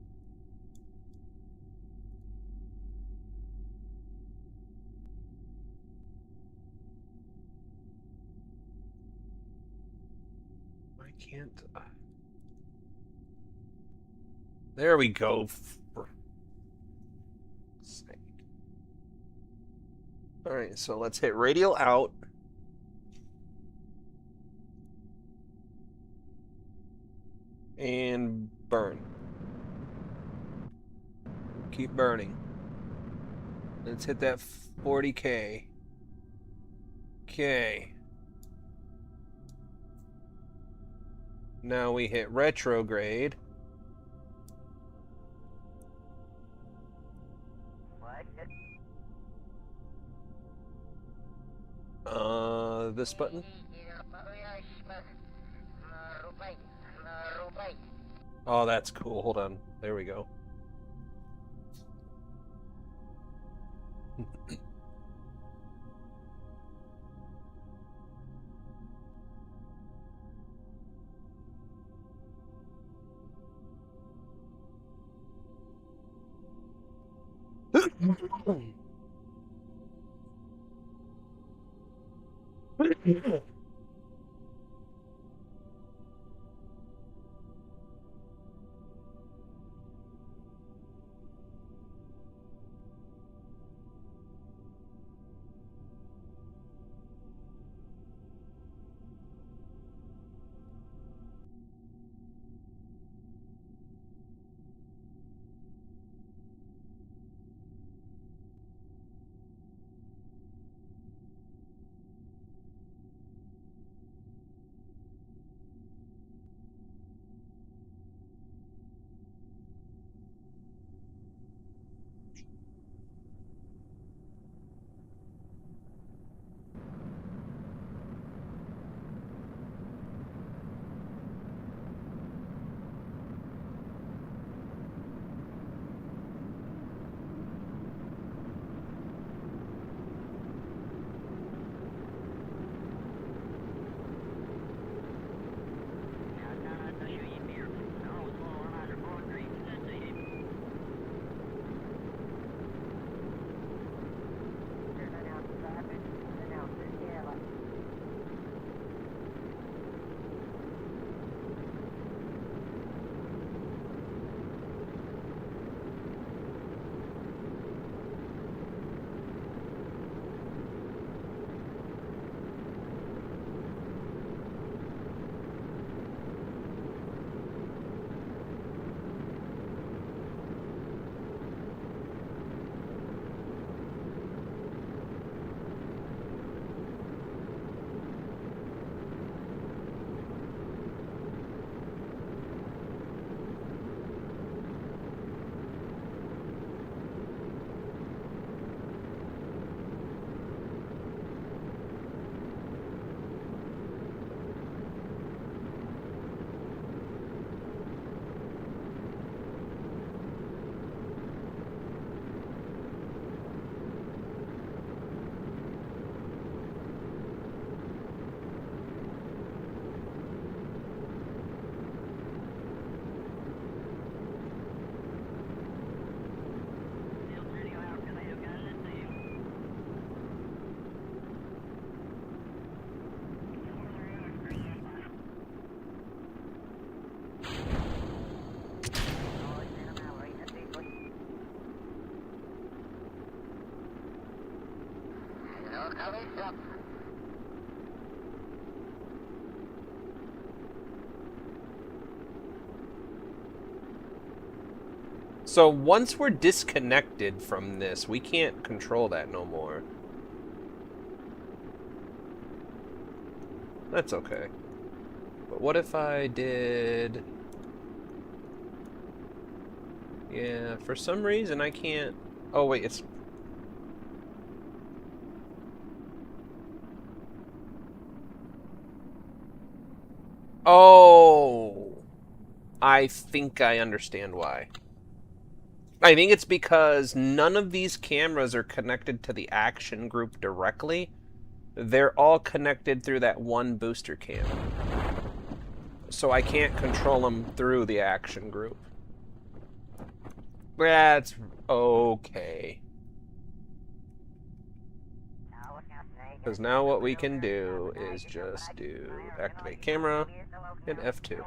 I can't. There we go. Alright, so let's hit radial out. And burn. Keep burning. Let's hit that 40K. Okay. Now we hit retrograde. This button? Oh, that's cool. Hold on. There we go. So once we're disconnected from this, we can't control that no more. That's okay. But what if I did... Yeah, for some reason I can't... Oh wait, it's... Oh! I think I understand why. I think it's because none of these cameras are connected to the action group directly. They're all connected through that one booster cam. So I can't control them through the action group. That's okay. Because now what we can do is just do activate camera and F2.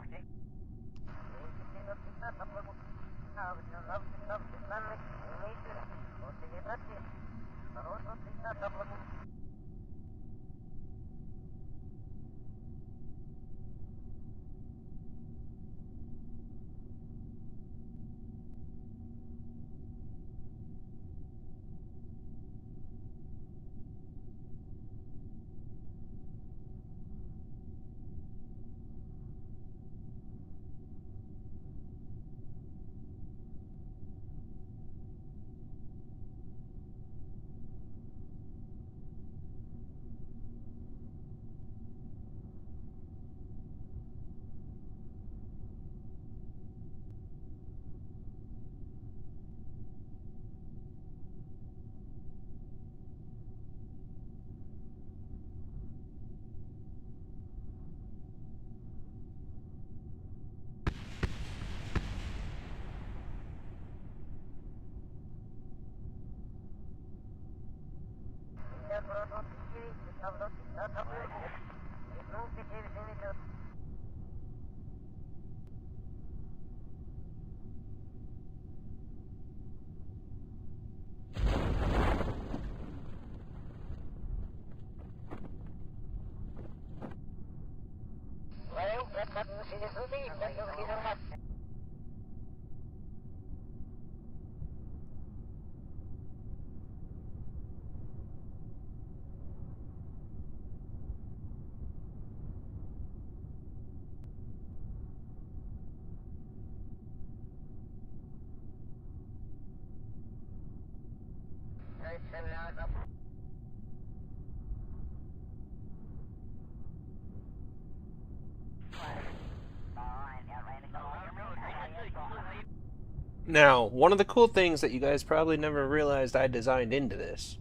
Now, one of the cool things that you guys probably never realized I designed into this.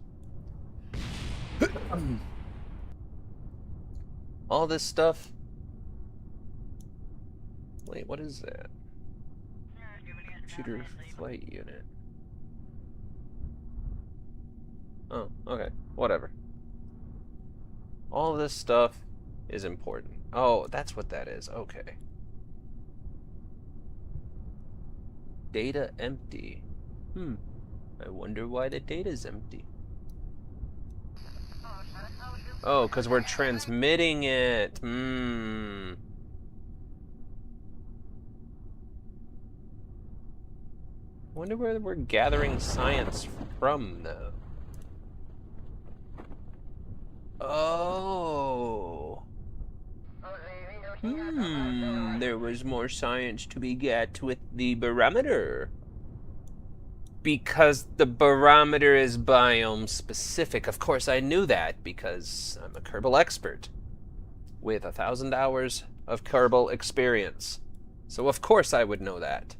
All this stuff. Wait, what is that? Shooter flight unit. Oh, okay. Whatever. All this stuff is important. Oh, that's what that is. Okay. Data empty. I wonder why the data's empty. Oh, because we're transmitting it. Wonder where we're gathering science from, though. Oh. There was more science to be get with the barometer. Because the barometer is biome specific. Of course, I knew that because I'm a Kerbal expert with 1,000 hours of Kerbal experience. So of course I would know that.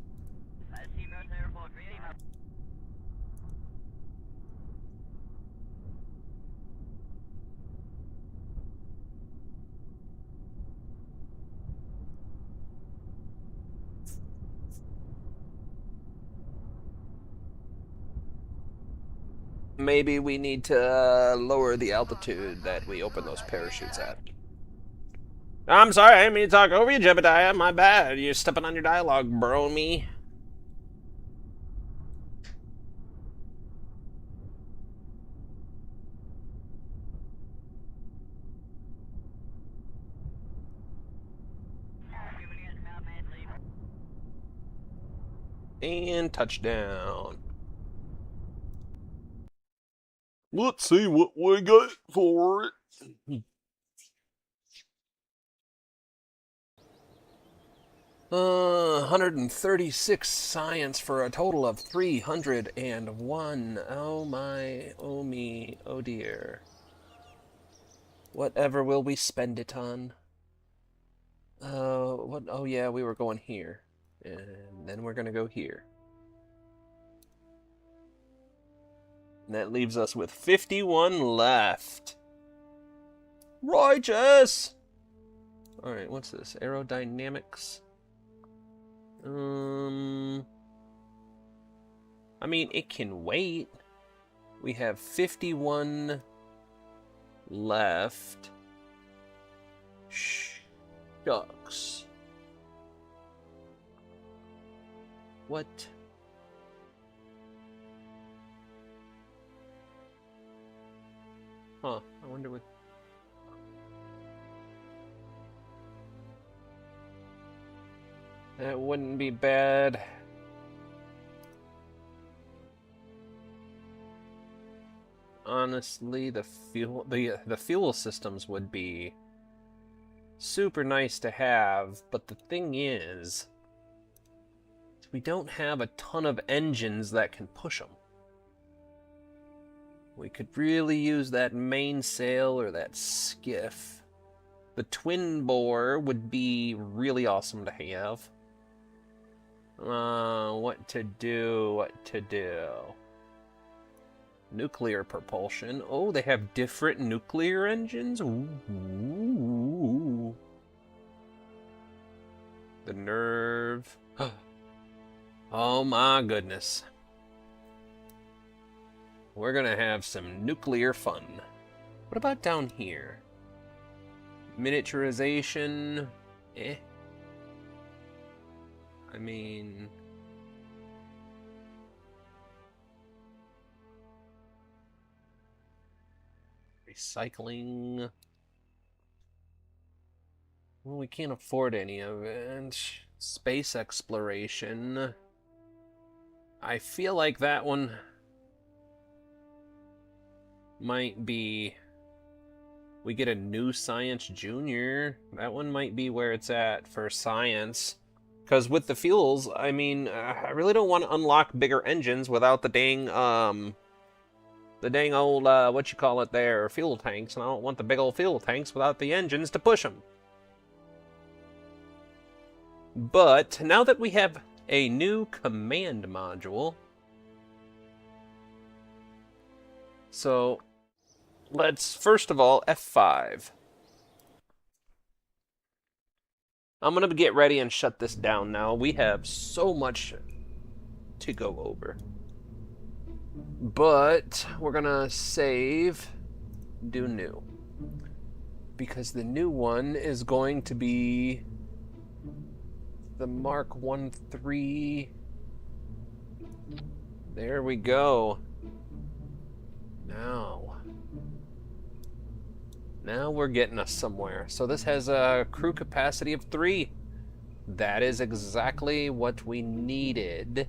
Maybe we need to lower the altitude that we open those parachutes at. I'm sorry, I didn't mean to talk over you, Jebediah. My bad. You're stepping on your dialogue, bro, me. And touchdown. Let's see what we got for it. 136 science for a total of 301. Oh my, oh me, oh dear. Whatever will we spend it on? What? Oh yeah, we were going here. And then we're gonna go here. And that leaves us with 51 left. Righteous! Alright, what's this? Aerodynamics? I mean, it can wait. We have 51 left. Shucks. What? Huh, I wonder what... That wouldn't be bad. Honestly, the fuel systems would be super nice to have, but the thing is, we don't have a ton of engines that can push them. We could really use that mainsail or that skiff. The twin bore would be really awesome to have. What to do? Nuclear propulsion. Oh, they have different nuclear engines? Ooh. The nerve. Oh my goodness. We're gonna have some nuclear fun. What about down here? Miniaturization? Eh. I mean... Recycling... Well, we can't afford any of it. Space exploration... I feel like that one... might be... We get a new science junior. That one might be where it's at for science. Because with the fuels, I mean, I really don't want to unlock bigger engines without the dang old, what you call it there, fuel tanks. And I don't want the big old fuel tanks without the engines to push them. But now that we have a new command module, so let's first of all F5. I'm going to get ready and shut this down now. We have so much to go over. But we're going to save, do new. Because the new one is going to be the Mark 1-3. There we go. Now we're getting us somewhere. So this has a crew capacity of 3. That is exactly what we needed.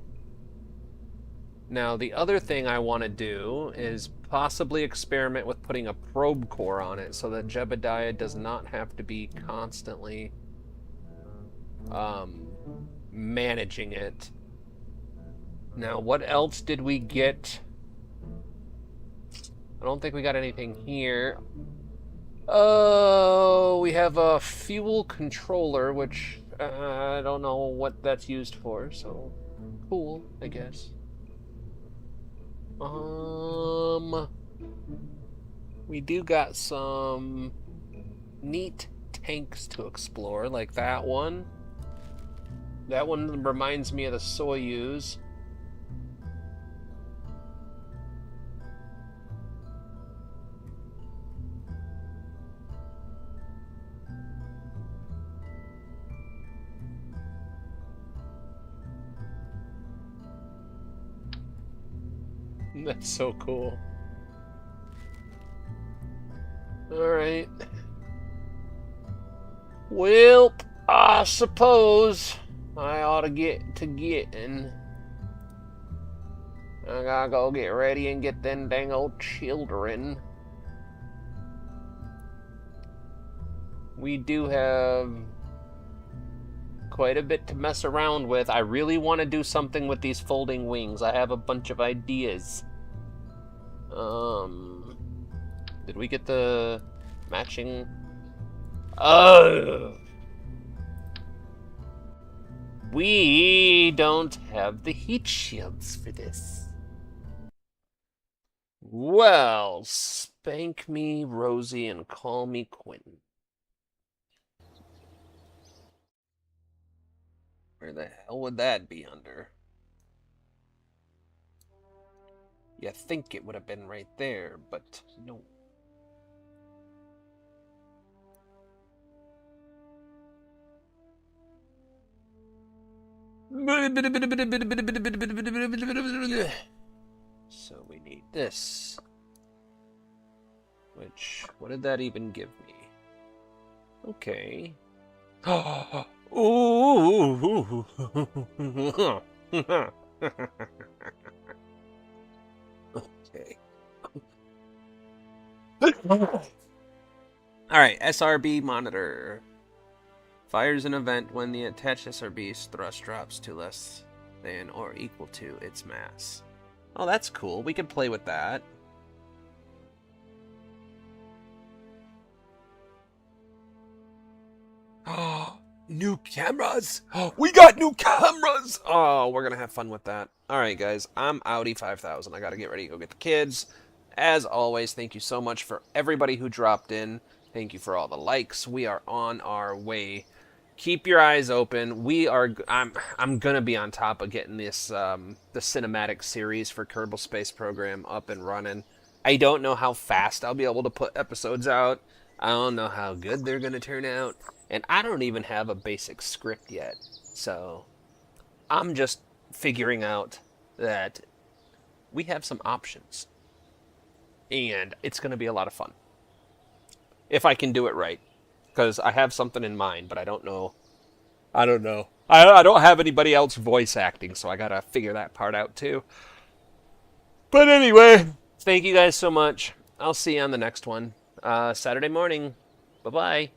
Now, the other thing I want to do is possibly experiment with putting a probe core on it so that Jebediah does not have to be constantly managing it. Now, what else did we get? I don't think we got anything here. Oh, we have a fuel controller, which I don't know what that's used for, so cool, I guess. We do got some neat tanks to explore, like that one. That one reminds me of the Soyuz. That's so cool. Alright. Well, I suppose I ought to get to getting. I gotta go get ready and get them dang old children. We do have quite a bit to mess around with. I really want to do something with these folding wings. I have a bunch of ideas. Did we get the matching? We don't have the heat shields for this. Well, spank me, Rosie, and call me Quentin. Where the hell would that be under? You think it would have been right there, but no. So we need this. Which, what did that even give me? Okay. Ooh. Okay. Alright, SRB monitor. Fires an event when the attached SRB's thrust drops to less than or equal to its mass. Oh, that's cool. We can play with that. Oh, new cameras! We got new cameras! Oh, we're gonna have fun with that. Alright, guys. I'm Audi 5000. I gotta get ready to go get the kids. As always, thank you so much for everybody who dropped in. Thank you for all the likes. We are on our way. Keep your eyes open. I'm gonna be on top of getting this the cinematic series for Kerbal Space Program up and running. I don't know how fast I'll be able to put episodes out. I don't know how good they're gonna turn out, and I don't even have a basic script yet. So I'm just figuring out that we have some options, and it's gonna be a lot of fun if I can do it right. Because I have something in mind, but I don't know. I don't have anybody else voice acting, so I gotta figure that part out too. But anyway, thank you guys so much. I'll see you on the next one. Saturday morning. Bye-bye.